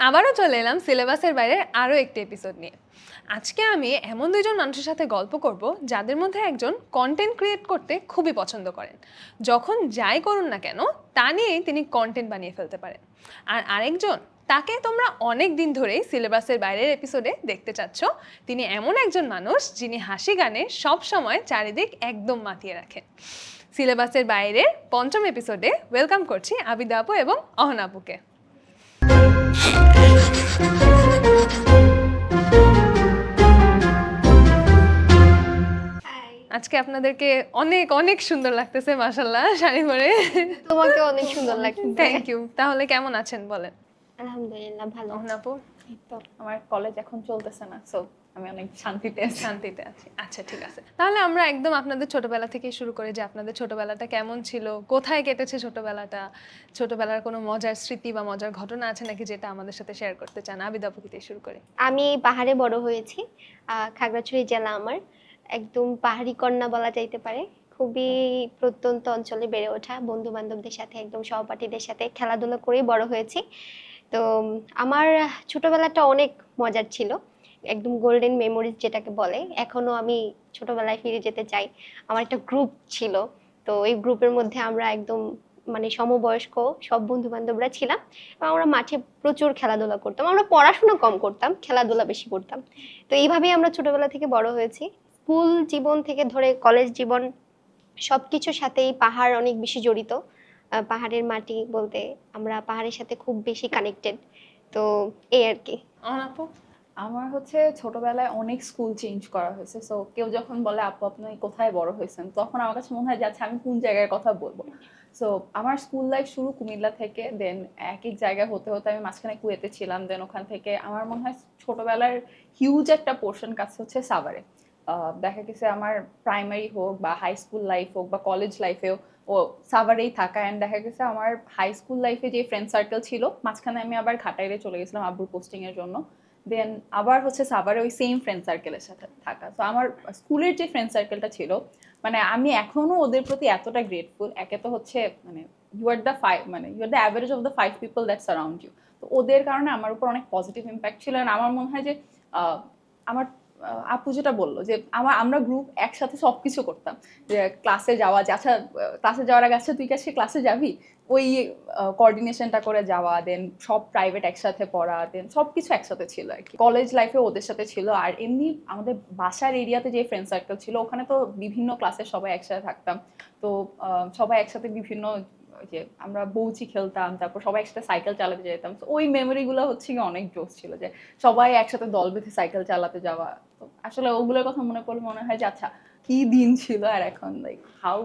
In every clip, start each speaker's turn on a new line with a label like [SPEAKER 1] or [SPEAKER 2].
[SPEAKER 1] আবারও চলে এলাম সিলেবাসের বাইরের আরও একটি এপিসোড নিয়ে। আজকে আমি এমন দুইজন মানুষের সাথে গল্প করব যাদের মধ্যে একজন কন্টেন্ট ক্রিয়েট করতে খুবই পছন্দ করেন। যখন যাই করুন না কেন তা নিয়েই তিনি কন্টেন্ট বানিয়ে ফেলতে পারেন। আর আরেকজন, তাকে তোমরা অনেক দিন ধরেই সিলেবাসের বাইরের এপিসোডে দেখতে চাচ্ছ। তিনি এমন একজন মানুষ যিনি হাসি গানে সব সময় চারিদিক একদম মাতিয়ে রাখেন। সিলেবাসের বাইরের পঞ্চম এপিসোডে ওয়েলকাম করছি আবিদা আপু এবং অহনা আপুকে। আজকে আপনাদেরকে অনেক অনেক সুন্দর লাগতেছে, মাশাআল্লাহ, শাড়ি পরে।
[SPEAKER 2] তোমাকে অনেক সুন্দর লাগছে।
[SPEAKER 1] Thank you. তাহলে কেমন আছেন বলেন?
[SPEAKER 2] আলহামদুলিল্লাহ ভালো।
[SPEAKER 1] অহনা আপু?
[SPEAKER 3] তো আমার কলেজ এখন চলতেছে না, সো আমি অনেক শান্তিতে
[SPEAKER 1] আছি। আচ্ছা, ঠিক আছে। তাহলে আমরা একদম আপনাদের ছোটবেলা থেকে শুরু করি যে আপনাদের ছোটবেলাটা কেমন ছিল, কোথায় কেটেছে ছোটবেলাটা, ছোটবেলার কোনো মজার স্মৃতি বা মজার ঘটনা আছে নাকি যেটা আমাদের সাথে শেয়ার করতে চান? আবিদা আপু দিয়ে শুরু করি।
[SPEAKER 2] আমি পাহাড়ে বড় হয়েছি, খাগড়াছড়ি জেলা আমার, একদম পাহাড়ি কন্যা বলা যাইতে পারে। খুবই প্রত্যন্ত অঞ্চলে বেড়ে ওঠা, বন্ধু বান্ধবদের সাথে একদম সহপাঠীদের সাথে খেলাধুলা করেই বড় হয়েছি। তো আমার ছোটবেলাটা অনেক মজার ছিল, একদম গোল্ডেন মেমোরিজ যেটাকে বলে। এখনো আমি ছোটবেলায় ফিরে যেতে চাই। আমার একটা গ্রুপ ছিল, তো এই গ্রুপের মধ্যে আমরা একদম মানে সমবয়স্ক সব বন্ধু বান্ধবরা ছিলাম এবং আমরা মাঠে প্রচুর খেলাধুলা করতাম। আমরা পড়াশোনা কম করতাম, খেলাধুলা বেশি করতাম। তো এইভাবেই আমরা ছোটবেলা থেকে বড় হয়েছি। স্কুল জীবন থেকে ধরে কলেজ জীবন সবকিছুর সাথেই পাহাড় অনেক বেশি জড়িত। পাহাড়ের মাটি বলতে আমরা পাহাড়ের সাথে খুব বেশি কানেক্টেড। তো এই আর কি।
[SPEAKER 1] অহনা আপু?
[SPEAKER 3] আমার হচ্ছে ছোটবেলায় অনেক স্কুল চেঞ্জ করা হয়েছে, সো কেউ যখন বলে আপু আপনি কোথায় বড় হয়েছেন, তখন আমার কাছে মনে হয় যে আচ্ছা আমি কোন জায়গার কথা বলবো। সো আমার স্কুল লাইফ শুরু কুমিল্লা থেকে, দেন এক এক জায়গায় হতে হতে আমি মাঝখানে কুয়েতে ছিলাম, দেন ওখান থেকে আমার মনে হয় ছোটবেলার হিউজ একটা পোর্শন কাছে হচ্ছে সাভারে। দেখা গেছে আমার প্রাইমারি হোক বা হাই স্কুল লাইফ হোক বা কলেজ লাইফেও ও সাভারেই থাকা। অ্যান্ড দেখা গেছে আমার হাই স্কুল লাইফে যে ফ্রেন্ড সার্কেল ছিল, মাঝখানে আমি আবার ঘাটাইলে চলে গেছিলাম আব্বুর পোস্টিংয়ের জন্য, দেন আবার হচ্ছে সাভারে ওই সেম ফ্রেন্ড সার্কেলের সাথে থাকা। তো আমার স্কুলের যে ফ্রেন্ড সার্কেলটা ছিল, মানে আমি এখনো ওদের প্রতি এতটা গ্রেটফুল। একে তো হচ্ছে মানে you are the average of the 5 people that's around you. তো ওদের কারণে আমার উপর অনেক পজিটিভ ইম্প্যাক্ট ছিল। আমার মনে হয় যে আমার আপু যেটা বললো যে আমরা গ্রুপ একসাথে সবকিছু করতাম, যে ক্লাসে যাওয়া, আচ্ছা ক্লাসে যাওয়ার আগে আচ্ছা তুই কাছে ক্লাসে যাবি, ওই কোঅর্ডিনেশনটা করে যাওয়া, দেন সব প্রাইভেট একসাথে পড়া, দেন সবকিছু একসাথে ছিল আর কি। কলেজ লাইফে ওদের সাথে ছিল। আর এমনি আমাদের বাসার এরিয়াতে যে ফ্রেন্ড সার্কেল ছিল, ওখানে তো বিভিন্ন ক্লাসের সবাই একসাথে থাকতাম। তো সবাই একসাথে বিভিন্ন যে আমরা বউচি খেলতাম, তারপর সবাই একসাথে সাইকেল চালাতে যেতাম। তো ওই মেমোরিগুলো হচ্ছে কি অনেক জোস ছিল, যে সবাই একসাথে দল বেঁধে সাইকেল চালাতে যাওয়া। তো আসলে ওগুলোর কথা মনে পড়লে মনে হয় যে আচ্ছা কি দিন ছিল, আর এখন like how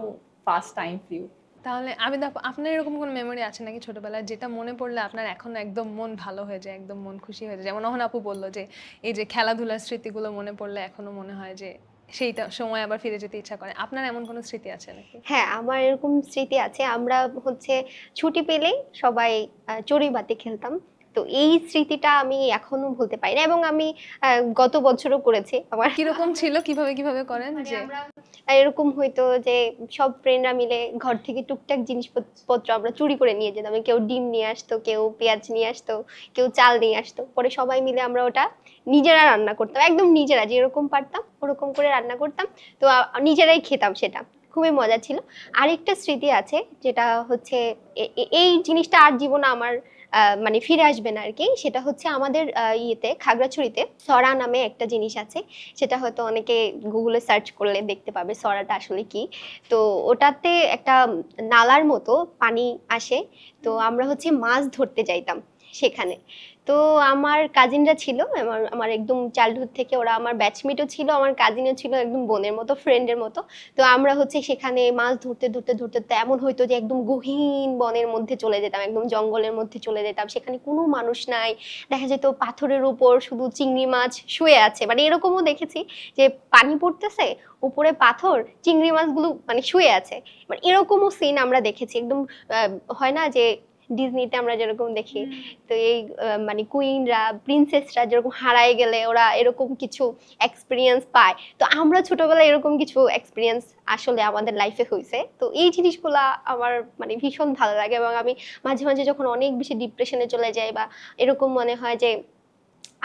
[SPEAKER 3] fast time flew.
[SPEAKER 1] তাহলে আবিদা আপু, আপনার এরকম কোনো মেমোরি আছে নাকি ছোটবেলায় যেটা মনে পড়লে আপনার এখন একদম মন ভালো হয়ে যায়, একদম মন খুশি হয়ে যায়? যেমন অহনা আপু বললো যে এই যে খেলাধুলার স্মৃতিগুলো মনে পড়লে এখনো মনে হয় যে সেইটা সময় আবার ফিরে যেতে ইচ্ছা করে। আপনার এমন কোনো স্মৃতি আছে নাকি?
[SPEAKER 2] হ্যাঁ, আমার এরকম স্মৃতি আছে। আমরা হচ্ছে ছুটি পেলেই সবাই চড়ুইভাতি খেলতাম। তো এই স্মৃতিটা আমি এখনো ভুলতে পারি না এবং আমি গত বছরও করেছি। আমার
[SPEAKER 1] কিরকম ছিল, কিভাবে করেন?
[SPEAKER 2] মানে
[SPEAKER 1] যে
[SPEAKER 2] আমরা এরকম হইতো যে সব ফ্রেন্ডরা মিলে ঘর থেকে টুকটাক জিনিসপত্র আমরা চুরি করে নিয়ে যেতাম। কেউ ডিম নিয়ে আসতো, কেউ পেঁয়াজ নিয়ে আসতো, কেউ চাল নিয়ে আসতো। পরে সবাই মিলে আমরা ওটা নিজেরা রান্না করতাম, একদম নিজেরা যেরকম পারতাম ওরকম করে রান্না করতাম। তো নিজেরাই খেতাম, সেটা খুবই মজা ছিল। আরেকটা স্মৃতি আছে যেটা হচ্ছে এই জিনিসটা আর জীবনে আমার মানে ফিরে আসবে না আর কি। সেটা হচ্ছে আমাদের ইয়েতে খাগড়াছড়িতে সরা নামে একটা জিনিস আছে, সেটা হয়তো অনেকে গুগলে সার্চ করলে দেখতে পাবে সরাটা আসলে কি। তো ওটাতে একটা নালার মতো পানি আসে, তো আমরা হচ্ছে মাছ ধরতে যাইতাম সেখানে। তো আমার কাজিনরা ছিল, আমার আমার একদম চাইল্ডহুড থেকে ওরা আমার ব্যাচমেটও ছিল, আমার কাজিনও ছিল, একদম বোনের মতো, ফ্রেন্ডের মতো। তো আমরা হচ্ছে সেখানে মাছ ধরতে ধরতে ধরতে এমন হইতো যে একদম গহীন বনের মধ্যে চলে যেতাম, একদম জঙ্গলের মধ্যে চলে যেতাম। সেখানে কোনো মানুষ নাই, দেখা যেত পাথরের উপর শুধু চিংড়ি মাছ শুয়ে আছে। মানে এরকমও দেখেছি যে পানি পড়তেছে, উপরে পাথর, চিংড়ি মাছগুলো মানে শুয়ে আছে। মানে এরকমও সিন আমরা দেখেছি। একদম হয় না যে ডিজনিতে আমরা যেরকম দেখি, তো এই মানে কুইনরা প্রিন্সেসরা যেরকম হারায় গেলে ওরা এরকম কিছু এক্সপিরিয়েন্স পায়, তো আমরা ছোটবেলায় এরকম কিছু এক্সপিরিয়েন্স আসলে আমাদের লাইফে হয়েছে। তো এই জিনিসগুলা আমার মানে ভীষণ ভালো লাগে, এবং আমি মাঝে মাঝে যখন অনেক বেশি ডিপ্রেশনে চলে যাই বা এরকম মনে হয় যে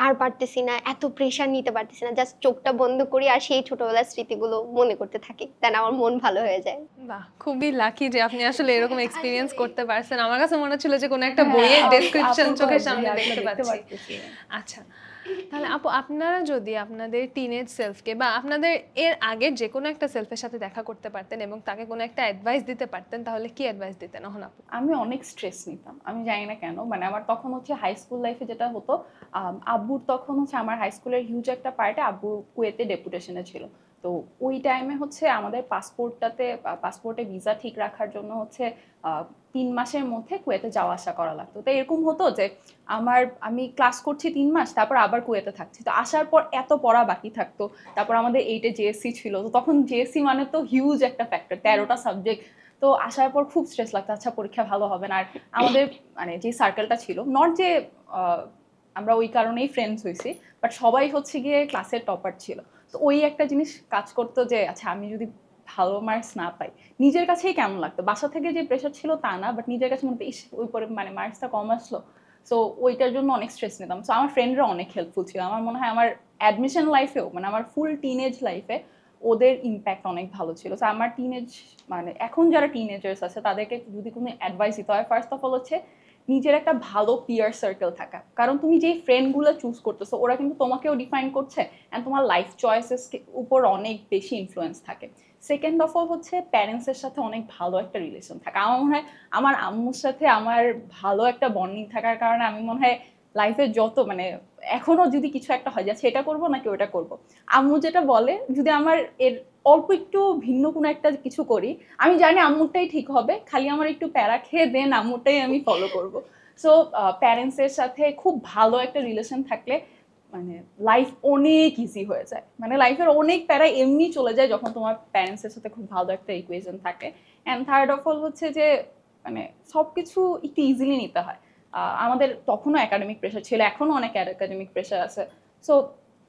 [SPEAKER 2] আর পারতেছি না, এত প্রেশার নিতে পারতেছি না, জাস্ট চোখটা বন্ধ করি আর সেই ছোটবেলার স্মৃতিগুলো মনে করতে থাকি, দেন আমার মন ভালো হয়ে যায়।
[SPEAKER 1] বাহ, খুবই লাকি যে আপনি আসলে এরকম এক্সপিরিয়েন্স করতে পারছেন। আমার কাছে মনে হচ্ছিল যে কোনো একটা
[SPEAKER 3] হ্যাঁ,
[SPEAKER 1] বইয়ের
[SPEAKER 3] আপু
[SPEAKER 1] ডেসক্রিপশন চোখের
[SPEAKER 3] জি,
[SPEAKER 1] সামনে
[SPEAKER 3] আসলে
[SPEAKER 1] দেখতে পাচ্ছি।
[SPEAKER 3] পারতেছি।
[SPEAKER 1] আচ্ছা, তাহলে আপু আপনারা যদি আপনাদের টিনেজ সেলফকে বা আপনাদের এর আগের যে কোনো একটা সেলফের সাথে দেখা করতে পারতেন এবং তাকে কোনো একটা অ্যাডভাইস দিতে পারতেন, তাহলে কি অ্যাডভাইস দিতেন এখন আপু?
[SPEAKER 3] আমি অনেক স্ট্রেস নিতাম, আমি জানি না কেন। মানে আমার তখন হচ্ছে হাই স্কুল লাইফে যেটা হতো, আব্বুর তখন হচ্ছে আমার হাই স্কুলের হিউজ একটা পার্টে আব্বু কুয়েতে ডেপুটেশনে ছিল। তো ওই টাইমে হচ্ছে আমাদের পাসপোর্টে ভিসা ঠিক রাখার জন্য হচ্ছে 3 মাসের মধ্যে কুয়েতে যাওয়া আসা করা লাগতো। তো এরকম হতো যে আমি ক্লাস করছি 3 মাস, তারপর আবার কুয়েতে থাকছি। তো আসার পর এত পড়া বাকি থাকতো। তারপর আমাদের 8-এ জেএসসি ছিল, তো তখন জেএসসি মানে তো হিউজ একটা ফ্যাক্টর, 13টা সাবজেক্ট। তো আসার পর খুব স্ট্রেস লাগতো, আচ্ছা পরীক্ষা ভালো হবে না। আর আমাদের মানে যে সার্কেলটা ছিল, নট যে আমরা ওই কারণেই ফ্রেন্ডস হয়েছি, বাট সবাই হচ্ছে গিয়ে ক্লাসের টপার ছিল। তো ওই একটা জিনিস কাজ করতো যে আচ্ছা আমি যদি ভালো মার্কস না পাই, নিজের কাছেই কেমন লাগতো। বাসা থেকে যে প্রেশার ছিল তা না, বাট নিজের কাছে মনে হতো ইস ওই পরে মানে মার্কসটা কম আসলো। সো ওইটার জন্য অনেক স্ট্রেস নিতাম। সো আমার ফ্রেন্ডরা অনেক হেল্পফুল ছিল। আমার মনে হয় আমার অ্যাডমিশন লাইফেও, মানে আমার ফুল টিনেজ লাইফে ওদের ইম্প্যাক্ট অনেক ভালো ছিল। সো আমার টিনেজ মানে এখন যারা টিনেজার্স আছে তাদেরকে যদি কোনো অ্যাডভাইস দিতে হয়, ফার্স্ট অফ অল হচ্ছে নিজের একটা ভালো পিয়ার সার্কেল থাকা। কারণ তুমি যেই ফ্রেন্ডগুলো চুজ করতেছো ওরা কিন্তু তোমাকেও ডিফাইন করছে, অ্যান্ড তোমার লাইফ চয়েসেস উপর অনেক বেশি ইনফ্লুয়েন্স থাকে। সেকেন্ড অফ অল হচ্ছে প্যারেন্টসের সাথে অনেক ভালো একটা রিলেশন থাকা। আমার মনে হয় আমার আম্মুর সাথে আমার ভালো একটা বন্ডিং থাকার কারণে আমি মনে হয় লাইফে যত মানে এখনো যদি কিছু একটা হয় যাচ্ছে এটা করবো নাকি ওটা করবো, আম্মু যেটা বলে যদি আমার এর অল্প একটু ভিন্ন কোনো একটা কিছু করি, আমি জানি আম্মুরটাই ঠিক হবে, খালি আমার একটু প্যারা খেয়ে দেন আম্মুরটাই আমি ফলো করব। সো প্যারেন্টসের সাথে খুব ভালো একটা রিলেশন থাকলে মানে লাইফ অনেক ইজি হয়ে যায়। মানে লাইফের অনেক প্যারা এমনি চলে যায় যখন তোমার প্যারেন্টসের সাথে খুব ভালো একটা ইকুয়েশন থাকে। অ্যান্ড থার্ড অফ অল হচ্ছে যে মানে সবকিছু একটু ইজিলি নিতে হয়। আমাদের তখনও একাডেমিক প্রেশার ছিল, এখনো অনেক একাডেমিক প্রেশার আছে। সো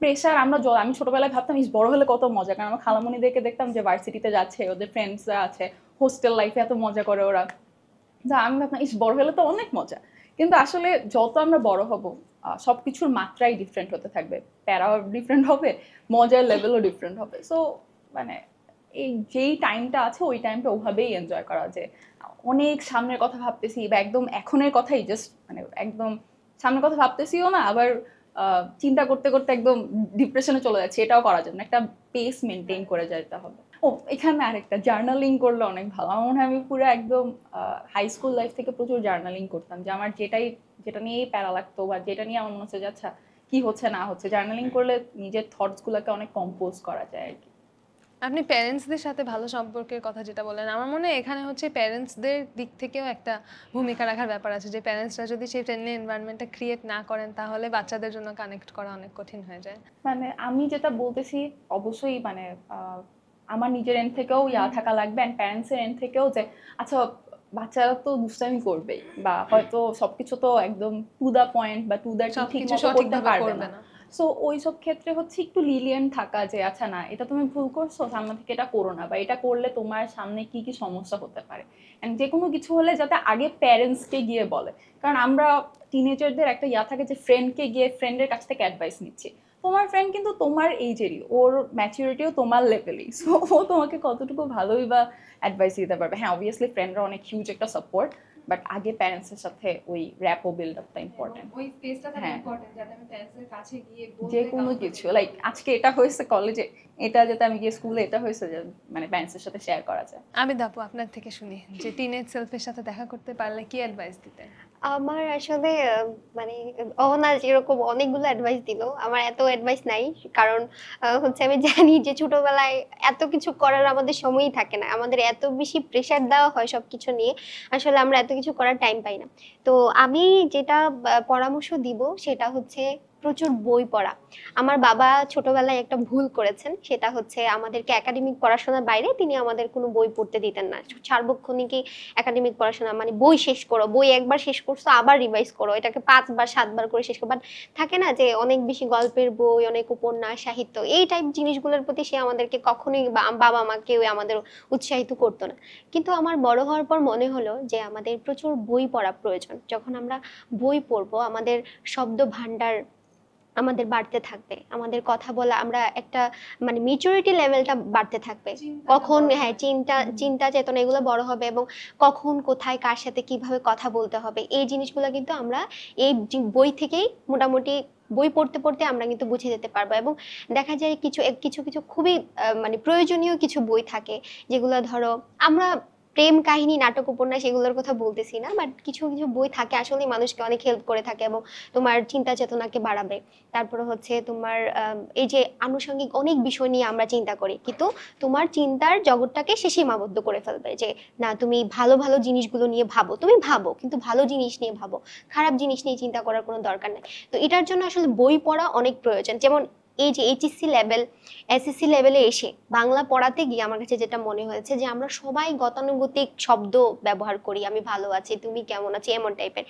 [SPEAKER 3] প্রেশার আমি ছোটবেলায় ভাবতাম ইস বড় হলে কত মজা, কারণ আমার খালামণিদেরকে দেখতাম যে ভার্সিটিতে যাচ্ছে, ওদের ফ্রেন্ডসরা আছে, হোস্টেল লাইফে এত মজা করে ওরা, যা আমি ভাবতাম ইস বড় হলে তো অনেক মজা। কিন্তু আসলে যত আমরা বড় হব সবকিছুর মাত্রাই ডিফারেন্ট হতে থাকবে, প্যারাও ডিফারেন্ট হবে, মজার লেভেলও ডিফারেন্ট হবে। সো মানে এই যেই টাইমটা আছে ওই টাইমটা ওভাবেই এনজয় করা, যে অনেক সামনের কথা ভাবতেছি বা একদম এখনের কথাই জাস্ট মানে একদম সামনের কথা ভাবতেছিও না, আবার চিন্তা করতে করতে একদম ডিপ্রেশনে চলে যাচ্ছে, এটাও করা যাবে না, একটা পেস মেনটেন করে যেতে হবে। ও এখানে আরেকটা জার্নালিং করলে অনেক ভালো। আমার মনে হয় আমি পুরো একদম হাই স্কুল লাইফ থেকে প্রচুর জার্নালিং করতাম, যে আমার যেটা নিয়েই প্যারা লাগতো বা যেটা নিয়ে আমার মনে হচ্ছে যে আচ্ছা কি হচ্ছে না হচ্ছে, জার্নালিং করলে নিজের থটস গুলাকে অনেক কম্পোজ করা যায় আর কি।
[SPEAKER 1] আপনি প্যারেন্টসদের সাথে ভালো সম্পর্কের কথা যেটা বললেন, আমার মনে হয় এখানে হচ্ছে প্যারেন্টসদের দিক থেকেও একটা ভূমিকা রাখার ব্যাপার আছে, যে প্যারেন্টসরা যদি সেই ফ্রেন্ডলি এনভায়রনমেন্টটা ক্রিয়েট না করেন তাহলে বাচ্চাদের জন্য কানেক্ট করা অনেক কঠিন হয়ে যায়।
[SPEAKER 3] মানে আমি যেটা বলতেছি অবশ্যই মানে আমার নিজের এন্ড থেকেও থাকা লাগবে, অ্যান্ড প্যারেন্টসের এন্ড থেকেও যে আচ্ছা বাচ্চারা তো দুষ্টামি করবেই, বা হয়তো সবকিছু তো একদম টু দা পয়েন্ট বা টু দা ঠিক
[SPEAKER 1] সবকিছু
[SPEAKER 3] মতো করতে
[SPEAKER 1] সঠিকভাবে
[SPEAKER 3] পারবে
[SPEAKER 1] করবে
[SPEAKER 3] না।
[SPEAKER 1] না।
[SPEAKER 3] সো ওই সব ক্ষেত্রে হচ্ছে একটু লিলিয়েন্ট থাকা, যে আচ্ছা না এটা তুমি ভুল করছো, সামনে থেকে এটা করো না, বা এটা করলে তোমার সামনে কি কি সমস্যা হতে পারে। অ্যান্ড যে কোনো কিছু হলে যাতে আগে প্যারেন্টসকে গিয়ে বলে, কারণ আমরা টিনেজারদের একটা থাকে যে ফ্রেন্ডকে গিয়ে ফ্রেন্ডের কাছ থেকে অ্যাডভাইস নিচ্ছি। তোমার ফ্রেন্ড কিন্তু তোমার এইজেরই, ওর ম্যাচুরিটিও তোমার লেভেলই, সো ও তোমাকে কতটুকু ভালোই বা অ্যাডভাইস দিতে পারবে। হ্যাঁ অবভিয়াসলি ফ্রেন্ডরা অনেক হিউজ একটা সাপোর্ট, বাট আগে প্যারেন্টসের সাথে ওই র্যাপো বিল্ড আপটা ইম্পর্টেন্ট।
[SPEAKER 1] ওই স্পেসটা থাকে
[SPEAKER 3] হ্যাঁ।
[SPEAKER 1] ইম্পর্টেন্ট, যাতে আমি প্যারেন্টসদের কাছে গিয়ে
[SPEAKER 3] যে কোনো কিছু লাইক আজকে এটা হয়েছে কলেজে, এটা যাতে আমি গিয়ে স্কুলে এটা হয়েছে যে মানে প্যারেন্টসের সাথে শেয়ার করা যায়।
[SPEAKER 1] আমি দাপু আপনার থেকে শুনি যে টিনেজ সেলফের সাথে দেখা করতে পারলে কি অ্যাডভাইস দিতেন?
[SPEAKER 2] আমার আসলে মানে অহনা যেরকম অনেকগুলো অ্যাডভাইস দিল, আমার এত অ্যাডভাইস নাই। কারণ হচ্ছে আমি জানি যে ছোটবেলায় এত কিছু করার আমাদের সময়ই থাকে না, আমাদের এত বেশি প্রেশার দেওয়া হয় সবকিছু নিয়ে, আসলে আমরা এত কিছু করার টাইম পাই না। তো আমি যেটা পরামর্শ দিব সেটা হচ্ছে প্রচুর বই পড়া। আমার বাবা ছোটবেলায় একটা ভুল করেছেন, সেটা হচ্ছে আমাদেরকে একাডেমিক পড়াশোনার বাইরে তিনি আমাদের কোনো বই পড়তে দিতেন না। সার্বক্ষণিকই একাডেমিক পড়াশোনা, মানে বই শেষ করো, বই একবার শেষ করছো আবার রিভাইজ করো, এটাকে 5 বার 7 বার করে শেষ করো। বাট থাকে না যে অনেক বেশি গল্পের বই, অনেক উপন্যাস, সাহিত্য, এই টাইপ জিনিসগুলোর প্রতি সে আমাদেরকে কখনোই, বাবা মা কেউ আমাদের উৎসাহিত করতো না। কিন্তু আমার বড় হওয়ার পর মনে হলো যে আমাদের প্রচুর বই পড়া প্রয়োজন। যখন আমরা বই পড়বো, আমাদের শব্দ ভান্ডার আমাদের বাড়তে থাকবে, আমাদের কথা বলা, আমরা একটা মানে মেচুরিটি লেভেলটা বাড়তে থাকবে। কখন হ্যাঁ চিন্তা চেতনা এগুলো বড় হবে, এবং কখন কোথায় কার সাথে কিভাবে কথা বলতে হবে, এই জিনিসগুলো কিন্তু আমরা এই বই থেকেই মোটামুটি বই পড়তে পড়তে আমরা কিন্তু বুঝে যেতে পারবো। এবং দেখা যায় কিছু কিছু কিছু খুবই মানে প্রয়োজনীয় কিছু বই থাকে, যেগুলো ধরো আমরা প্রেম কাহিনী, নাটক, উপন্যাস এগুলোর কথা বলতেছি না, বাট কিছু কিছু বই থাকে আসলে মানুষকে অনেক হেল্প করে থাকে এবং তোমার চিন্তা চেতনাকে বাড়াবে। তারপরে হচ্ছে তোমার এই যে আনুষঙ্গিক অনেক বিষয় নিয়ে আমরা চিন্তা করি, কিন্তু তোমার চিন্তার জগৎটাকে সে সীমাবদ্ধ করে ফেলবে, যে না তুমি ভালো ভালো জিনিসগুলো নিয়ে ভাবো, তুমি ভাবো কিন্তু ভালো জিনিস নিয়ে ভাবো, খারাপ জিনিস নিয়ে চিন্তা করার কোনো দরকার নেই। তো এটার জন্য আসলে বই পড়া অনেক প্রয়োজন। যেমন এই যে এইচএসসি লেভেল, এসএসসি লেভেলে এসে বাংলা পড়াতে গিয়ে আমার কাছে যেটা মনে হয়েছে যে আমরা সবাই গতানুগতিক শব্দ ব্যবহার করি, আমি ভালো আছি, তুমি কেমন আছি, এমন টাইপের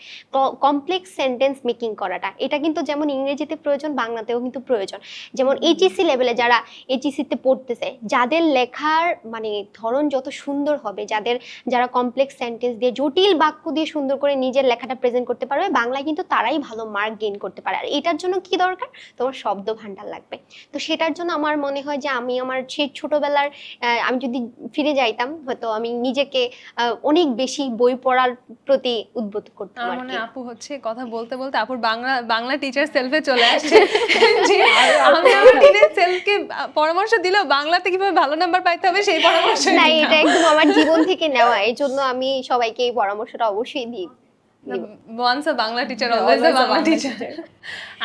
[SPEAKER 2] কমপ্লেক্স সেন্টেন্স মেকিং করাটা, এটা কিন্তু যেমন ইংরেজিতে প্রয়োজন, বাংলাতেও কিন্তু প্রয়োজন। যেমন এইচএসসি লেভেলে যারা এইচএসসিতে পড়তেছে, যাদের লেখার মানে ধরন যত সুন্দর হবে, যারা কমপ্লেক্স সেন্টেন্স দিয়ে, জটিল বাক্য দিয়ে সুন্দর করে নিজের লেখাটা প্রেজেন্ট করতে পারবে, বাংলায় কিন্তু তারাই ভালো মার্ক গেইন করতে পারে। আর এটার জন্য কি দরকার? তোমার শব্দ ভান্ডার লাগবে। তো সেটার জন্য আমার মনে হয় যে আমি আমার সেই ছোটবেলার আমি যদি ফিরে যাইতাম, হয়তো আমি নিজেকে অনেক বেশি বই পড়ার প্রতি উদ্বুদ্ধ করতাম
[SPEAKER 1] আমার
[SPEAKER 2] আর
[SPEAKER 1] মনে
[SPEAKER 2] কি।
[SPEAKER 1] হয় আপু হচ্ছে কথা বলতে বলতে আপুর বাংলা টিচার সেলফে চলে আসছে যে আমি আমার টিচার সেলফকে পরামর্শ দিলেও বাংলাতে কিভাবে ভালো নাম্বার পাইতে হবে সেই পরামর্শ
[SPEAKER 2] না, এটা একদম আমার জীবন থেকে নেওয়া, এই জন্য আমি সবাইকে এই পরামর্শটা অবশ্যই দিই।
[SPEAKER 1] Once a Bangla teacher
[SPEAKER 3] Yeah,
[SPEAKER 1] always a
[SPEAKER 3] always a
[SPEAKER 1] Bangla
[SPEAKER 3] Bangla
[SPEAKER 1] teacher.
[SPEAKER 3] teacher.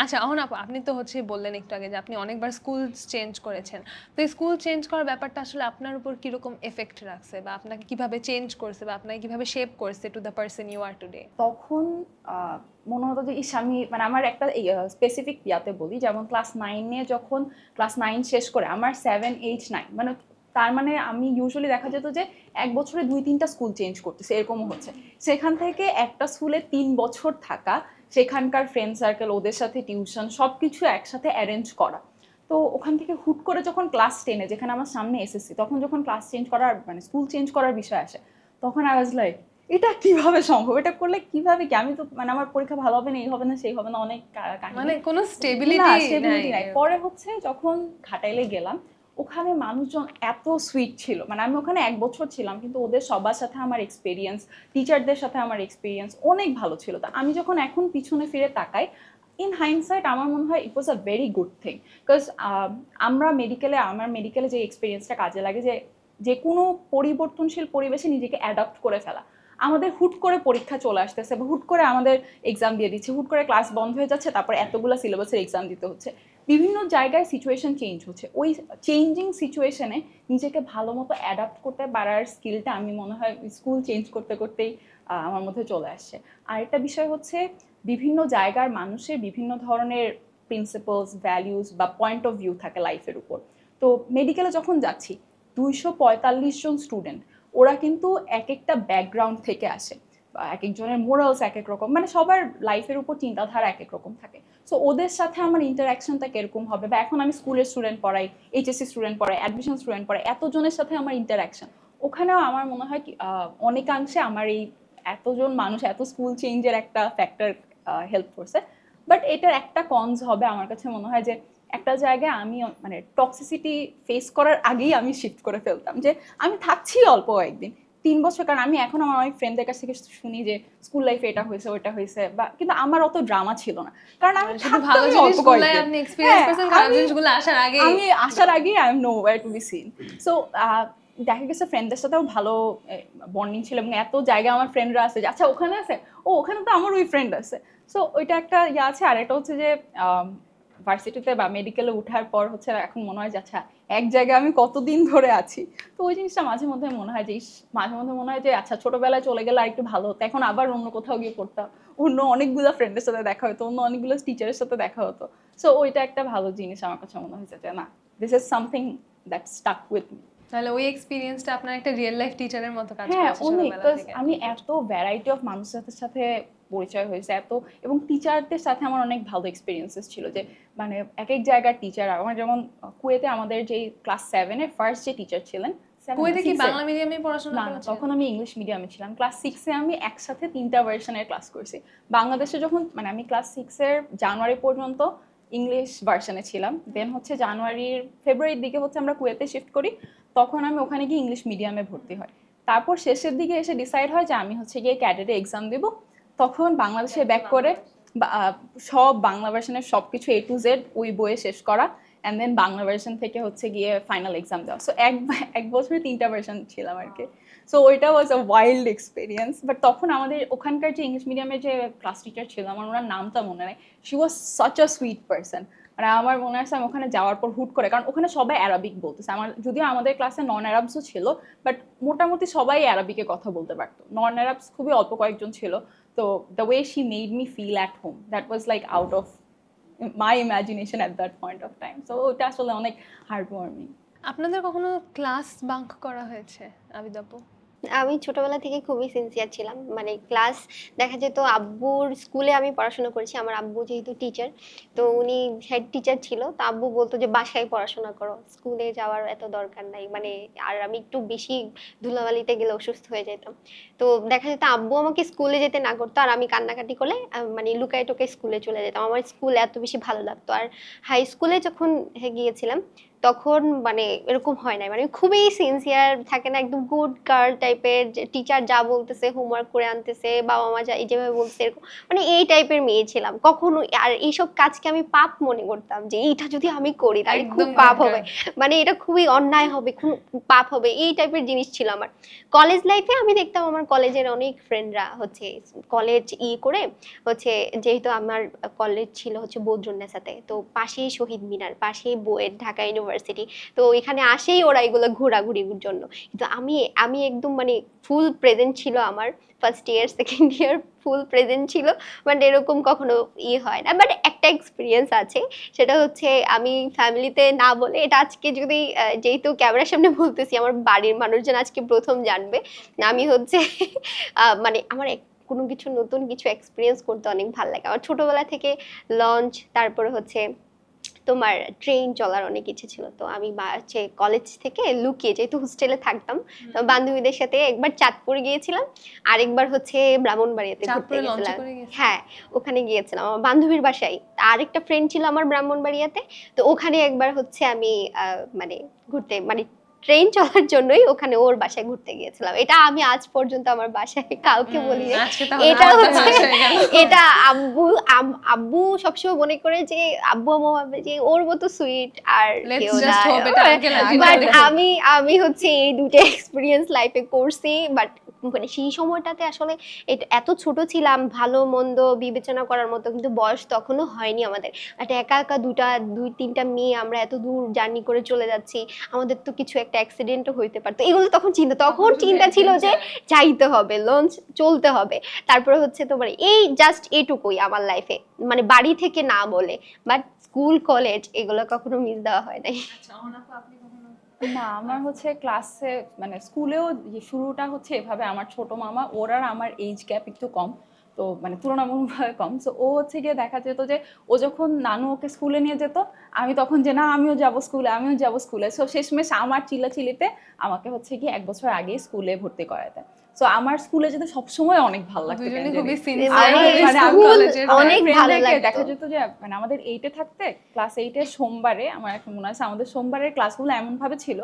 [SPEAKER 1] আচ্ছা অহন আপু, আপনি তো হচ্ছে বললেন একটু আগে যে আপনি অনেকবার স্কুল চেঞ্জ করেছেন, তো এই স্কুল চেঞ্জ করার ব্যাপারটা আসলে আপনার উপর কিরকম এফেক্ট রাখছে, বা আপনাকে কিভাবে চেঞ্জ করছে, বা আপনাকে কিভাবে শেপ করছে to the person you are today?
[SPEAKER 3] তখন মনে হতো যে ইস, আমি মানে আমার একটা স্পেসিফিক ইয়াতে বলি, যেমন ক্লাস 9-এ যখন ক্লাস 9 শেষ করে আমার 7, 8, 9 মানে, তার মানে আমি ইউজুয়ালি দেখা যেত যে এক বছরে 2-3টা স্কুল চেঞ্জ করতেছে, এরকমও হচ্ছে। সেখান থেকে একটা স্কুলে 3 বছর থাকা, সেখানকার ফ্রেন্ড সার্কেল, ওদের সাথে টিউশন, সব কিছু একসাথে অ্যারেঞ্জ করা। তো ওখান থেকে হুট করে যখন ক্লাস 10-এ, যেখানে আমার সামনে এসএসসি, তখন যখন ক্লাস চেঞ্জ করার মানে স্কুল চেঞ্জ করার বিষয় আসে, তখন আই ওয়াজ লাইক এটা কিভাবে সম্ভব, এটা করলে কিভাবে কি, আমি তো মানে আমার পরীক্ষা ভালো হবে না, এই হবে না, সেই হবে না, অনেক
[SPEAKER 1] মানে কোনো
[SPEAKER 3] না,
[SPEAKER 1] স্টেবিলিটি
[SPEAKER 3] স্টেবিলিটি নাই।
[SPEAKER 1] নাই।
[SPEAKER 3] পরে হচ্ছে যখন ঘাটাইলে গেলাম, ওখানে মানুষজন এত সুইট ছিল, মানে আমি ওখানে 1 বছর ছিলাম, কিন্তু ওদের সবার সাথে আমার এক্সপিরিয়েন্স, টিচারদের সাথে আমার এক্সপিরিয়েন্স অনেক ভালো ছিল। তা আমি যখন এখন পিছনে ফিরে তাকাই, ইন হাইন্ডসাইট আমার মনে হয় it was a very good thing. Because আমার মেডিকেলে যে এক্সপিরিয়েন্সটা কাজে লাগে, যে কোনো পরিবর্তনশীল পরিবেশে নিজেকে অ্যাডাপ্ট করে ফেলা। আমাদের হুট করে পরীক্ষা চলে আসতেছে, বা হুট করে আমাদের এক্সাম দিয়ে দিচ্ছে, হুট করে ক্লাস বন্ধ হয়ে যাচ্ছে, তারপর এতগুলো সিলেবাসের এক্সাম দিতে হচ্ছে, বিভিন্ন জায়গায় সিচুয়েশন চেঞ্জ হচ্ছে। ওই চেঞ্জিং সিচুয়েশনে নিজেকে ভালো মতো অ্যাডাপ্ট করতে পারার স্কিলটা আমি মনে হয় স্কুল চেঞ্জ করতে করতেই আমার মধ্যে চলে আসছে। আর একটা বিষয় হচ্ছে, বিভিন্ন জায়গার মানুষের বিভিন্ন ধরনের প্রিন্সিপালস, ভ্যালিউজ বা পয়েন্ট অফ ভিউ থাকে লাইফের উপর। তো মেডিকেলে যখন যাচ্ছি, 245 জন স্টুডেন্ট, ওরা কিন্তু এক একটা ব্যাকগ্রাউন্ড থেকে আসে, এক একজনের মোরালস এক এক রকম, মানে সবার লাইফের উপর চিন্তাধারা এক এক রকম থাকে। সো ওদের সাথে আমার ইন্টারাকশনটা কিরকম হবে, বা এখন আমি স্কুলের স্টুডেন্ট পড়াই, এইচএসসি স্টুডেন্ট পড়াই, অ্যাডমিশন স্টুডেন্ট পড়াই, এতজনের সাথে আমার ইন্টারাকশন, ওখানেও আমার মনে হয় কি অনেকাংশে আমার এই এতজন মানুষ, এত স্কুল চেঞ্জের একটা ফ্যাক্টর হেল্প করছে। বাট এটার একটা কনস হবে আমার কাছে মনে হয়, যে একটা জায়গায় আমি মানে টক্সিসিটি ফেস করার আগেই আমি শিফট করে ফেলতাম, যে আমি থাকছি অল্প কয়েকদিন, 3 বছর। কারণ আমি এখন আমার অনেক ফ্রেন্ডদের কাছ থেকে শুনি যে স্কুল লাইফে এটা হয়েছে, ওইটা হয়েছে, বা কিন্তু আমার অত ড্রামা ছিল না, কারণ আমি
[SPEAKER 1] ভালো জিনিসগুলাই আপনি এক্সপেরিয়েন্স করছেন, খারাপ জিনিসগুলো
[SPEAKER 3] আমি আসার আগে I am nowhere to be seen. So দেখা গেছে ফ্রেন্ডদের সাথেও ভালো বন্ডিং ছিল, এবং এত জায়গায় আমার ফ্রেন্ডরা আছে যে আচ্ছা ওখানে আছে, ও ওখানে তো আমার ওই ফ্রেন্ড আছে। সো ওইটা একটা ইয়ে আছে। আর একটা হচ্ছে যে ভার্সিটিতে বা মেডিকেলে উঠার পর হচ্ছে এখন মনে হয় যে আচ্ছা এক জায়গায় আমি কতদিন ধরে আছি। তো ওই জিনিসটা মাঝে মধ্যে মনে হয় যে আচ্ছা ছোটবেলায় চলে গেলে আর একটু ভালো হতো, এখন আবার অন্য কোথাও গিয়ে পড়তাম, অন্য অনেকগুলো ফ্রেন্ডের সাথে দেখা হতো, অন্য অনেকগুলো টিচারের সাথে দেখা হতো। সো ওইটা একটা ভালো জিনিস আমার কাছে মনে হয়েছে যে না, this is something that stuck with me.
[SPEAKER 1] তাহলে ওই এক্সপিরিয়েন্সটা আপনার একটা রিয়েল লাইফ টিচারের মতো কাজ
[SPEAKER 3] হ্যাঁ
[SPEAKER 1] করেছে
[SPEAKER 3] অনেক,
[SPEAKER 1] ছোটবেলা
[SPEAKER 3] বিকজ
[SPEAKER 1] থেকে।
[SPEAKER 3] আমি এত ভ্যারাইটি অফ মানুষের সাথে পরিচয় হয়েছে এত, এবং টিচারদের সাথে আমার অনেক ভালো এক্সপিরিয়েন্সেস ছিল, যে মানে এক এক জায়গার টিচার। আমার যেমন কুয়েতে আমাদের যে ক্লাস 7-এ ফার্স্ট যে টিচার ছিলেন,
[SPEAKER 1] কুয়েতে কি বাংলা মিডিয়ামে পড়াশোনা
[SPEAKER 3] না না,
[SPEAKER 1] করেছেন?
[SPEAKER 3] তখন আমি ইংলিশ মিডিয়ামে ছিলাম। ক্লাস 6-এ আমি একসাথে 3টা ভার্সনের ক্লাস করছি। বাংলাদেশে যখন মানে আমি ক্লাস 6-এর জানুয়ারি পর্যন্ত ইংলিশ ভার্সনে ছিলাম, দেন হচ্ছে ফেব্রুয়ারির দিকে হচ্ছে আমরা কুয়েতে শিফট করি, তখন আমি ওখানে গিয়ে ইংলিশ মিডিয়ামে ভর্তি হই। তারপর শেষের দিকে এসে ডিসাইড হয় যে আমি হচ্ছে গিয়ে ক্যাডেটে এক্সাম দেব। তখন বাংলাদেশে ব্যাক করে সব বাংলা ভার্সনের সব কিছু A to Z ওই বইয়ে শেষ করা, অ্যান্ড দেন বাংলা ভার্সন থেকে হচ্ছে গিয়ে ফাইনাল এক্সাম দেওয়া। সো এক বছরে 3টা ভার্সন ছিলাম আর কি। সো ওইটা ওয়াজ আ ওয়াইল্ড এক্সপিরিয়েন্স। বাট তখন আমাদের ওখানকার যে ইংলিশ মিডিয়ামের যে ক্লাস টিচার ছিল, আমার ওনার নামটা মনে নেই, she was such a sweet person. মানে আমার মনে আছে আমি ওখানে যাওয়ার পর হুট করে, কারণ ওখানে সবাই অ্যারাবিক বলতেছে, যদিও আমাদের ক্লাসে নন অ্যারাবসও ছিল, বাট মোটামুটি সবাই অ্যারাবিকে কথা বলতে পারতো, নন অ্যারাবস খুবই অল্প কয়েকজন ছিল। তো the way she made me feel at home, that was like out of my imagination at that point of time. So ওটা আসলে অনেক হার্ট ওয়ার্মিং।
[SPEAKER 1] আপনাদের কখনো ক্লাস বাঙ্ক করা হয়েছে আবিদ আপু?
[SPEAKER 2] আমি ছোটবেলা থেকে খুবই সিনসিয়ার ছিলাম, মানে ক্লাস দেখা যেত আব্বুর স্কুলে আমি পড়াশোনা করেছি, আমার আব্বু যেহেতু টিচার, তো উনি হেড টিচার ছিল, তো আব্বু বলতো যে বাসায় পড়াশোনা করো, স্কুলে যাওয়ার এত দরকার নাই, মানে আর আমি একটু বেশি ধুলাবালিতে গেলে অসুস্থ হয়ে যেতাম। তো দেখা যেত আব্বু আমাকে স্কুলে যেতে না করতো, আর আমি কান্নাকাটি করলে মানে লুকায় টোকে স্কুলে চলে যেতাম। আমার স্কুল এত বেশি ভালো লাগতো। আর হাই স্কুলে যখন গিয়েছিলাম তখন মানে এরকম হয় নাই, মানে খুবই সিনসিয়ার থাকে না, একদম গুড গার্ল টাইপের, টিচার যা বলতেছে হোমওয়ার্ক করে আনতেছে, বাবা মা যা যেভাবে বলছে এরকম, মানে এই টাইপের মেয়ে ছিলাম কখনো। আর এইসব কাজকে আমি পাপ মনে করতাম, যে এইটা যদি আমি করি তাহলে খুব
[SPEAKER 1] একদম
[SPEAKER 2] পাপ
[SPEAKER 1] good
[SPEAKER 2] হবে,
[SPEAKER 1] girl।
[SPEAKER 2] মানে এটা খুবই অন্যায় হবে, খুব পাপ হবে, এই টাইপের জিনিস ছিল আমার। কলেজ লাইফে আমি দেখতাম আমার কলেজের অনেক ফ্রেন্ডরা হচ্ছে কলেজ করে হচ্ছে, যেহেতু আমার কলেজ ছিল হচ্ছে বদরুন্নেসাতে, তো পাশেই শহীদ মিনার, পাশেই বুয়েট, ঢাকা ইউনিভার্সিটি, তো এখানে আসেই ওরা এগুলো ঘোরাঘুরির জন্য। কিন্তু আমি একদম মানে ফুল প্রেজেন্ট ছিল আমার ফার্স্ট ইয়ার সেকেন্ড ইয়ার, ফুল প্রেজেন্ট ছিল, বাট এরকম কখনো হয় না। বাট একটা এক্সপিরিয়েন্স আছে, সেটা হচ্ছে আমি ফ্যামিলিতে না বলে, এটা আজকে যদি যেহেতু ক্যামেরার সামনে বলতেছি, আমার বাড়ির মানুষজন আজকে প্রথম জানবে। আমি হচ্ছে মানে আমার কোনো কিছু নতুন কিছু এক্সপিরিয়েন্স করতে অনেক ভালো লাগে। আমার ছোটবেলা থেকে লঞ্চ, তারপরে হচ্ছে তোমার ট্রেন চলার অনেক ইচ্ছে ছিল। তো আমি হচ্ছে কলেজ থেকে লুকিয়ে, যেহেতু হোস্টেলে থাকতাম, তো বান্ধবীদের সাথে একবার চাঁদপুর গিয়েছিলাম, আরেকবার হচ্ছে ব্রাহ্মণবাড়িয়াতে ঘুরতে
[SPEAKER 1] চাঁদপুরে লঞ্চে
[SPEAKER 2] গেছিলাম।
[SPEAKER 1] করে গেছেন?
[SPEAKER 2] হ্যাঁ, ওখানে গিয়েছিলাম আমার বান্ধবীর বাসায়। আরেকটা ফ্রেন্ড ছিল আমার ব্রাহ্মণবাড়িয়াতে, তো ওখানে একবার হচ্ছে আমি মানে ঘুরতে, মানে ট্রেন চলার জন্যই ওখানে ওর বাসায় ঘুরতে গিয়েছিলাম। এটা আমি আজ পর্যন্ত আমার বাসায় কাউকে বলি নাই।
[SPEAKER 1] আজকে তাহলে
[SPEAKER 2] এটা
[SPEAKER 1] আমাদের
[SPEAKER 2] হচ্ছে
[SPEAKER 1] বাসায় গেল।
[SPEAKER 2] এটা আব্বু সবসময় মনে করে যে আব্বু আম্মু ভাবে যে ওর মতো সুইট আর
[SPEAKER 1] Let's
[SPEAKER 2] কেউ
[SPEAKER 1] just
[SPEAKER 2] না।
[SPEAKER 1] hope এটা uncle aunty
[SPEAKER 2] বাট
[SPEAKER 1] না দেখে।
[SPEAKER 2] আমি হচ্ছে এই দুটো এক্সপিরিয়েন্স লাইফে করছি। বাট মানে সেই সময়টাতে আসলে এত ছোট ছিলাম, ভালো মন্দ বিবেচনা করার মতো কিন্তু বয়স তখনও হয়নি আমাদের। একটা একা একা দুই তিনটা মেয়ে, আমরা এত দূর জার্নি করে চলে যাচ্ছি, আমাদের তো কিছু একটা অ্যাক্সিডেন্টও হইতে পারতো, এগুলো তখন চিন্তা ছিল যে যাইতে হবে, লঞ্চ চলতে হবে। তারপরে হচ্ছে তোমার এই জাস্ট এটুকুই আমার লাইফে, মানে বাড়ি থেকে না বলে। বাট স্কুল কলেজ এগুলো কখনো মিস দেওয়া হয় নাই।
[SPEAKER 1] আচ্ছা, অহনা আপু, আপনি কখনো?
[SPEAKER 3] না, আমার হচ্ছে ক্লাসে মানে স্কুলেও শুরুটা হচ্ছে এভাবে, আমার ছোট মামা, ওর আর আমার এজ গ্যাপ একটু কম, তো মানে তুলনামূলকভাবে কম। সো ও হচ্ছে গিয়ে দেখা যেত যে ও যখন নানু ওকে স্কুলে নিয়ে যেত, আমি তখন যে না আমিও যাবো স্কুলে। সো শেষমেশ আমার চিল্লাচিল্লিতে আমাকে হচ্ছে গিয়ে 1 বছর আগে স্কুলে ভর্তি করাতে। সো আমার স্কুলে যেতে সবসময় অনেক ভালো লাগতো।
[SPEAKER 1] দুজনে
[SPEAKER 3] কেন
[SPEAKER 1] খুবই
[SPEAKER 3] জানি।
[SPEAKER 1] সিনসিয়ার,
[SPEAKER 2] মানে
[SPEAKER 1] মানে আমি
[SPEAKER 2] স্কুল
[SPEAKER 1] কলেজের
[SPEAKER 2] অনেক ভালো
[SPEAKER 3] ফ্রেন্ডদেরকে
[SPEAKER 2] লাগতো।
[SPEAKER 3] দেখা যেত যে মানে আমাদের 8-এ থাকতে, ক্লাস 8-এর সোমবারে আমার এখন মনে আছে, আমাদের সোমবারের ক্লাসগুলো এমন ভাবে ছিল,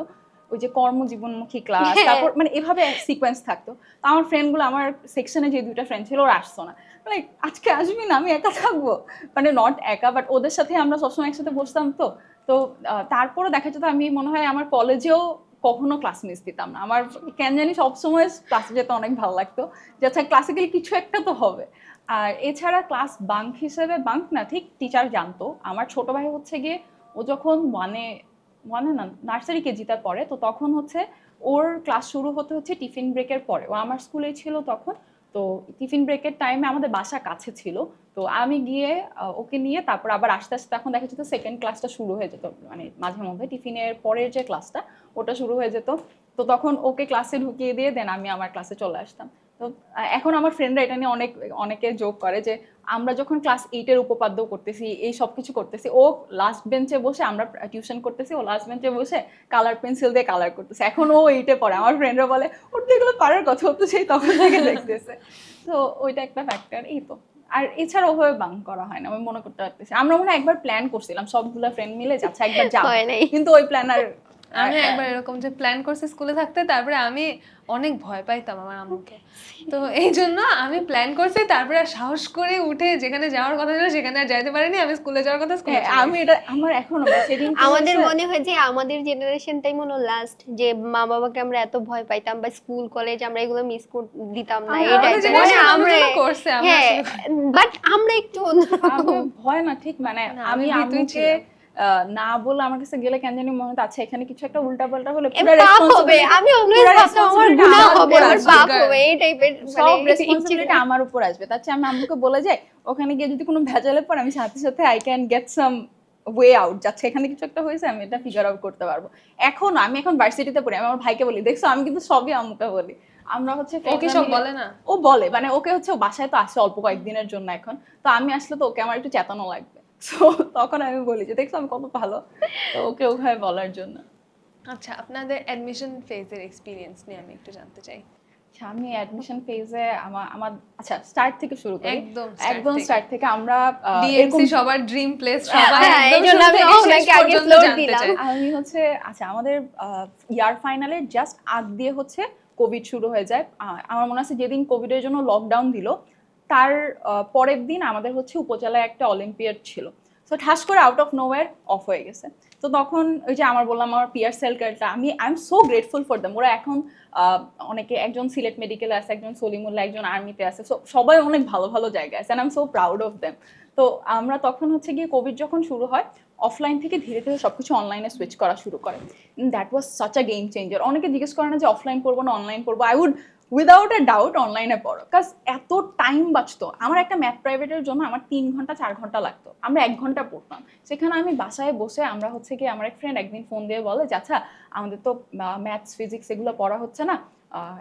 [SPEAKER 3] ওই যে কর্মজীবনমুখী ক্লাস,
[SPEAKER 2] হ্যাঁ।
[SPEAKER 3] তারপর মানে এভাবে সিকোয়েন্স থাকতো। তো আমার ফ্রেন্ডগুলো, আমার সেকশনে যে 2টা ফ্রেন্ড ছিল, ওরা আসতো না, লাইক আজকে আসবি না, আমি একা থাকবো, মানে নট একা, বাট ওদের সাথে আমরা সবসময় একসাথে বসতাম। তো তো তারপরে দেখা যেত আমি মনে হয় আমার কলেজেও কখনো ক্লাস মিস দিতাম না। আমার কেন জানি সবসময় ক্লাসে যেতে অনেক ভালো লাগতো, যে আচ্ছা ক্লাসিক্যালি কিছু একটা তো হবে। আর এছাড়া ক্লাস বাঙ্ক হিসেবে, বাঙ্ক না ঠিক, টিচার জানতো। আমার ছোট ভাই হচ্ছে গিয়ে, ও যখন ওয়ানে না নার্সারি কেজিতে পড়ে, তো তখন হচ্ছে ওর ক্লাস শুরু হতে হচ্ছে টিফিন ব্রেকের পরে, ও আমার স্কুলেই ছিল তখন। তো টিফিন ব্রেকের টাইমে আমাদের বাসা কাছে ছিল, তো আমি গিয়ে ওকে নিয়ে তারপর আবার আস্তে আস্তে তখন দেখা যেত সেকেন্ড ক্লাসটা শুরু হয়ে যেত, মানে মাঝে মধ্যে টিফিনের পরের যে ক্লাসটা ওটা শুরু হয়ে যেত। তো তখন ওকে ক্লাসে ঢুকিয়ে দিয়ে দেন আমি আমার ক্লাসে চলে আসতাম। তো এখন আমার ফ্রেন্ডরা এটা নিয়ে অনেকে জোক করে যে আমরা যখন ক্লাস 8-এর উপপাদ্য করতেছি, এই সব কিছু করতেছি, ও লাস্ট বেঞ্চে বসে, আমরা টিউশন করতেছি, ও লাস্ট বেঞ্চে বসে কালার পেন্সিল দিয়ে কালার করতেছে। এখন ও 8-এ পড়ে। আমার ফ্রেন্ডরা বলে ওর তো এগুলো পারার কথা, ও তো সেই তখন থেকে দেখতেছে। তো ওইটা একটা ফ্যাক্টর। এই তো, আর এছাড়া ওভাবে বাং করা হয় না, আমি মনে করতে পারতেছি। আমরা মনে হয় একবার প্ল্যান করছিলাম সবগুলা ফ্রেন্ড মিলে, যাচ্ছে একবার যাব,
[SPEAKER 2] হয় নাই।
[SPEAKER 3] কিন্তু ওই প্ল্যান আর
[SPEAKER 1] আমি একবার এরকম যে প্ল্যান করছি স্কুলে থাকতে, তারপরে আমি অনেক ভয় পাইতাম আমার আম্মুকে, তো এই জন্য আমি প্ল্যান করছি, তারপরে আর সাহস করে উঠে যেখানে যাওয়ার কথা ছিল সেখানে আর যাইতে পারিনি। আমি স্কুলে যাওয়ার কথা স্কুলে
[SPEAKER 3] আমি এটা আমার এখনো সেদিন
[SPEAKER 2] আমাদের মনে হয় যে আমাদের জেনারেশনটাই মনে হয় লাস্ট, যে মা বাবাকে আমরা এত ভয় পাইতাম, বা স্কুল কলেজ আমরা এগুলো মিস দিতাম না।
[SPEAKER 1] আমাদের
[SPEAKER 2] এটা
[SPEAKER 1] generation
[SPEAKER 2] আমরা
[SPEAKER 1] আমাদের জন্য করছে, আমরা
[SPEAKER 2] হ্যাঁ,
[SPEAKER 1] আসলে-
[SPEAKER 2] বাট আমরা একটু
[SPEAKER 3] আমার ভয় না ঠিক, মানে
[SPEAKER 1] না,
[SPEAKER 3] আমি
[SPEAKER 1] আমি ভীতুই
[SPEAKER 3] আম্মুকে না বলে আমার কাছে গেলে কেন জানি মনে হতো আচ্ছা এখানে কিছু একটা উল্টাপাল্টা হলে
[SPEAKER 2] এ
[SPEAKER 3] পুরো
[SPEAKER 2] পাপ হবে,
[SPEAKER 3] রেসপন্সিবিলিটি,
[SPEAKER 2] আমি অলওয়েজ ভাবতাম আমার গুনাহ হবে, আমার পাপ হবে, এই টাইপের
[SPEAKER 3] সব রেসপন্সিবিলিটি আমার উপর আসবে। তার চেয়ে আমি আম্মুকে বলে যাই, ওখানে গিয়ে যদি কোনো ভেজালে পড়ে আমি সাথে সাথে I can get some way out, যাচ্ছে এখানে কিছু একটা হয়েছে আমি এটা ফিগার আউট করতে পারবো। আমি এখন ভার্সিটিতে পড়ি, আমি আমার ভাইকে বলি, দেখছো আমি কিন্তু সবই আম্মুকে বলি। আমরা হচ্ছে
[SPEAKER 1] ওকে সব বলে না?
[SPEAKER 3] ও বলে, মানে ওকে হচ্ছে ও বাসায় তো আসে অল্প কয়েকদিনের জন্য এখন, তো আমি আসলে তো ওকে আমার একটু চেতানো লাগবে, সো তখন আমি বলি যে দেখছো আমি কত ভালো, তো ওকে ওখানে বলার জন্য।
[SPEAKER 1] আচ্ছা, আপনাদের অ্যাডমিশন ফেজের এক্সপিরিয়েন্স নিয়ে আমি একটু জানতে চাই।
[SPEAKER 3] আচ্ছা, আমি অ্যাডমিশন ফেজে আমার আচ্ছা স্টার্ট থেকে শুরু করি।
[SPEAKER 1] একদম
[SPEAKER 3] স্টার্ট থেকে আমরা
[SPEAKER 1] ডিএমসি সবার ড্রিম প্লেস, সবাই
[SPEAKER 2] হ্যাঁ,
[SPEAKER 1] একদম
[SPEAKER 2] এই জন্য
[SPEAKER 1] শুরু
[SPEAKER 2] আমি
[SPEAKER 1] থেকে শেষ
[SPEAKER 2] আপনাকে আগে
[SPEAKER 1] পর্যন্ত
[SPEAKER 2] floor
[SPEAKER 1] জানতে
[SPEAKER 2] দিলাম।
[SPEAKER 1] চাই।
[SPEAKER 3] আমি হচ্ছে আচ্ছা আমাদের ইয়ার ফাইনালের জাস্ট আগ দিয়ে হচ্ছে কোভিড শুরু হয়ে যায়। আমার মনে আছে যেদিন কোভিডের জন্য লকডাউন দিল তার পরের দিন আমাদের হচ্ছে উপজেলায় একটা অলিম্পিয়াড ছিল, তো ঠাস করে আউট অফ নোওয়্যার অফ হয়ে গেছে। তো তখন ওই যে আমার বললাম আমার পিয়ার সার্কেলটা, I am so grateful for them. ওরা এখন অনেকে, একজন সিলেট মেডিকেলে আছে, একজন সলিমুল্লাহ, একজন আর্মিতে আছে, সো সবাই অনেক ভালো ভালো জায়গায় আছে, I am so proud of them. তো আমরা তখন হচ্ছে গিয়ে কোভিড যখন শুরু হয় অফলাইন থেকে ধীরে ধীরে সবকিছু অনলাইনে সুইচ করা শুরু করে। That was such a game changer. অনেকে জিজ্ঞেস করে না যে অফলাইন পড়বো না অনলাইন পড়বো, I would without a doubt অনলাইনে পড়ো, কাজ এত টাইম বাঁচতো। আমার একটা ম্যাথ প্রাইভেটের জন্য আমার 3 ঘন্টা 4 ঘন্টা লাগতো, আমরা 1 ঘন্টা পড়তাম। সেখানে আমি বাসায় বসে, আমরা হচ্ছে কি আমার এক ফ্রেন্ড একদিন ফোন দিয়ে বলে যে আচ্ছা আমাদের তো ম্যাথস ফিজিক্স এগুলো পড়া হচ্ছে না,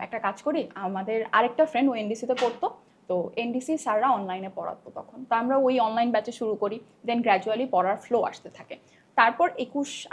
[SPEAKER 3] একটা কাজ করি, আমাদের আরেকটা ফ্রেন্ড ও এনডিসিতে পড়তো, তো এনডিসি স্যাররা অনলাইনে পড়াতো তখন, তো আমরা ওই অনলাইন ব্যাচে শুরু করি, দেন গ্র্যাজুয়ালি পড়ার ফ্লো আসতে থাকে। তারপর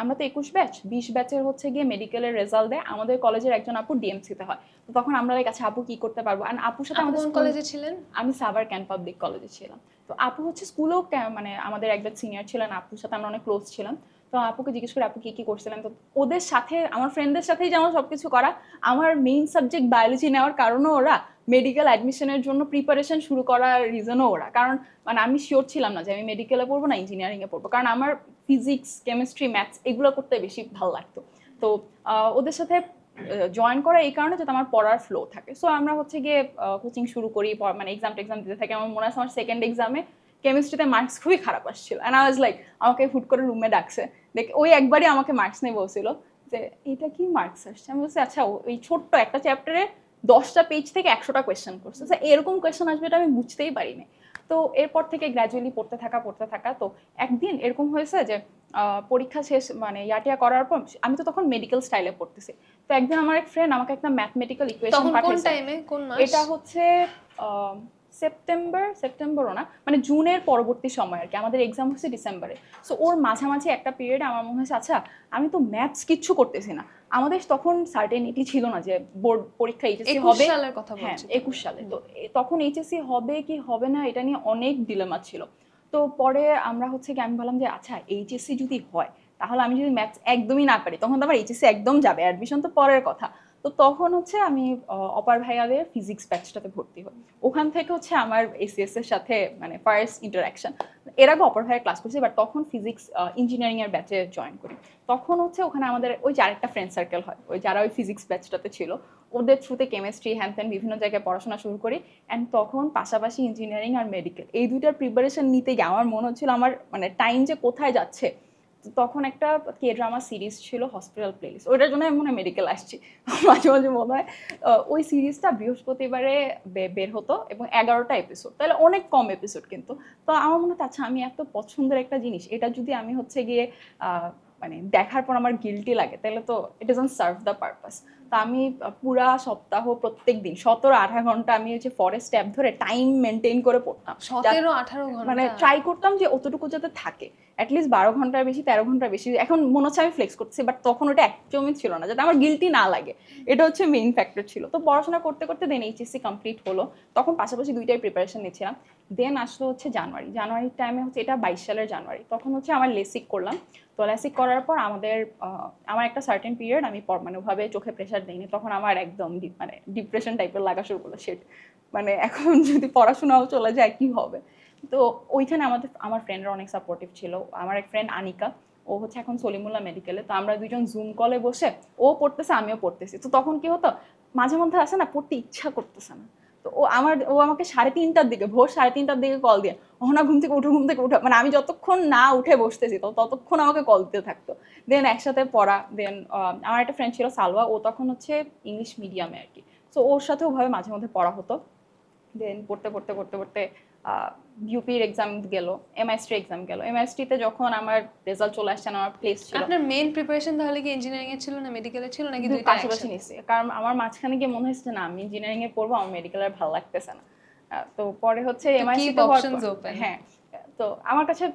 [SPEAKER 3] আমরা তো 21 ব্যাচ, 20 ব্যাচের হচ্ছে গিয়ে মেডিকেলের রেজাল্ট দেয়, আমাদের কলেজের একজন আপু ডিএমসিতে হয়, তো তখন আমরা আচ্ছা আপু কি করতে পারবো, আর আপুর সাথে আমাদের
[SPEAKER 1] কলেজে ছিলেন?
[SPEAKER 3] আমি সাভার ক্যান পাবলিক কলেজে ছিলাম। তো আপু হচ্ছে স্কুলেও মানে আমাদের একজন সিনিয়র ছিলেন, আপুর সাথে আমরা অনেক ক্লোজ ছিলাম। তো আপুকে জিজ্ঞেস করি আপু কি কি করছিলেন, তো ওদের সাথে আমার ফ্রেন্ডদের সাথেই যে আমার সবকিছু করা, আমার মেইন সাবজেক্ট বায়োলজি নেওয়ার কারণও ওরা, মেডিকেল অ্যাডমিশনের জন্য প্রিপারেশন শুরু করার রিজনও ওরা, কারণ মানে আমি শিওর ছিলাম না যে আমি মেডিকেলে পড়বো না ইঞ্জিনিয়ারিংয়ে পড়বো, কারণ আমার ফিজিক্স কেমিস্ট্রি ম্যাথস এগুলো করতে বেশি ভালো লাগতো। তো ওদের সাথে জয়েন করা এই কারণে যাতে আমার পড়ার ফ্লো থাকে। সো আমরা হচ্ছে গিয়ে কোচিং শুরু করি, মানে এক্সাম দিতে থাকি। আমার মনে আছে আমার সেকেন্ড এক্সামে কেমিস্ট্রিতে মার্কস খুবই খারাপ আসছিল, অ্যান্ড আই ওয়াজ লাইক, আমাকে হুট করে রুমে ডাকছে, ওই একবারই আমাকে মার্কস নিয়ে বলছিল যে এটা কি মার্কস আসছে। আমি বলছি আচ্ছা ওই ছোট্ট একটা চ্যাপ্টারে 10টা পেজ থেকে 100টা কোয়েশ্চেন করছে, এরকম কোয়েশ্চেন আসবে এটা আমি বুঝতেই পারিনি। তো এরপর থেকে গ্র্যাজুয়ালি পড়তে থাকা। তো একদিন এরকম হয়েছে যে পরীক্ষা শেষ, মানে ইয়াটিয়া করার পর আমি তো তখন মেডিকেল স্টাইলে পড়তেছি, তো একদিন আমার এক ফ্রেন্ড আমাকে একটা ম্যাথমেটিক্যাল ইকুয়েশন পাঠিয়েছে। এটা হচ্ছে সেপ্টেম্বরও না, মানে জুনের পরবর্তী সময় আর কি, আমাদের এক্সাম হচ্ছে ডিসেম্বরে। সো ওর মাঝামাঝি একটা পিরিয়ডে আমার মনে হয়েছে আচ্ছা আমি তো ম্যাথস কিচ্ছু করতেছি না। আমাদের তখন সার্টেনিটি ছিল না যে বোর্ড পরীক্ষা এইচএসসি হবে, হ্যাঁ 21 সালে, তো তখন এইচএসসি হবে কি হবে না এটা নিয়ে অনেক ডিলেমা ছিল। তো পরে আমরা হচ্ছে কি, আমি বললাম যে আচ্ছা এইচএসসি যদি হয় তাহলে আমি যদি ম্যাথস একদমই না পারি তখন তো আমার এইচএসসি একদম যাবে, অ্যাডমিশন তো পরের কথা। তো তখন হচ্ছে আমি অপার ভাইয়াদের ফিজিক্স ব্যাচটাতে ভর্তি হই, ওখান থেকে হচ্ছে আমার এসিএস এর সাথে মানে ফার্স্ট ইন্টারাকশন। এর আগে অপার ভাইয়ের ক্লাস করছি, বাট তখন ফিজিক্স ইঞ্জিনিয়ারিং এর ব্যাচে জয়েন করি। তখন হচ্ছে ওখানে আমাদের ওই যে আরেকটা ফ্রেন্ড সার্কেল হয়, ওই যারা ওই ফিজিক্স ব্যাচটাতে ছিল, ওদের থ্রুতে কেমিস্ট্রি হ্যান ত্যান বিভিন্ন জায়গায় পড়াশোনা শুরু করি। অ্যান্ড তখন পাশাপাশি ইঞ্জিনিয়ারিং আর মেডিকেল এই দুইটার প্রিপারেশন নিতে গিয়ে আমার মনে হচ্ছিল আমার মানে টাইম যে কোথায় যাচ্ছে। তো তখন একটা কে ড্রামা সিরিজ ছিল হসপিটাল প্লেলিস্ট, ওইটার জন্য আমি মনে হয় মেডিকেল আসছি মাঝে মাঝে মনে হয়। ওই সিরিজটা বৃহস্পতিবারে বের হতো এবং 11টা এপিসোড, তাহলে অনেক কম এপিসোড কিন্তু। তো আমার মনে হয় আচ্ছা আমি এত পছন্দের একটা জিনিস, এটা যদি আমি হচ্ছে গিয়ে মানে দেখার পর আমার গিল্টি লাগে, তাহলে তো it doesn't serve the purpose. তা আমি পুরা সপ্তাহ প্রত্যেক দিন 17-18 ঘন্টা আমি হচ্ছে ফরেস্ট অ্যাপ ধরে টাইম মেনটেন করে পড়তাম,
[SPEAKER 1] 17-18
[SPEAKER 3] মানে
[SPEAKER 1] ঘন্টা?
[SPEAKER 3] ট্রাই করতাম যে অতটুকু যাতে থাকে, অ্যাটলিস্ট 12 ঘন্টার বেশি 13 ঘন্টার বেশি। এখন মনে হচ্ছে আমি ফ্লেক্স করতেছি, বাট তখন ওটা একদমই ছিল না, যাতে আমার গিল্টি না লাগে, এটা হচ্ছে মেইন ফ্যাক্টর ছিল। তো পড়াশোনা করতে করতে দেন এইচএসসি কমপ্লিট হলো, তখন পাশাপাশি দুইটাই প্রিপারেশন নিচ্ছিলাম। দেন আসলো হচ্ছে জানুয়ারির টাইমে হচ্ছে, এটা 22 সালের জানুয়ারি, তখন হচ্ছে আমার লেসিক করলাম। তো লেসিক করার পর আমার একটা সার্টেন পিরিয়ড আমি মানে চোখে প্রেশার দিইনি, তখন আমার একদম মানে ডিপ্রেশন টাইপের লাগা শুরু করলো, সেট মানে এখন যদি পড়াশোনাও চলে যায় কি হবে। তো ওইখানে আমার ফ্রেন্ডরা অনেক সাপোর্টিভ ছিল। আমার এক ফ্রেন্ড আনিকা, ও হচ্ছে এখন সলিমুল্লাহ মেডিকেলে, তো আমরা দুইজন জুম কলে বসে, ও পড়তেছে আমিও পড়তেছি। তো তখন কি হতো, মাঝে মধ্যে আসে না পড়তে ইচ্ছা করতেছে না, তো ও আমাকে 3:30টার দিকে, ভোর 3:30টার দিকে কল দিয়ে, অহনা ঘুম থেকে উঠো, মানে আমি যতক্ষণ না উঠে বসতেছি ততক্ষণ আমাকে কল দিতে থাকতো। দেন একসাথে পড়া। দেন আমার একটা ফ্রেন্ড ছিল সালওয়া, ও তখন হচ্ছে ইংলিশ মিডিয়ামে আর কি, তো ওর সাথেও ভাবে মাঝে মধ্যে পড়া হতো। দেন পড়তে পড়তে পড়তে পড়তে ইউপির এক্সাম গেল, এমআইএসটি এক্সাম গেল। এমআইএসটিতে যখন আমার রেজাল্ট চলে আসছে, আমার প্লেস ছিল।
[SPEAKER 1] আপনার মেইন প্রিপারেশন তাহলে কি ইঞ্জিনিয়ারিং এর ছিল না মেডিকেলে ছিল, নাকি দুইটা
[SPEAKER 3] পাশাপাশি
[SPEAKER 1] একসাথে?
[SPEAKER 3] নিচ্ছি, কারণ আমার মাঝখানে গিয়ে মনে হয়েছে না আমি ইঞ্জিনিয়ারিং এ পড়বো, আমার মেডিকেল আর ভালো লাগতেছে না। তো পরে হচ্ছে এমআইএসটি তে
[SPEAKER 1] অপশনস ওপেন।
[SPEAKER 3] হ্যাঁ, তো আমার কাছে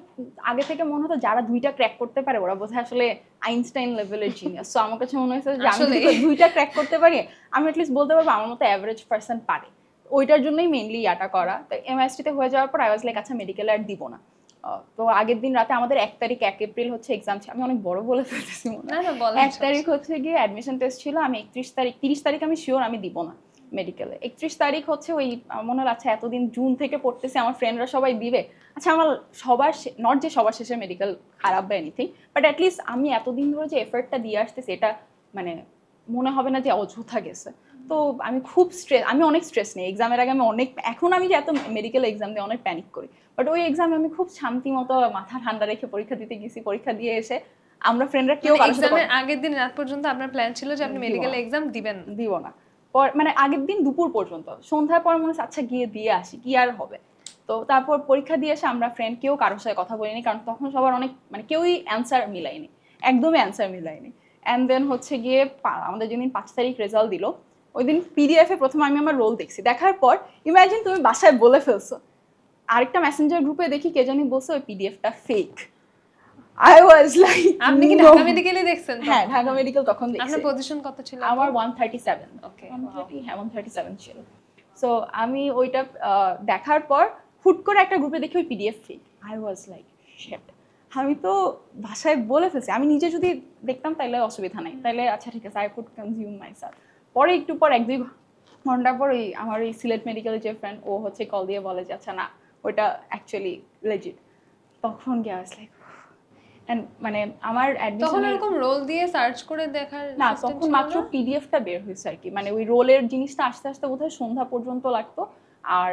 [SPEAKER 3] আগে থেকে মনে হতো যারা দুইটা ক্র্যাক করতে পারে ওরা বোধহয় আসলে আইনস্টাইন লেভেলের জিনিয়াস। সো আমার কাছে মনে হয়েছে যে আমি যদি দুইটা ক্র্যাক করতে পারি, আমি অ্যাটলিস্ট বলতে পারবো আমার মতো অ্যাভারেজ পার্সন পারে। ওইটার জন্যই মেইনলি ইয়াটা করা। তো এমআইএসটি তে হয়ে যাওয়ার পর আই ওয়াজ লাইক আচ্ছা মেডিকেল আর দিব না। তো আগের দিন রাতে আমাদের 1 এপ্রিল হচ্ছে এক্সাম ছিল, আমি অনেক বড় বলে ফেলতেছি মনে হয়। 1 তারিখ হচ্ছে গিয়ে অ্যাডমিশন টেস্ট ছিল, আমি 30 তারিখ আমি শিওর আমি দিব না মেডিকেলে। 31 তারিখ হচ্ছে ওই মনে হলো আচ্ছা এতদিন জুন থেকে পড়তেছি, আমার ফ্রেন্ডরা সবাই দিবে, আচ্ছা আমার নট যে সবার শেষে মেডিকেল খারাপ বা এনিথিং, বাট অ্যাটলিস্ট আমি এতদিন ধরে যে এফর্টটা দিয়ে আসতেছি এটা মানে মনে হবে না যে অযথা গেছে। তো আমি অনেক স্ট্রেস নিই এক্সামের আগে, এখন আমি যে এত মেডিকেল এক্সাম দিয়ে অনেক প্যানিক করি, বাট ওই এক্সামে আমি খুব শান্তি মতো মাথা ঠান্ডা রেখে পরীক্ষা দিতে গেছি। পরীক্ষা দিয়ে এসে আমরা ফ্রেন্ডরা কেউ
[SPEAKER 1] এক্সামের আগের দিন রাত পর্যন্ত আপনার প্ল্যান ছিল যে আপনি মেডিকেল এক্সাম দিবেন?
[SPEAKER 3] দিব না, মানে আগের দিন দুপুর পর্যন্ত, সন্ধ্যার পর মনে হচ্ছে আচ্ছা গিয়ে দিয়ে আসি কি আর হবে। তো তারপর পরীক্ষা দিয়ে এসে আমরা ফ্রেন্ড কেউ কারোর সাথে কথা বলিনি, কারণ তখন সবার অনেক মানে কেউই অ্যান্সার মিলাইনি, একদমই অ্যান্সার মিলাইনি। অ্যান্ড দেন হচ্ছে গিয়ে আমাদের যেদিন 5 তারিখ রেজাল্ট দিল, ওই দিন পিডিএফ এ প্রথমে আমি আমার রোল দেখছি, দেখার পর ইমাজিন তুমি বাসায় বলে ফেলছো, আরেকটা মেসেঞ্জার গ্রুপে দেখি কে জানি বলছে ওই পিডিএফটা ফেক। I was like
[SPEAKER 1] আপনি কি ঢাকা মেডিকেলে দেখছেন?
[SPEAKER 3] হ্যাঁ, ঢাকা মেডিকেল তখন দেখছি।
[SPEAKER 1] আপনার পজিশন কত ছিল?
[SPEAKER 3] আমার 137।
[SPEAKER 1] ওকে,
[SPEAKER 3] 130, হ্যাঁ 137 ছিল। সো আমি ওইটা দেখার পর হুট করে একটা গ্রুপে দেখি ওই PDF fake. I was like shit, আমি তো ভাষায় বলে ফেলছি, আমি নিজে যদি দেখতাম তাহলে অসুবিধা নাই, তাহলে আচ্ছা ঠিক আছে আই কুড কনজিউম মাইসেলফ। পরে একটু পর 1-2 ঘন্টা পর আমার এই সিলেট মেডিকেলের যে ফ্রেন্ড, ও হচ্ছে কল দিয়ে বলে যে আচ্ছা না ওইটা অ্যাকচুয়ালি লেজিট। তখন গিয়ে আই ওয়াজ লাইক, মানে আমার
[SPEAKER 1] তখন এরকম রোল দিয়ে সার্চ করে দেখার
[SPEAKER 3] না, তখন মাত্র পিডিএফটা বের হয়েছে আর কি, মানে ওই রোলের জিনিসটা আস্তে আস্তে বোধহয় সন্ধ্যা পর্যন্ত লাগতো, আর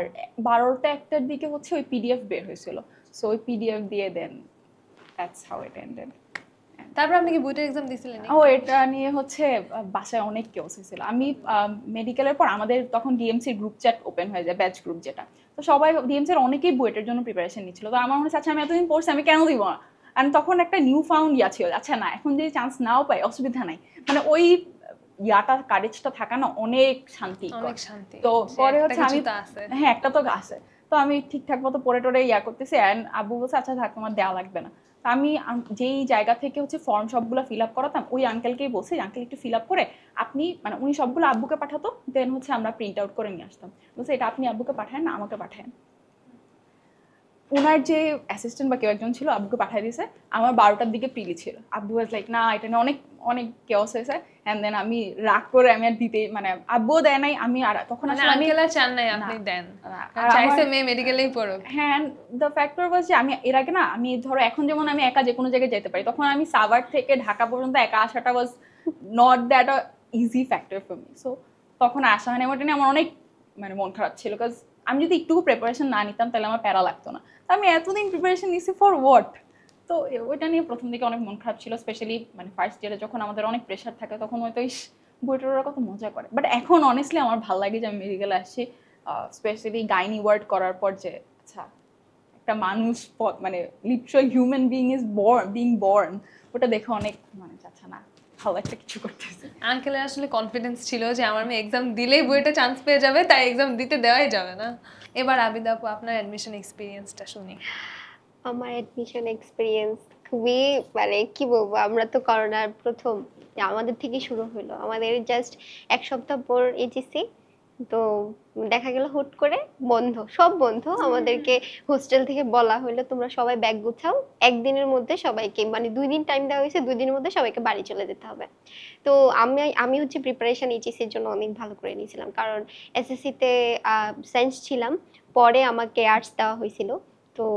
[SPEAKER 3] 12টা-1টার দিকে হচ্ছে ওই পিডিএফ বের হয়েছিল। সো ওই পিডিএফ দিয়ে দেন দ্যাটস হাউ ইট এন্ডেড।
[SPEAKER 1] তারপর আপনি কি বুয়েটের এক্সাম দিছিলেন?
[SPEAKER 3] এটা নিয়ে হচ্ছে বাসায় অনেক কেওস হয়েছিল। আমি মেডিকেলের পর আমাদের তখন ডিএমসির গ্রুপ চ্যাট ওপেন হয়ে যায়, ব্যাচ গ্রুপ যেটা, তো সবাই ডিএমসির অনেকেই বুয়েটের জন্য প্রিপারেশন নিচ্ছিল। তো আমার মনে হচ্ছে আচ্ছা আমি এতদিন পড়ছি আমি কেন দিব না, আর তখন একটা নিউ ফাউন্ড ছিল আচ্ছা না এখন যদি চান্স নাও পাই অসুবিধা নাই, মানে ওই কারেজটা থাকা না অনেক শান্তি। তো পরে হচ্ছে আমি হ্যাঁ একটা তো আছে, তো আমি ঠিকঠাক মতো পড়ে টোরে করতেছি, অ্যান্ড আব্বু বলছে আচ্ছা থাক তোমার দেওয়া লাগবে না। আমি যেই জায়গা থেকে হচ্ছে ফর্ম সবগুলো ফিল আপ করাতাম ওই আঙ্কেলকেই বলছি, আঙ্কেল একটু ফিল আপ করে আপনি, মানে উনি সবগুলো আব্বুকে পাঠাতো, দেন হচ্ছে আমরা প্রিন্ট আউট করে নিয়ে আসতাম। বলছে এটা আপনি আব্বুকে পাঠান না আমাকে পাঠান। ওনার যে অ্যাসিস্ট্যান্ট বা কেউ একজন ছিল আব্বুকে পাঠিয়ে দিয়েছে। আমার 12টার দিকে প্রিলি ছিল, আব্বু ওয়াজ লাইক না এটা নিয়ে অনেক অনেক কেওস হয়েছে, অ্যান্ড দেন আমি রাগ করে আমি আর দিতে, মানে আব্বুও দেয় নাই, আমি আর তখন
[SPEAKER 1] আসলে আমি চান নাই আপনি দেন, চাইছে মেয়ে মেডিকেলেই পড়ুক।
[SPEAKER 3] হ্যাঁ, দ্য ফ্যাক্টর ওয়াজ যে আমি এর আগে না, আমি ধরো এখন যেমন আমি একা যে কোনো জায়গায় যেতে পারি, তখন আমি সাভার থেকে ঢাকা পর্যন্ত একা আসাটা was not that a easy factor for me. So তখন আসা হয় না, ওটা নিয়ে আমার অনেক মানে মন খারাপ ছিল, বিকজ আমি যদি একটু প্রিপারেশন না নিতাম তাহলে আমার প্যারা লাগতো না। আমি এতদিন প্রিপারেশন নিছি ফর হোয়াট, তো ওইটা নিয়ে প্রথম দিকে অনেক মন খারাপ ছিল, স্পেশালি মানে ফার্স্ট ইয়ারে যখন আমাদের অনেক প্রেশার থাকে তখন হয়তো বইটার ওরা কত মজা করে। বাট এখন অনেস্টলি আমার ভালো লাগে যে আমি মেডিকেলে আসছি, স্পেশালি গাইনি ওয়ার্ড করার পর, যে আচ্ছা একটা মানুষ মানে লিটারাল হিউম্যান বিং বর্ন, ওটা দেখে অনেক মানে আচ্ছা না ভালো একটা কিছু করতেছে।
[SPEAKER 1] আঙ্কেলের আসলে কনফিডেন্স ছিল যে আমার মেয়ে এক্সাম দিলেই বইটা চান্স পেয়ে যাবে, তাই এক্সাম দিতে দেওয়াই যাবে না। এবার আবিদা আপু আপনার অ্যাডমিশন এক্সপিরিয়েন্সটা শুনি।
[SPEAKER 2] আমার অ্যাডমিশন এক্সপিরিয়েন্স খুবই মানে কি বলবো, আমরা তো করোনার প্রথম, আমাদের থেকে শুরু হলো, আমাদের জাস্ট এক সপ্তাহ পর এইচএসসি, তো দেখা গেল হুট করে বন্ধ, সব বন্ধ। আমাদেরকে হোস্টেল থেকে বলা হলো তোমরা সবাই ব্যাগ গুছাও, একদিনের মধ্যে সবাইকে, মানে 2 দিন টাইম দেওয়া হয়েছে, 2 দিনের মধ্যে সবাইকে বাড়ি চলে যেতে হবে। তো আমি হচ্ছে প্রিপারেশন এইচএসসির জন্য অনেক ভালো করে নিয়েছিলাম, কারণ এসএসসিতে সায়েন্স ছিলাম, পরে আমাকে আর্টস দেওয়া হয়েছিল। তো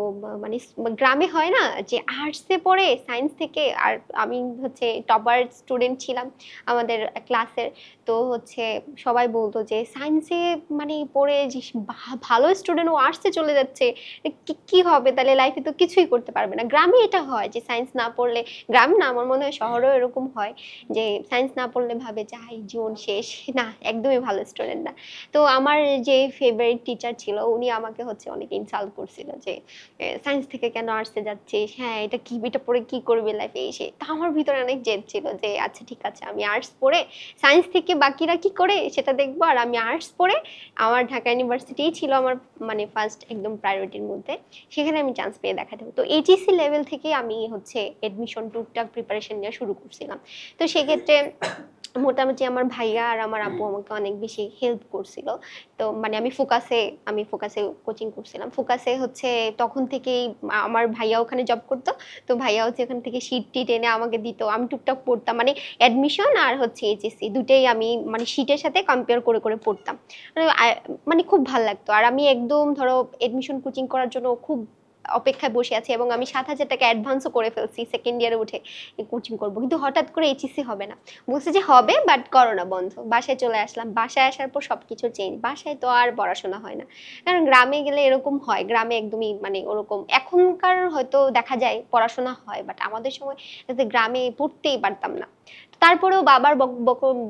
[SPEAKER 2] মানে গ্রামে হয় না যে আর্টসে পড়ে সায়েন্স থেকে, আর আমি হচ্ছে টপার স্টুডেন্ট ছিলাম আমাদের ক্লাসের। তো হচ্ছে সবাই বলতো যে সায়েন্সে মানে পড়ে যে ভালো স্টুডেন্ট ও আর্টসে চলে যাচ্ছে, কি হবে তাহলে, লাইফে তো কিছুই করতে পারবে না। গ্রামে এটা হয় যে সায়েন্স না পড়লে, গ্রাম না আমার মনে হয় শহরেও এরকম হয় যে সায়েন্স না পড়লে ভাবে যে হাই জীবন শেষ, না একদমই ভালো স্টুডেন্ট না। তো আমার যে ফেভারিট টিচার ছিল উনি আমাকে হচ্ছে অনেক ইনসাল্ট করছিল যে সায়েন্স থেকে কেন আর্টসে যাচ্ছিস, হ্যাঁ এটা কি, এটা পড়ে কি করবে লাইফে এসে। তা আমার ভিতরে অনেক জেদ ছিল যে আচ্ছা ঠিক আছে আমি আর্টস পড়ে সায়েন্স থেকে বাকিরা কি করে সেটা দেখবো, আর আমি আর্টস পড়ে, আমার ঢাকা ইউনিভার্সিটিই ছিল আমার মানে ফার্স্ট একদম প্রায়োরিটির মধ্যে, সেখানে আমি চান্স পেয়ে দেখাতে হবে। তো এইচএসসি লেভেল থেকে আমি হচ্ছে এডমিশন টুকটাক প্রিপারেশন নেওয়া শুরু করছিলাম। তো সেক্ষেত্রে মোটামুটি আমার ভাইয়া আর আমার আপু আমাকে অনেক বেশি হেল্প করছিল। তো মানে আমি ফোকাসে কোচিং করছিলাম। ফোকাসে হচ্ছে তখন থেকেই আমার ভাইয়া ওখানে জব করতো, তো ভাইয়া হচ্ছে ওখান থেকে শিট টিট এনে আমাকে দিত, আমি টুকটাক পড়তাম, মানে অ্যাডমিশন আর হচ্ছে এইচএসসি দুটেই আমি মানে শিটের সাথে কম্পেয়ার করে করে পড়তাম। মানে মানে খুব ভালো লাগতো। আর আমি একদম ধরো এডমিশন কোচিং করার জন্য খুব অপেক্ষায় বসে আছি, এবং আমি 7,000 টাকা অ্যাডভান্সও করে ফেলছি সেকেন্ড ইয়ারে উঠে কোচিং করবো, কিন্তু হঠাৎ করে এইচএসসি হবে না, বলছে যে হবে বাট করোনা বন্ধ। বাসায় চলে আসলাম, বাসায় আসার পর সবকিছু চেঞ্জ, বাসায় তো আর পড়াশোনা হয় না, কারণ গ্রামে গেলে এরকম হয়, গ্রামে একদমই মানে ওরকম, এখনকার হয়তো দেখা যায় পড়াশোনা হয়, বাট আমাদের সময় যাতে গ্রামে পড়তেই পারতাম না। তারপরেও বাবার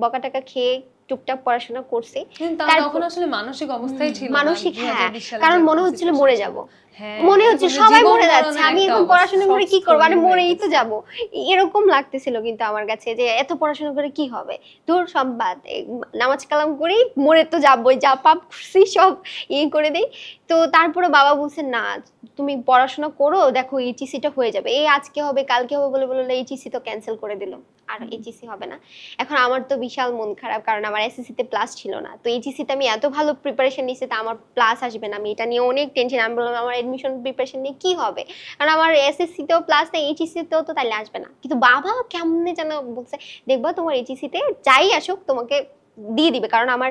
[SPEAKER 2] বকা টাকা খেয়ে টুকটাক পড়াশোনা করছি।
[SPEAKER 1] কিন্তু তখন আসলে মানসিক অবস্থাই ছিল না,
[SPEAKER 2] মানসিক, হ্যাঁ,
[SPEAKER 1] 2020 সালে
[SPEAKER 2] কারণ
[SPEAKER 1] যে
[SPEAKER 2] মনে
[SPEAKER 1] অবস্থা
[SPEAKER 2] হচ্ছিল
[SPEAKER 1] situation
[SPEAKER 2] মরে
[SPEAKER 1] ছিল।
[SPEAKER 2] যাব,
[SPEAKER 1] হ্যাঁ,
[SPEAKER 2] মনে হচ্ছে
[SPEAKER 1] মানে
[SPEAKER 2] সবাই
[SPEAKER 1] জীবন
[SPEAKER 2] মরে যাচ্ছে,
[SPEAKER 1] মরণের
[SPEAKER 2] আমি
[SPEAKER 1] একটা
[SPEAKER 2] এখন
[SPEAKER 1] অবস্থা,
[SPEAKER 2] পড়াশোনা করে কি করবো,
[SPEAKER 1] সব
[SPEAKER 2] আমি
[SPEAKER 1] স্থবির
[SPEAKER 2] মরেই
[SPEAKER 1] হয়ে
[SPEAKER 2] তো
[SPEAKER 1] গেছে।
[SPEAKER 2] যাব, এরকম লাগতেছিল কিন্তু আমার কাছে যে এত পড়াশোনা করে কি হবে, দূর সব বাদ, নামাজ কালাম করি, মরে তো যাবই, যা পাপ করছি সব করে দেই। তো তারপরে বাবা বলছে না তুমি পড়াশোনা করো, দেখো এইচএসসিটা হয়ে যাবে, এই আজকে হবে কালকে হবে বলে বলে এইচএসসি তো ক্যান্সেল করে দিল, আর এইচএসসি হবে না। এখন আমার তো বিশাল মন খারাপ, কারণ আমার এসএসসি তে প্লাস ছিল না, তো এইচএসসি তে আমি এত ভালো প্রিপারেশন নিয়েছি, তা আমার প্লাস আসবে না, আমি এটা নিয়ে অনেক টেনশন। আমি বললাম আমার এডমিশন প্রিপারেশন নিয়ে কি হবে, কারণ আমার এসএসসি তেও প্লাস নেই, এইচএসসি তেও তো তাহলে আসবে না। কিন্তু বাবা কেমনে যেন বলছে দেখবা তোমার এইচএসসি তে যাই আসুক তোমাকে দিয়ে দিবে, কারণ আমার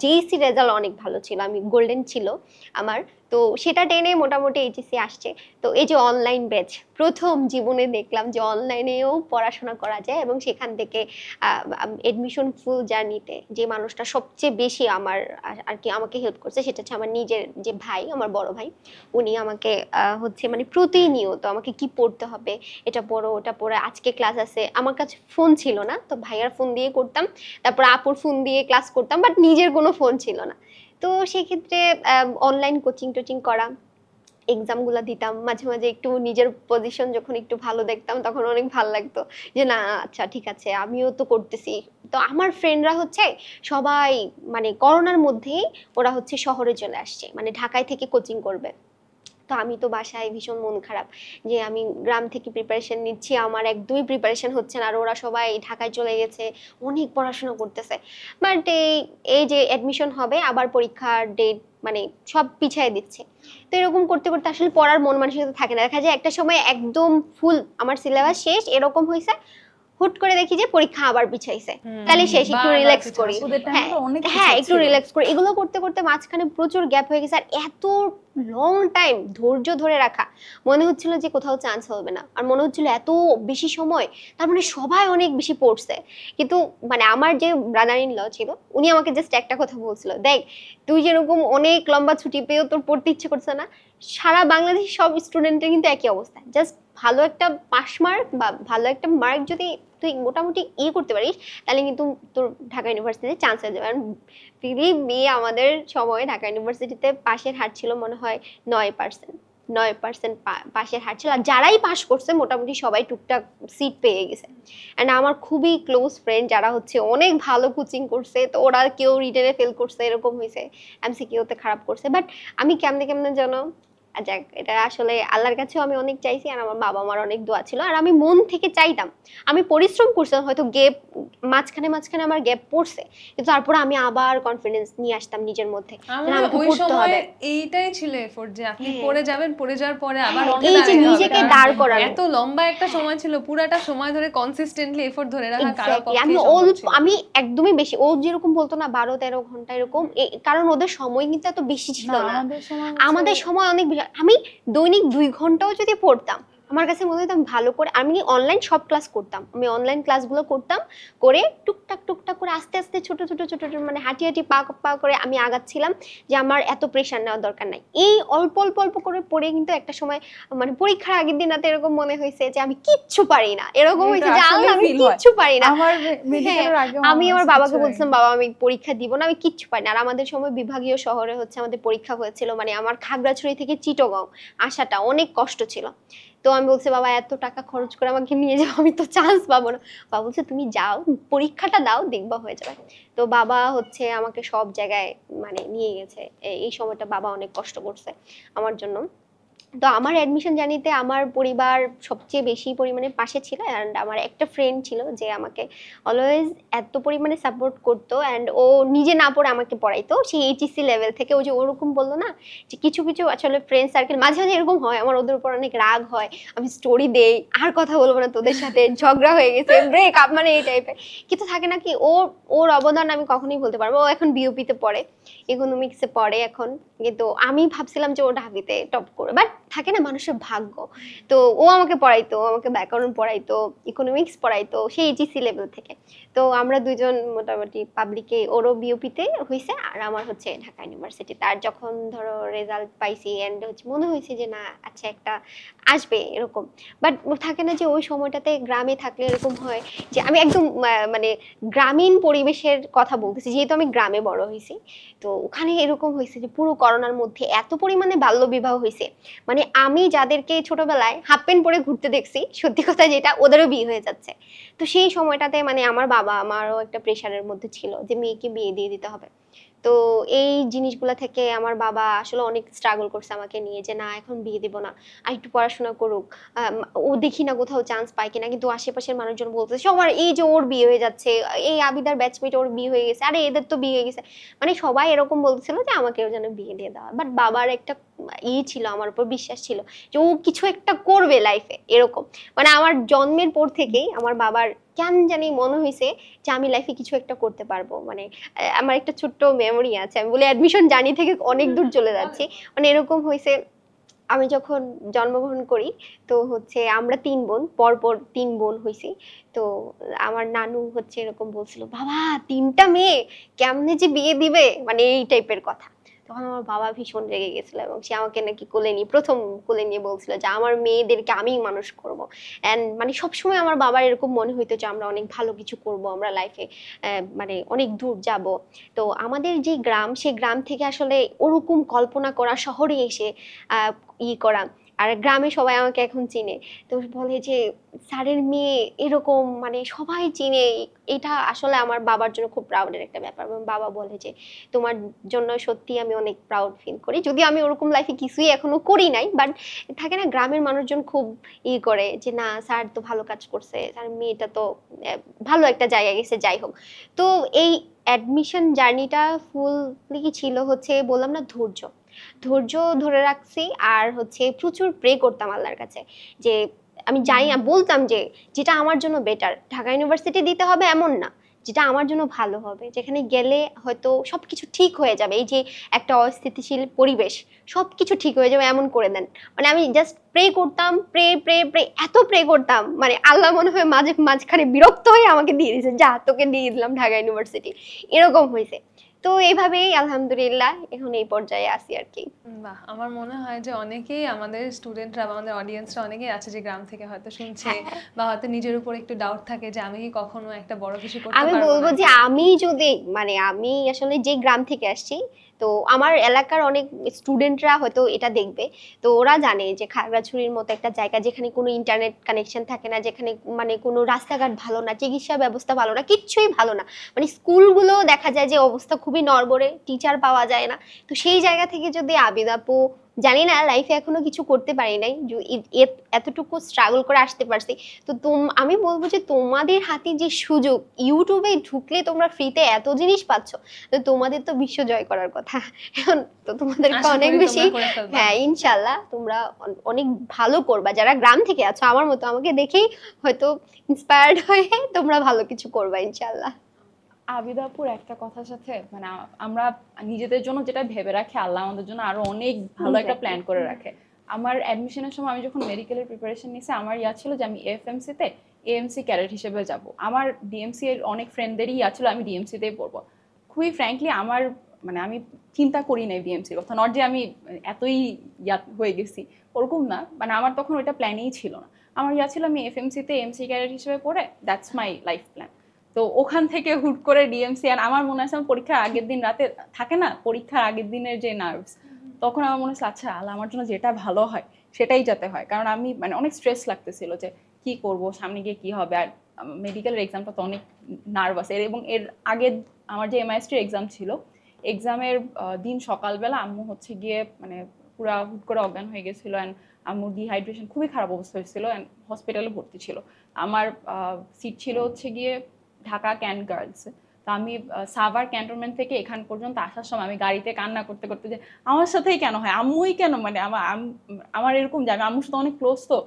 [SPEAKER 2] জেইসি রেজাল্ট অনেক ভালো ছিল, আমি গোল্ডেন ছিল আমার, তো সেটা টেনে মোটামুটি এইচএসসি আসছে। তো এই যে অনলাইন ব্যাচ, প্রথম জীবনে দেখলাম যে অনলাইনেও পড়াশোনা করা যায়, এবং সেখান থেকে এডমিশন ফুল জার্নিতে যে মানুষটা সবচেয়ে বেশি আমার আর কি আমাকে হেল্প করছে সেটা হচ্ছে আমার নিজের যে ভাই, আমার বড় ভাই, উনি আমাকে হচ্ছে মানে প্রতিনিয়ত আমাকে কি পড়তে হবে, এটা পড়ো ওটা পড়ো, আজকে ক্লাস আছে, আমার কাছে ফোন ছিল না, তো ভাইয়ার ফোন দিয়ে করতাম, তারপর আপুর ফোন দিয়ে ক্লাস করতাম, বাট নিজের কোনো ফোন ছিল না। তো সেক্ষেত্রে অনলাইন কোচিং টোচিং করা, এক্সামগুলো দিতাম, মাঝে মাঝে একটু নিজের পজিশন যখন একটু ভালো দেখতাম তখন অনেক ভালো লাগতো যে না আচ্ছা ঠিক আছে আমিও তো করতেছি। তো আমার ফ্রেন্ডরা হচ্ছে সবাই মানে করোনার মধ্যেই ওরা হচ্ছে শহরে চলে আসছে, মানে ঢাকায় থেকে কোচিং করবে। তো আমি তো বাসায় ভীষণ মন খারাপ যে আমি গ্রাম থেকে প্রিপারেশন নিচ্ছি, আমার একদমই প্রিপারেশন হচ্ছে না, আর ওরা সবাই ঢাকায় চলে গেছে, অনেক পড়াশোনা করতেছে, বাট এই যে অ্যাডমিশন হবে আবার পরীক্ষার ডেট মানে সব পিছিয়ে দিচ্ছে। তো এরকম করতে করতে আসলে পড়ার মন মানসিকতা থাকে না, দেখা যায় একটা সময় একদম ফুল আমার সিলেবাস শেষ এরকম হয়েছে, হুট করে দেখি যে পরীক্ষা আবার পিছাইছে, তাহলে শেষ, একটু
[SPEAKER 1] বারবার
[SPEAKER 2] রিল্যাক্স
[SPEAKER 1] পিছাচ্ছে।
[SPEAKER 2] করি,
[SPEAKER 3] ওদের টাইমে তো অনেক
[SPEAKER 2] হ্যাঁ
[SPEAKER 3] কিছু
[SPEAKER 2] একটু
[SPEAKER 3] ছিল।
[SPEAKER 2] রিল্যাক্স করি, এগুলো করতে করতে মাঝখানে প্রচুর গ্যাপ হয়ে গেছে। আর এত লং টাইম ধৈর্য ধরে রাখা, মনে হচ্ছিল যে কোথাও চান্স হবে না, আর মনে হচ্ছিল এত বেশি সময়, তার মানে সবাই অনেক বেশি পড়ছে। কিন্তু মানে আমার যে ব্রাদার ইন ল ছিল উনি আমাকে জাস্ট একটা কথা বলছিল, দেখ তুই যেরকম অনেক লম্বা ছুটি পেয়েও তোর পড়তে ইচ্ছে করছে না, সারা বাংলাদেশ সব স্টুডেন্টের কিন্তু একই অবস্থা, জাস্ট ভালো একটা পাস মার্ক বা ভালো একটা মার্ক যদি তুই মোটামুটি করতে পারিস, তাহলে কিন্তু তোর ঢাকা ইউনিভার্সিটিতে চান্স হয়ে যাবে। বিয়ে আমাদের সময় ঢাকা ইউনিভার্সিটিতে পাশের হার ছিল মনে হয় 9%। 9% পাশের হার ছিল, আর যারাই পাস করছে মোটামুটি সবাই টুকটাক সিট পেয়ে গেছে। অ্যান্ড আমার খুবই ক্লোজ ফ্রেন্ড যারা হচ্ছে অনেক ভালো কোচিং করছে, তো ওরা কেউ রিটেনে ফেল করছে, এরকম হয়েছে, এমসিকিউতে খারাপ করছে। বাট আমি কেমনে কেমনে যেন, যাক এটা আসলে আল্লাহর কাছেও আমি অনেক চাইছি, আর আমার বাবা মার অনেক দোয়া ছিল, আর আমি মন থেকে চাইতাম। আমি পরিশ্রম করছিলাম, হয়তো গ্যাপ মাঝখানে মাঝখানে আমার গ্যাপ পড়ছে, কিন্তু তারপরে আমি আবার কনফিডেন্স নিয়ে আসতাম নিজের মধ্যে, যে না, আমাকে
[SPEAKER 1] ওই
[SPEAKER 2] পড়তে
[SPEAKER 1] সময়
[SPEAKER 2] হবে।
[SPEAKER 1] এইটাই ছিল এফোর্ট, যে আপনি
[SPEAKER 2] হ্যাঁ।
[SPEAKER 1] পড়ে যাবেন, পড়ে যাওয়ার পরে আবার
[SPEAKER 2] হ্যাঁ,
[SPEAKER 1] উঠে
[SPEAKER 2] এই যে
[SPEAKER 1] দাঁড়াতে হবে।
[SPEAKER 2] নিজেকে দাঁড় করানো।
[SPEAKER 1] এত লম্বা একটা সময় ছিল, পুরাটা সময় ধরে কনসিস্টেন্টলি এফোর্ট ধরে রাখা কারো
[SPEAKER 2] এক্স্যাক্টলি।
[SPEAKER 1] পক্ষে
[SPEAKER 2] আমি
[SPEAKER 1] সম্ভব ছিল না।
[SPEAKER 2] আমি একদমই বেশি, ও যেরকম বলতো না 12-13 ঘন্টা এরকম, কারণ ওদের সময় কিন্তু এত বেশি ছিল
[SPEAKER 3] না,
[SPEAKER 2] না।
[SPEAKER 3] আমাদের সময়
[SPEAKER 2] আমাদের সময় অনেক বেশি। আমি দৈনিক 2 ঘন্টাও যদি পড়তাম, আমার কাছে মনে হতো আমি ভালো করে, আমি অনলাইন সব ক্লাস করতাম, আমি অনলাইন ক্লাসগুলো করতাম, করে টুকটাক টুকটাক করে আস্তে আস্তে ছোট ছোট ছোট ছোট মানে হাঁটি হাঁটি পা পা করে আমি আগাচ্ছিলাম, যে আমার এত প্রেশার নেওয়ার দরকার নাই। এই অল্প অল্প অল্প করে পড়ে কিন্তু একটা সময় মানে পরীক্ষার আগের দিন রাতে এরকম মনে হয়েছে যে আমি কিচ্ছু পারি না, এরকম হয়েছে যে আল্লাহ আমি কিচ্ছু পারি না।
[SPEAKER 3] আমার মেডিকেলের আগে
[SPEAKER 2] আমি আমার বাবাকে বলছিলাম, বাবা আমি পরীক্ষা দিব না, আমি কিচ্ছু পারি না। আর আমাদের সময় বিভাগীয় শহরে হচ্ছে আমাদের পরীক্ষা হয়েছিল, মানে আমার খাগড়াছড়ি থেকে চিটাগং আসাটা অনেক কষ্ট ছিল। তো আমি বলছি, বাবা এত টাকা খরচ করে আমাকে নিয়ে যাও, আমি তো চান্স পাবো না। বাবা বলছে তুমি যাও, পরীক্ষাটা দাও, দেখবা হয়ে যাবে। তো বাবা হচ্ছে আমাকে সব জায়গায় মানে নিয়ে গেছে। এই সময়টা বাবা অনেক কষ্ট করছে আমার জন্য। তো আমার অ্যাডমিশন জার্নিতে আমার পরিবার সবচেয়ে বেশি পরিমাণে পাশে ছিল, অ্যান্ড আমার একটা ফ্রেন্ড ছিল যে আমাকে অলওয়েজ এত পরিমাণে সাপোর্ট করতো, অ্যান্ড ও নিজে না পড়ে আমাকে পড়াইতো সেই এইচএসসি লেভেল থেকে। ও যে ওরকম বললো না যে কিছু কিছু আসলে ফ্রেন্ড সার্কেল মাঝে মাঝে এরকম হয়, আমার ওদের উপর অনেক রাগ হয়, আমি স্টোরি দেই, আর কথা বলবো না তোদের সাথে, ঝগড়া হয়ে গেছে, ব্রেক আপ, মানে এই টাইপের। কিন্তু থাকে না কি, ওর অবদান আমি কখনোই বলতে পারবো। ও এখন বিওপিতে পড়ে, ইকোনমিক্সে পড়ে এখন, কিন্তু আমি ভাবছিলাম যে ও ঢাবিতে টপ করবে, বাট থাকে না মানুষের ভাগ্য। তো ও আমাকে পড়াইতো, আমাকে ব্যাকরণ পড়াইতো, ইকোনমিক্স পড়াইতো সেই এইচএসসি লেভেল থেকে। তো আমরা দুজন মোটামুটি পাবলিকে, ওরও বিওপিতে হয়েছে আর আমার হচ্ছে ঢাকা ইউনিভার্সিটি। তার যখন ধরো রেজাল্ট পাইছি এন্ড হচ্ছে মনে হয়েছে যে না আচ্ছা একটা আসবে এরকম। বাট থাকে না যে ওই সময়টাতে গ্রামে থাকলে এরকম হয় যে আমি একদম মানে গ্রামীণ পরিবেশের কথা বলতেছি, যেহেতু আমি গ্রামে বড় হয়েছি। তো ওখানে এরকম হয়েছে যে পুরো করোনার মধ্যে এত পরিমাণে বাল্য বিবাহ হয়েছে, মানে আমি যাদেরকে ছোটবেলায় হাফ প্যান্ট পরে ঘুরতে দেখছি, সত্যি কথা যেটা, ওদেরও বিয়ে হয়ে যাচ্ছে। তো সেই সময়টাতে মানে আমার বাবা আমারও একটা প্রেশারের মধ্যে ছিল যে মেয়েকে বিয়ে দিয়ে দিতে হবে। তো এই জিনিসগুলো থেকে আমার বাবা আসলে অনেক স্ট্রাগল করছে আমাকে নিয়ে, যে না এখন বিয়ে দিব না, আর একটু পড়াশোনা করুক, ও দেখি না কোথাও চান্স পায় কিনা। কিন্তু আশেপাশের মানুষজন বলতেছে সবার, এই যে ওর বিয়ে হয়ে যাচ্ছে, এই আবিদার ব্যাচমেট ওর বিয়ে হয়ে গেছে, আরে এদের তো বিয়ে হয়ে গেছে, মানে সবাই এরকম বলছিল যে আমাকেও যেন বিয়ে দিয়ে দেওয়া। বাট বাবার একটা ছিল, আমার উপর বিশ্বাস ছিল যে ও কিছু একটা করবে লাইফে এরকম। মানে আমার জন্মের পর থেকেই আমার বাবার কেন জানি মনে হয়েছে যে আমি লাইফে কিছু একটা করতে পারবো। মানে আমার একটা ছোট্ট মেমোরি আছে, আমি বলি অ্যাডমিশন জার্নি থেকে অনেক দূর চলে যাচ্ছি। মানে এরকম হয়েছে, আমি যখন জন্মগ্রহণ করি তো হচ্ছে আমরা 3 বোন, পরপর 3 বোন হয়েছি। তো আমার নানু হচ্ছে এরকম বলছিল, বাবা 3টা মেয়ে কেমনে যে বিয়ে দিবে, মানে এই টাইপের কথা। তখন আমার বাবা ভীষণ রেগে গেছিল, এবং সে আমাকে নাকি প্রথম কোলে নিয়ে বলছিল যে আমার মেয়েদেরকে আমিই মানুষ করব। অ্যান্ড মানে সবসময় আমার বাবার এরকম মনে হইতো যে আমরা অনেক ভালো কিছু করব, আমরা লাইফে মানে অনেক দূর যাব। তো আমাদের যে গ্রাম, সেই গ্রাম থেকে আসলে ওরকম কল্পনা করা শহরে এসে করা। আর গ্রামে সবাই আমাকে এখন চিনে, তো বলে যে স্যারের মেয়ে এরকম, মানে সবাই চিনে। এটা আসলে আমার বাবার জন্য খুব প্রাউডের একটা ব্যাপার। এবং বাবা বলে যে তোমার জন্য সত্যি আমি অনেক প্রাউড ফিল করি, যদি আমি ওরকম লাইফে কিছুই এখনো করি নাই। বাট থাকে না গ্রামের মানুষজন খুব করে যে না স্যার তো ভালো কাজ করছে, স্যার মেয়েটা তো ভালো একটা জায়গায় গেছে, যাই হোক। তো এই অ্যাডমিশন জার্নিটা ফুললি ছিল হচ্ছে, বললাম না, ধৈর্য ধরে রাখছি, আর হচ্ছে প্রচুর প্রে করতাম আল্লাহর কাছে যে আমি জানি না, বলতাম যে যেটা আমার জন্য বেটার, ঢাকা ইউনিভার্সিটি দিতে হবে এমন না, যেটা আমার জন্য ভালো হবে, যেখানে গেলে হয়তো সবকিছু ঠিক হয়ে যাবে, এই যে একটা অস্থিতিশীল পরিবেশ সবকিছু ঠিক হয়ে যাবে এমন করে দেন। মানে আমি জাস্ট প্রে করতাম, প্রে এত প্রে করতাম, মানে আল্লাহ মনে হয় মাঝখানে বিরক্ত হয়ে আমাকে দিয়ে দিয়েছে, যা তোকে দিয়ে দিলাম ঢাকা ইউনিভার্সিটি, এরকম হয়েছে। তো এইভাবেই আলহামদুলিল্লাহ এখন এই পর্যায়ে আছি আর কি।
[SPEAKER 1] বাহ, আমার মনে হয় যে অনেকেই আমাদের স্টুডেন্টরা বা আমাদের অডিয়েন্সরা অনেকেই আছে যে গ্রাম থেকে হয়তো শুনছে
[SPEAKER 2] হ্যাঁ।
[SPEAKER 1] বা হয়তো নিজের উপর একটু ডাউট থাকে যে আমি কি কখনো একটা বড় কিছু করতে
[SPEAKER 2] আমি
[SPEAKER 1] পারবো
[SPEAKER 2] বলবো যে
[SPEAKER 1] নাকি।
[SPEAKER 2] আমি যদি আমি আসলে যে গ্রাম থেকে আসছি, তো আমার এলাকার অনেক স্টুডেন্টরা হয়তো এটা দেখবে, তো ওরা জানে যে খাগড়াছড়ির মতো একটা জায়গা যেখানে কোনো ইন্টারনেট কানেকশন থাকে না, যেখানে কোনো রাস্তাঘাট ভালো না, চিকিৎসা ব্যবস্থা ভালো না, কিচ্ছুই ভালো না, স্কুলগুলো দেখা যায় যে অবস্থা খুবই নড়বড়ে, টিচার পাওয়া যায় না। তো সেই জায়গা থেকে যদি আবিদ আপু, জানি না লাইফে এখনো কিছু করতে পারি নাই, এতটুকু স্ট্রাগল করে আসতে পারছি, তো আমি বলবো যে তোমাদের হাতে যে সুযোগ, ইউটিউবে ঢুকলে তোমরা ফ্রিতে এত জিনিস পাচ্ছ, তো তোমাদের তো বিশ্ব জয় করার কথা। এখন তো তোমাদেরকে
[SPEAKER 1] আশা
[SPEAKER 2] অনেক
[SPEAKER 1] করি
[SPEAKER 2] বেশি,
[SPEAKER 1] তোমরা করে ফেলবা।
[SPEAKER 2] হ্যাঁ ইনশাল্লাহ তোমরা অনেক ভালো করবা, যারা গ্রাম থেকে আছো আমার মতো, আমাকে দেখেই হয়তো ইন্সপায়ার্ড হয়ে তোমরা ভালো কিছু করবা ইনশাল্লাহ।
[SPEAKER 3] আবিদাপুর একটা কথার সাথে আমরা নিজেদের জন্য যেটা ভেবে রাখি, আল্লাহ আমাদের জন্য আরো অনেক ভালো একটা প্ল্যান করে রাখে। আমার অ্যাডমিশনের সময় আমি যখন মেডিকেলের প্রিপারেশন নিয়েছি, আমার ছিল যে আমি এফএমসি তে এএমসি ক্যাডেট হিসেবে যাব। আমার ডিএমসি এর অনেক ফ্রেন্ডদেরই ছিল আমি ডিএমসি তেই পড়বো। খুবই ফ্র্যাঙ্কলি আমার আমি চিন্তা করি নাই ডিএমসির কথা, নট যে আমি এতই হয়ে গেছি, ওরকম না, আমার তখন ওইটা প্ল্যানই ছিল না। আমার ছিল আমি এফএমসি তে এমসি ক্যাডেট হিসেবে পড়ে, দ্যাটস মাই লাইফ প্ল্যান। তো ওখান থেকে হুট করে ডিএমসি, আর আমার মনে আছে পরীক্ষার আগের দিন রাতে থাকে না, পরীক্ষার আগের দিনের যে নার্ভস, তখন আমার মনে হচ্ছে আচ্ছা আল্লাহ আমার জন্য যেটা ভালো হয় সেটাই যাতে হয়, কারণ আমি অনেক স্ট্রেস লাগতেছিল যে কি করব, সামনে গিয়ে কি হবে। আর মেডিকেলের এক্সামটা তো অনেক নার্ভাস, এবং এর আগে আমার যে এমআইএসটির এক্সাম ছিল, এক্সামের দিন সকালবেলা আম্মু গিয়ে পুরা হুট করে অজ্ঞান হয়ে গেছিল, অ্যান্ড আম্মুর ডিহাইড্রেশন, খুবই খারাপ অবস্থা হয়েছিল, অ্যান্ড হসপিটালে ভর্তি ছিল। আমার সিট ছিল গিয়ে ঢাকা ক্যান্ট গার্লসে। তো আমি সাভার ক্যান্টনমেন্ট থেকে এখান পর্যন্ত আসার সময় আমি গাড়িতে কান্না করতে করতে যে আমার সাথেই কেন হয়, আম্মুই কেন, আমার এরকম যে আমি আম্মুর সাথে অনেক ক্লোজ, তো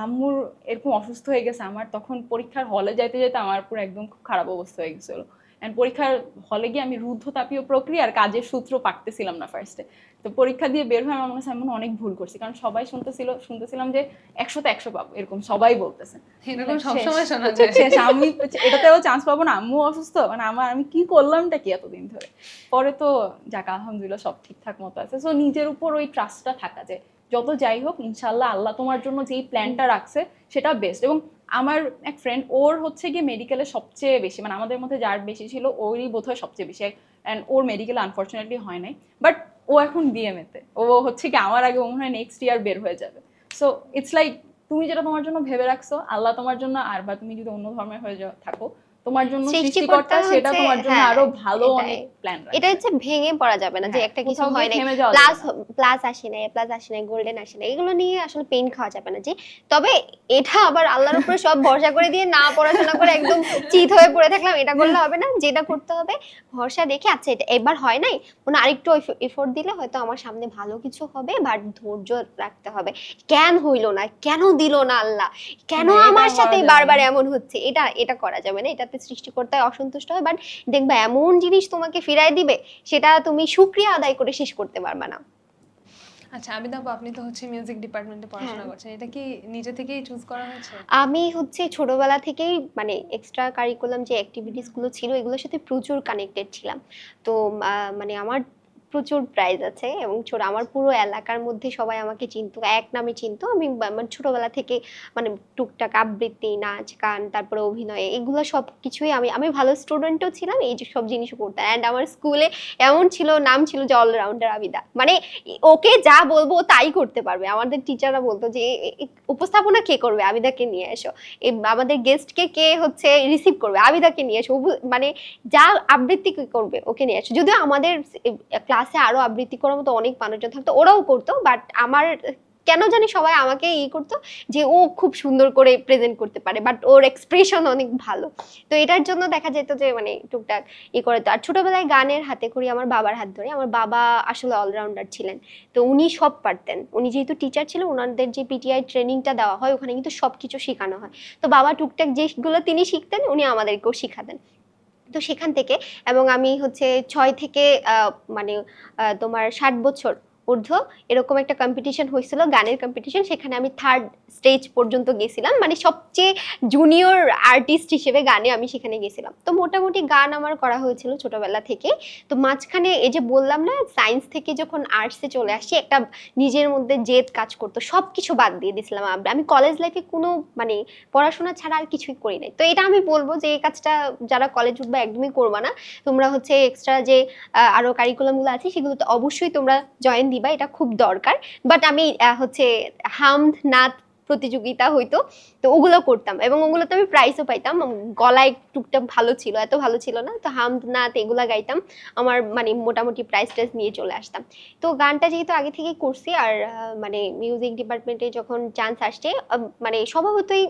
[SPEAKER 3] আম্মুর এরকম অসুস্থ হয়ে গেছে। আমার তখন পরীক্ষার হলে যাইতে যেতে আমার পুরো একদম খুব খারাপ অবস্থা হয়ে গেছিল, অ্যান্ড পরীক্ষার হলে গিয়ে আমি রুদ্ধতাপীয় প্রক্রিয়া আর কাজের সূত্র পারতেছিলাম না ফার্স্টে। তো পরীক্ষা দিয়ে বের হয়ে আমার মনে হচ্ছে আমি অনেক ভুল করছি, কারণ সবাই শুনতেছিলাম যে 100-তে 100 পাবো, এরকম সবাই বলতেছে।
[SPEAKER 1] এরকম সবসময় শোনা যায়।
[SPEAKER 3] আমি এটাতেও চান্স পাবো না, আম্মু অসুস্থ, আমি কি করলামটা কি এতদিন ধরে। পরে তো যাক আলহামদুলিল্লাহ সব ঠিকঠাক মতো আছে। সো নিজের উপর ওই ট্রাস্টটা থাকা যে যত যাই হোক ইনশাল্লাহ আল্লাহ তোমার জন্য যেই প্ল্যানটা রাখছে সেটা বেস্ট। এবং আমার এক ফ্রেন্ড, ওর গিয়ে মেডিকেলে সবচেয়ে বেশি, আমাদের মধ্যে যার বেশি ছিল ওরই বোধহয় সবচেয়ে বেশি, অ্যান্ড ওর মেডিকেল আনফর্চুনেটলি হয় নাই, বাট ও এখন বিএমএতে, ও কি আমার আগে মনে হয় নেক্সট ইয়ার বের হয়ে যাবে। সো ইটস লাইক তুমি যেটা তোমার জন্য ভেবে রাখছো আল্লাহ তোমার জন্য, আর বা তুমি যদি অন্য ধর্মের হয়ে থাকো, তোমার জন্য সৃষ্টিকর্তা সেটা তোমার জন্য আরো ভালো অনেক প্ল্যান রাখছে।
[SPEAKER 2] এটা ভেঙে পড়া যাবে না যে একটা কিছু হয় না, প্লাস আসে নাই, গোল্ডেন আসে নাই, এগুলো নিয়ে আসলে পেইন খাওয়া যাবে না। যে তবে এটা আবার আল্লাহর উপরে সব ভরসা করে দিয়ে না পড়াশোনা করে একদম চিত হয়ে পড়ে থাকলাম, এটা করলে হবে না। যেটা করতে হবে ভরসা দেখে, আচ্ছা এটা এবার হয় নাই, আরেকটু এফোর্ট দিলে হয়তো আমার সামনে ভালো কিছু হবে, বাট ধৈর্য রাখতে হবে। কেন হইলো না, কেন দিল না আল্লাহ, কেন আমার সাথে বারবার এমন হচ্ছে, এটা করা যাবে না। এটাতে সৃষ্টিকর্তা অসন্তুষ্ট হয়, বাট দেখবা এমন জিনিস তোমাকে ফিরাই দিবে, সেটা তুমি শুকরিয়া আদায় করে শেষ করতে পারবে না।
[SPEAKER 1] আচ্ছা আবিদা আপু, আপনি তো মিউজিক ডিপার্টমেন্টে পড়াশোনা করছেন, এটা কি নিজে থেকেই চুজ করা হয়েছে?
[SPEAKER 2] আমি ছোটবেলা থেকেই এক্সট্রা কারিকুলাম যে অ্যাক্টিভিটিস গুলো ছিল এগুলোর সাথে প্রচুর কানেক্টেড ছিলাম। তো আমার প্রচুর প্রাইজ আছে, এবং আমার পুরো এলাকার মধ্যে সবাই আমাকে চিনতো, এক নামে চিনতো। আমি ছোটবেলা থেকে টুকটাক আবৃত্তি, নাচ গান, তারপরে অভিনয়, এগুলো সব কিছুই আমি ভালো স্টুডেন্টও ছিলাম, এই যে সব জিনিসও করতাম। অ্যান্ড আমার স্কুলে এমন নাম ছিল যে অলরাউন্ডার আবিদা, ওকে যা বলবো তাই করতে পারবে। আমাদের টিচাররা বলতো যে উপস্থাপনা কে করবে, আবিদাকে নিয়ে এসো, আমাদের গেস্টকে কে রিসিভ করবে, আবিদাকে নিয়ে এসো, যা আবৃত্তি করবে ওকে নিয়ে এসো। যদিও আমাদের ক্লাসে আরো আবৃত্তি করার মতো অনেক মানুষজন থাকতো, ওরাও করতো, বাট আমার কেন জানি সবাই আমাকে করতো যে ও খুব সুন্দর করে প্রেজেন্ট করতে পারে, বাট ওর এক্সপ্রেশন অনেক ভালো। তো এটার জন্য দেখা যেত যে টুকটাক করে। তো আর ছোটবেলায় গানের হাতে করি আমার বাবার হাত ধরে। আমার বাবা আসলে অলরাউন্ডার ছিলেন, তো উনি সব পারতেন। উনি যেহেতু টিচার ছিলেন, ওনাদের যে পিটিআই ট্রেনিংটা দেওয়া হয় ওখানে কিন্তু সবকিছু শেখানো হয়। তো বাবা টুকটাক যেগুলো তিনি শিখতেন উনি আমাদেরকেও শিখাতেন। তো সেখান থেকে, এবং আমি 6 থেকে তোমার 7 বছর ঊর্ধ্ব এরকম একটা কম্পিটিশন হয়েছিল, গানের কম্পিটিশন। সেখানে আমি 3rd স্টেজ পর্যন্ত গেছিলাম, মানে সবচেয়ে জুনিয়র আর্টিস্ট হিসেবে গানে আমি সেখানে গেছিলাম। তো মোটামুটি গান আমার করা হয়েছিল ছোটবেলা থেকে। তো মাঝখানে এই যে বললাম না, সায়েন্স থেকে যখন আর্টসে চলে আসি, একটা নিজের মধ্যে জেদ কাজ করতো, সব কিছু বাদ দিয়ে দিয়েছিলাম। আমি কলেজ লাইফে কোনো মানে পড়াশোনা ছাড়া আর কিছুই করি নাই। তো এটা আমি বলবো যে এই কাজটা যারা কলেজ উঠবা একদমই করবা না। তোমরা হচ্ছে এক্সট্রা যে আরো কারিকুলামগুলো আছে সেগুলো তো অবশ্যই তোমরা জয়েন দিবা, এটা খুব দরকার। বাট আমি হচ্ছে হামদ নাচ প্রতিযোগিতা হইতো, তো ওগুলো করতাম এবং ওগুলোতে আমি প্রাইজও পাইতাম। গলায় টুকটাক ভালো ছিল, এত ভালো ছিল না। তো হামদ নাচ এগুলা গাইতাম, আমার মানে মোটামুটি প্রাইজ টাইজ নিয়ে চলে আসতাম। তো গানটা যেহেতু আগে থেকেই করছি, আর মানে মিউজিক ডিপার্টমেন্টে যখন চান্স আসছে, মানে স্বভাবতই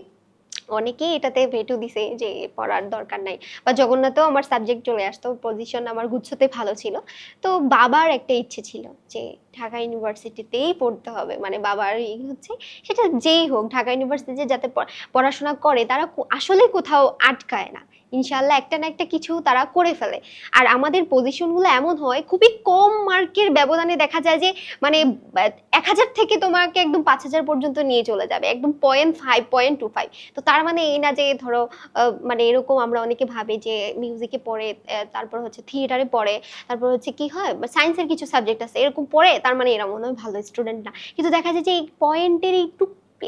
[SPEAKER 2] অনেকেই এটাতে ভেটো দিছে যে পড়ার দরকার নাই, বা জগন্নাথও আমার সাবজেক্ট চলে আসতো, পজিশন আমার গুচ্ছতে ভালো ছিল। তো বাবার একটা ইচ্ছে ছিল যে ঢাকা ইউনিভার্সিটিতেই পড়তে হবে, মানে বাবার হচ্ছে সেটা যেই হোক, ঢাকা ইউনিভার্সিটিতে যাতে পড়াশোনা করে তারা আসলে কোথাও আটকায় না, ইনশাল্লাহ একটা না একটা কিছু তারা করে ফেলে। আর আমাদের পজিশনগুলো এমন হয় খুবই কম মার্কের ব্যবধানে দেখা যায় যে মানে 1000 থেকে তোমাকে একদম 5000 পর্যন্ত নিয়ে চলে যাবে, একদম 0.5 0.25। তো তার মানে এই না যে ধরো মানে এরকম আমরা অনেকে ভাবে যে মিউজিকে পড়ে, তারপর হচ্ছে থিয়েটারে পড়ে, তারপর হচ্ছে কি হয় সায়েন্সের কিছু সাবজেক্ট আছে এরকম পড়ে, তার মানে এরা মনে হয় ভালো স্টুডেন্ট না। কিন্তু দেখা যায় যে এই পয়েন্টের একটু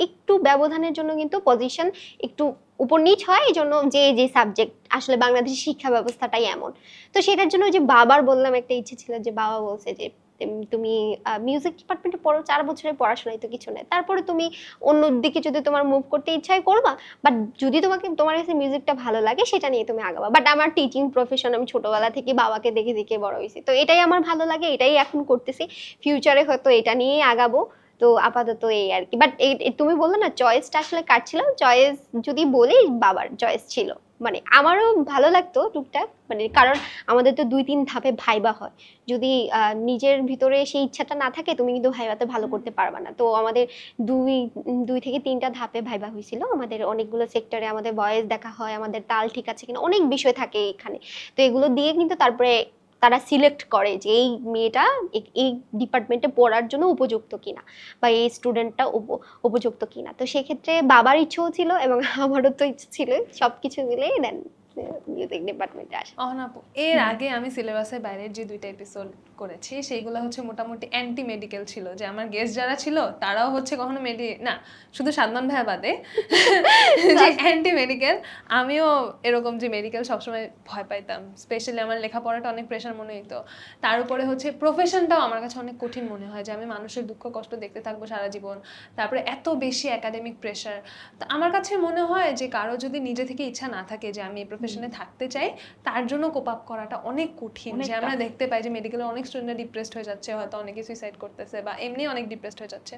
[SPEAKER 2] একটু ব্যবধানের জন্য কিন্তু পজিশন একটু উপর নিচ হয়, এই জন্য যে যে সাবজেক্ট আসলে বাংলাদেশের শিক্ষা ব্যবস্থাটাই এমন। তো সেটার জন্য যে বাবার বললাম একটা ইচ্ছে ছিল, যে বাবা বলছে যে তুমি মিউজিক ডিপার্টমেন্টে পড়ো, 4 বছরের পড়াশোনায় তো কিছু নেই, তারপরে তুমি অন্য দিকে যদি তোমার মুভ করতে ইচ্ছাই করবা, বাট যদি তোমার কাছে মিউজিকটা ভালো লাগে সেটা নিয়ে তুমি আগাবা। বাট আমার টিচিং প্রফেশন, আমি ছোটবেলা থেকে বাবাকে দেখে দেখে বড় হয়েছি, তো এটাই আমার ভালো লাগে, এটাই এখন করতেছি, ফিউচারে হয়তো এটা নিয়েই আগাবো। তো আপাতত এই আর কি। বাট তুমি বললে না চয়েসটা আসলে কার ছিল, চয়েস যদি বলি বাবার চয়েস ছিল। মানে আমারও ভালো লাগতো টুকটাক, মানে কারণ আমাদের তো 2-3 ধাপে ভাইবা হয়, যদি নিজের ভিতরে সেই ইচ্ছাটা না থাকে তুমি কিন্তু ভাইবাতে ভালো করতে পারবা না। তো আমাদের দুই 2 থেকে 3টা ধাপে ভাইবা হয়েছিল, আমাদের অনেকগুলো সেক্টরে আমাদের ভয়েস দেখা হয়, আমাদের তাল ঠিক আছে কিনা, অনেক বিষয় থাকে এখানে। তো এগুলো দিয়ে কিন্তু তারপরে তারা সিলেক্ট করে যে এই মেয়েটা এই ডিপার্টমেন্টে পড়ার জন্য উপযুক্ত কিনা, বা এই স্টুডেন্টটা উপযুক্ত কিনা। তো সেক্ষেত্রে বাবার ইচ্ছেও ছিল এবং আমারও তো ইচ্ছে ছিল, সবকিছু মিলেই দেন মিউজিক ডিপার্টমেন্টে আসা।
[SPEAKER 1] অহনাপু, এর আগে আমি সিলেবাসের বাইরের যে 2টা এপিসোড করেছি সেইগুলো হচ্ছে মোটামুটি অ্যান্টি মেডিকেল ছিল, যে আমার গেস্ট যারা ছিল তারাও হচ্ছে কখনো না, শুধু সাদমান ভাইয়া বাদে যে অ্যান্টি মেডিকেল। আমিও এরকম যে মেডিকেল সবসময় ভয় পাইতাম, স্পেশালি আমার লেখাপড়াটা অনেক প্রেশার মনে হতো, তার উপরে হচ্ছে প্রফেশনটাও আমার কাছে অনেক কঠিন মনে হয়, যে আমি মানুষের দুঃখ কষ্ট দেখতে থাকবো সারা জীবন, তারপরে এত বেশি একাডেমিক প্রেশার। তো আমার কাছে মনে হয় যে কারো যদি নিজে থেকে ইচ্ছা না থাকে যে আমি এই প্রফেশনে থাকতে চাই, তার জন্য কোপ আপ করাটা অনেক কঠিন। যে আমরা দেখতে পাই যে মেডিকেলে অনেক স্টুডেন্টরা ডিপ্রেসড হয়ে যাচ্ছে, হয়তো অনেকে সুইসাইড করতেছে বা এমনি অনেক ডিপ্রেসড হয়ে যাচ্ছে।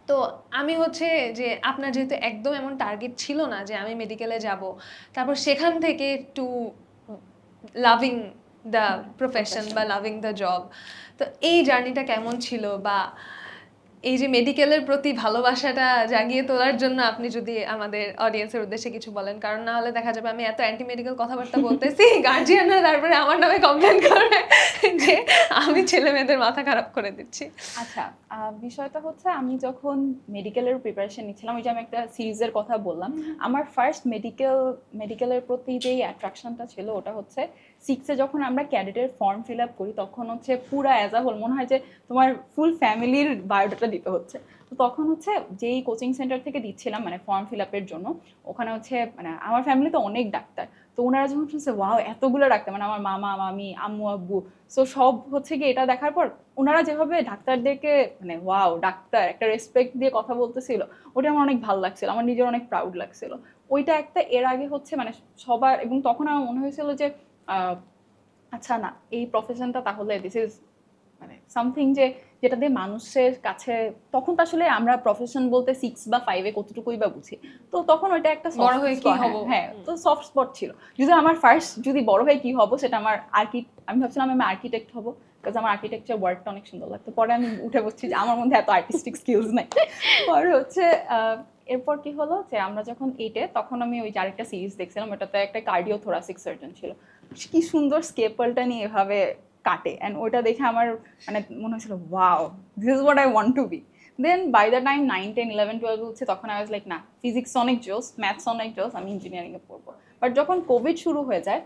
[SPEAKER 1] তো আমি হচ্ছে যে আপনার যেহেতু একদম এমন টার্গেট ছিল না যে আমি মেডিকেলে যাব, তারপর সেখান থেকে টু লাভিং দ্য প্রফেশন বা লাভিং দ্য জব, তো এই জার্নিটা কেমন ছিল, বা এই যে মেডিকেলের প্রতি ভালোবাসাটা জাগিয়ে তোলার জন্য আপনি যদি আমাদের অডিয়েন্সের উদ্দেশ্যে কিছু বলেন, কারণ না হলে দেখা যাবে আমি এত অ্যান্টি মেডিকেল কথাবার্তা বলতেছি, গার্জিয়ানরা তারপরে আমার নামে কমপ্লেন করে যে আমি ছেলে মেয়েদের মাথা খারাপ করে দিচ্ছি।
[SPEAKER 3] আচ্ছা, বিষয়টা হচ্ছে আমি যখন মেডিকেলের প্রিপারেশন নিচ্ছিলাম, ওই যে আমি একটা সিরিজের কথা বললাম, আমার ফার্স্ট মেডিকেলের প্রতি যেই অ্যাট্রাকশনটা ছিল ওটা হচ্ছে 6-এ যখন আমরা ক্যাডেটের ফর্ম ফিল আপ করি, তখন হচ্ছে পুরা অ্যাজ আ হোল মনে হয় যে তোমার ফুল ফ্যামিলির বায়োডাটা দিতে হচ্ছে। তো তখন হচ্ছে যেই কোচিং সেন্টার থেকে দিচ্ছিলাম মানে ফর্ম ফিল আপের জন্য, ওখানে হচ্ছে মানে আমার ফ্যামিলিতে অনেক ডাক্তার, তো ওনারা যখন শুনছে ওয়াও এতগুলো ডাক্তার, মানে আমার মামা মামি আম্মু আব্বু, সো সব হচ্ছে কি এটা দেখার পর ওনারা যেভাবে ডাক্তারদেরকে মানে ওয়াও ডাক্তার একটা রেসপেক্ট দিয়ে কথা বলতেছিল, ওটা আমার অনেক ভালো লাগছিল, আমার নিজের অনেক প্রাউড লাগছিল ওইটা একটা। এর আগে হচ্ছে মানে সবার, এবং তখন আমার মনে হয়েছিল যে আচ্ছা না এই প্রফেশনটা তাহলে দিস ইজ মানে সামথিং যেটা দিয়ে মানুষের কাছে, তখন তো আসলে আমরা প্রফেশন বলতে 6 বা 5-এ কতটুকুই বা বুঝি, তো তখন ওইটা একটা
[SPEAKER 1] বড় হয়ে কি হব,
[SPEAKER 3] হ্যাঁ, তো সফট স্পট ছিল। যদি আমার ফার্স্ট যদি বড় হয়ে কি হব সেটা আমার আমি ভাবছিলাম আমি আর্কিটেক্ট হব, বিকজ আমার আর্কিটেকচার ওয়ার্ডটা অনেক সুন্দর লাগতো। পরে আমি উঠে বসছি যে আমার মধ্যে এত আর্টিস্টিক স্কিলস নাই। পরে হচ্ছে এরপর কি হলো যে আমরা যখন 8-এ, তখন আমি ওই যে আরেকটা সিরিজ দেখছিলাম, ওটাতে একটা কার্ডিও থোরাসিক সার্জন ছিল, কি সুন্দর স্কেপলটা নিয়ে এভাবে কাটে, অ্যান্ড ওইটা দেখে আমার মানে মনে হয়েছিল wow, this is what I want to be. Then by the time 9, 10, 11, 12 হচ্ছে, তখন আই ওয়াজ লাইক না, ফিজিক্স অনেক জোস, ম্যাথস অনেক জোস, আমি ইঞ্জিনিয়ারিংয়ে পড়বো। বাট যখন কোভিড শুরু হয়ে যায়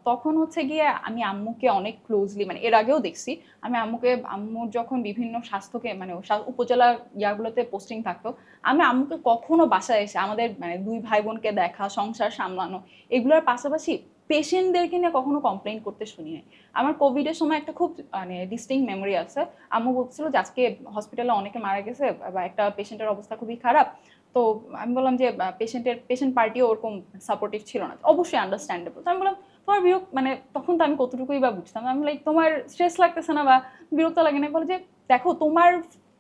[SPEAKER 3] তখন হচ্ছে গিয়ে আমি আম্মুকে অনেক ক্লোজলি, মানে এর আগেও দেখছি, আমি আম্মুর যখন বিভিন্ন স্বাস্থ্যকে মানে উপজেলা ইয়াগুলোতে পোস্টিং থাকতো, আমি আম্মুকে কখনো বাসায় এসে আমাদের মানে 2 ভাই বোনকে দেখা, সংসার সামলানো, এগুলোর পাশাপাশি পেশেন্টদেরকে নিয়ে কখনো কমপ্লেইন করতে শুনি নাই। আমার কোভিডের সময় একটা খুব মানে ডিস্টিংক্ট মেমোরি আছে, আম্মু বলছিল যে আজকে হসপিটালে অনেকে মারা গেছে বা একটা পেশেন্টের অবস্থা খুবই খারাপ। তো আমি বললাম যে পেশেন্ট পার্টিও ওরকম সাপোর্টিভ ছিল না, অবশ্যই আন্ডারস্ট্যান্ডেবল। তো আমি বললাম তোমার বিরক্ত, মানে তখন তো আমি কতটুকুই বা বুঝতাম, আমি লাইক তোমার স্ট্রেস লাগতেছে না বা বিরক্ত লাগে না? বলে যে দেখো, তোমার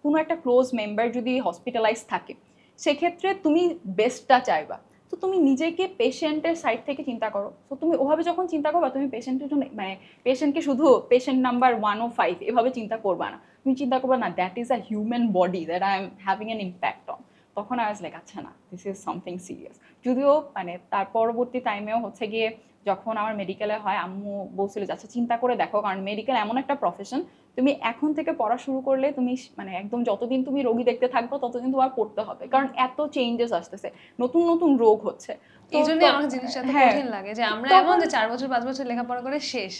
[SPEAKER 3] কোনো একটা ক্লোজ মেম্বার যদি হসপিটালাইজ থাকে, সেক্ষেত্রে তুমি বেস্টটা চাইবা। তো তুমি নিজেকে পেশেন্টের সাইড থেকে চিন্তা করো। তো তুমি ওভাবে যখন চিন্তা করবা, তুমি পেশেন্টের জন্য মানে পেশেন্টকে শুধু পেশেন্ট নাম্বার 105 এভাবে চিন্তা করবা না, তুমি চিন্তা করবা না that is a human body that I am having an impact on. তখন আই ওয়াজ লাইক আচ্ছা না, দিস ইজ সামথিং সিরিয়াস। যদিও মানে তার পরবর্তী টাইমেও হচ্ছে গিয়ে যখন আমার মেডিকেলে হয়, আম্মু বলছিল যে আচ্ছা চিন্তা করে দেখো, কারণ মেডিকেল এমন একটা প্রফেশন, তুমি এখন থেকে পড়া শুরু করলে তুমি মানে একদম যতদিন তুমি রোগী দেখতে থাকবো ততদিন তোমার পড়তে হবে, কারণ এত চেঞ্জেস আসতেছে, নতুন নতুন রোগ হচ্ছে।
[SPEAKER 1] এই জন্য আমার জিনিসটা তো কঠিন লাগে যে আমরা এমন যে 4 বছর 5 বছর লেখাপড়া করে শেষ,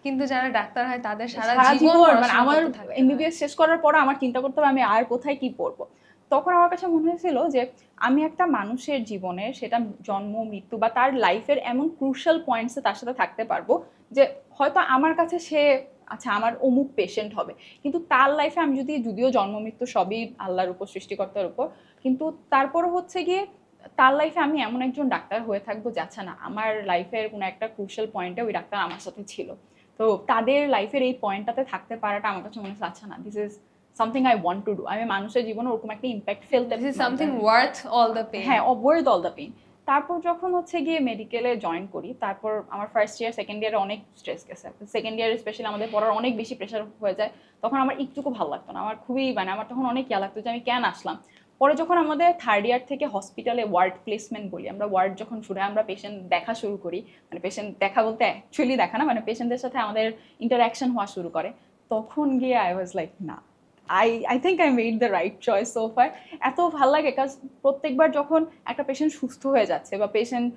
[SPEAKER 1] কিন্তু যারা ডাক্তার হয় তাদের সারা জীবন
[SPEAKER 3] মানে আমার এমবিবিএস শেষ করার পর আমার চিন্তা করতে হবে আমি আর কোথায় কি পড়বো। তখন আমার কাছে মনে হয়েছিল যে আমি একটা মানুষের জীবনে, সেটা জন্ম মৃত্যু বা তার লাইফের এমন ক্রুশাল পয়েন্টসে তার সাথে থাকতে পারবো যে হয়তো আমার কাছে সে আচ্ছা আমার অমুক পেশেন্ট হবে, কিন্তু তার লাইফে আমি যদিও জন্ম মৃত্যু সবই আল্লাহর উপর, সৃষ্টিকর্তার উপর, কিন্তু তারপরও হচ্ছে গিয়ে তার লাইফে আমি এমন একজন ডাক্তার হয়ে থাকবো যে আচ্ছা না, আমার লাইফের কোনো একটা ক্রুশাল পয়েন্টে ওই ডাক্তার আমার সাথে ছিল। তো তাদের লাইফের এই পয়েন্টটাতে থাকতে পারাটা আমার কাছে মনে হচ্ছে আচ্ছা না, this is something I want to do. আমি মানুষের জীবনে ওরকম একটা ইম্প্যাক্ট ফেলতে,
[SPEAKER 1] this is something worth all the pain.
[SPEAKER 3] হ্যাঁ, ওয়ার্থ অল দ্য পেইন। তারপর যখন হচ্ছে গিয়ে মেডিকেলে জয়েন করি, তারপর আমার ফার্স্ট ইয়ার সেকেন্ড ইয়ারে অনেক স্ট্রেস গেছে, সেকেন্ড ইয়ারে স্পেশালি আমাদের পড়ার অনেক বেশি প্রেশার হয়ে যায়, তখন আমার একটুকু ভালো লাগতো না, আমার খুবই মানে আমার তখন অনেক ইয়া লাগতো যে আমি কেন আসলাম। পরে যখন আমাদের থার্ড ইয়ার থেকে হসপিটালে ওয়ার্ড প্লেসমেন্ট বলি আমরা, ওয়ার্ড যখন শুরু হয়, আমরা পেশেন্ট দেখা শুরু করি, মানে পেশেন্ট দেখা বলতে অ্যাকচুয়ালি দেখা না, মানে পেশেন্টদের সাথে আমাদের ইন্টারাকশন হওয়া শুরু করে, তখন গিয়ে আই ওয়াজ লাইক না, I think I made the right choice so far. এত ভাল লাগে, কাজ প্রত্যেকবার যখন একটা পেশেন্ট সুস্থ হয়ে যাচ্ছে বা পেশেন্ট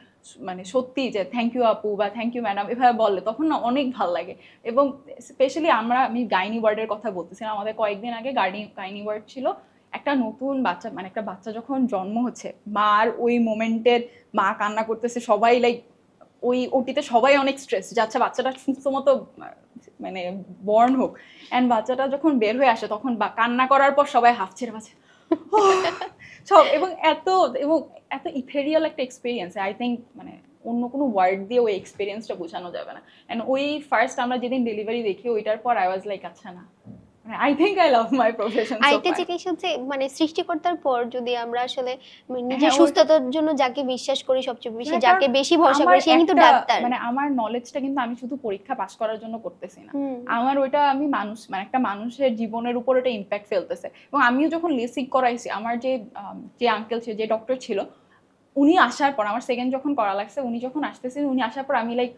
[SPEAKER 3] মানে সত্যি যে থ্যাংক ইউ আপু বা থ্যাংক ইউ ম্যাডাম এভাবে বললে, তখন না অনেক ভাল লাগে। এবং স্পেশালি আমি গাইনি ওয়ার্ডের কথা বলতেছিলাম, আমাদের কয়েকদিন আগে গাইনি ওয়ার্ড ছিল, একটা নতুন বাচ্চা, মানে একটা বাচ্চা যখন জন্ম হচ্ছে, মার ওই মোমেন্টের মা কান্না করতেছে, সবাই লাইক ওই ওটিতে সবাই অনেক স্ট্রেস যে আচ্ছা বাচ্চাটা সুস্থ মতো মানে বর্ন হোক, অ্যান্ড বাচ্চাটা যখন বের হয়ে আসে তখন কান্না করার পর সবাই হাফ ছেড়ে বাঁচে সব, এবং এত ইথেরিয়াল একটা এক্সপিরিয়েন্স, আই থিঙ্ক মানে অন্য কোনো ওয়ার্ড দিয়ে ওই এক্সপিরিয়েন্সটা বোঝানো যাবে না। অ্যান্ড ওই ফার্স্ট আমরা যেদিন ডেলিভারি দেখি, ওইটার পর আই ওয়াজ লাইক আচ্ছা না, I think I love my profession.
[SPEAKER 2] আরেকটা জিনিস হচ্ছে মানে সৃষ্টিকর্তার পর যদি আমরা আসলে নিজের সুস্থতার জন্য যাকে বিশ্বাস করি সবচেয়ে বেশি, যাকে বেশি ভরসা করি, সে কিন্তু ডাক্তার।
[SPEAKER 3] মানে আমার নলেজটা কিন্তু আমি শুধু পরীক্ষা পাস করার জন্য করতেছি না, আমার ওইটা আমি মানুষ মানে একটা মানুষের জীবনের উপর ওটা ইম্প্যাক্ট ফেলতেছে। এবং আমিও যখন লেসিক করাইছি, আমার যে আঙ্কেল ছিল, যে ডক্টর ছিল, উনি আসার পর আমার সেকেন্ড যখন করা লাগছে, উনি যখন আসতেছিলেন, উনি আসার পর আমি লাইক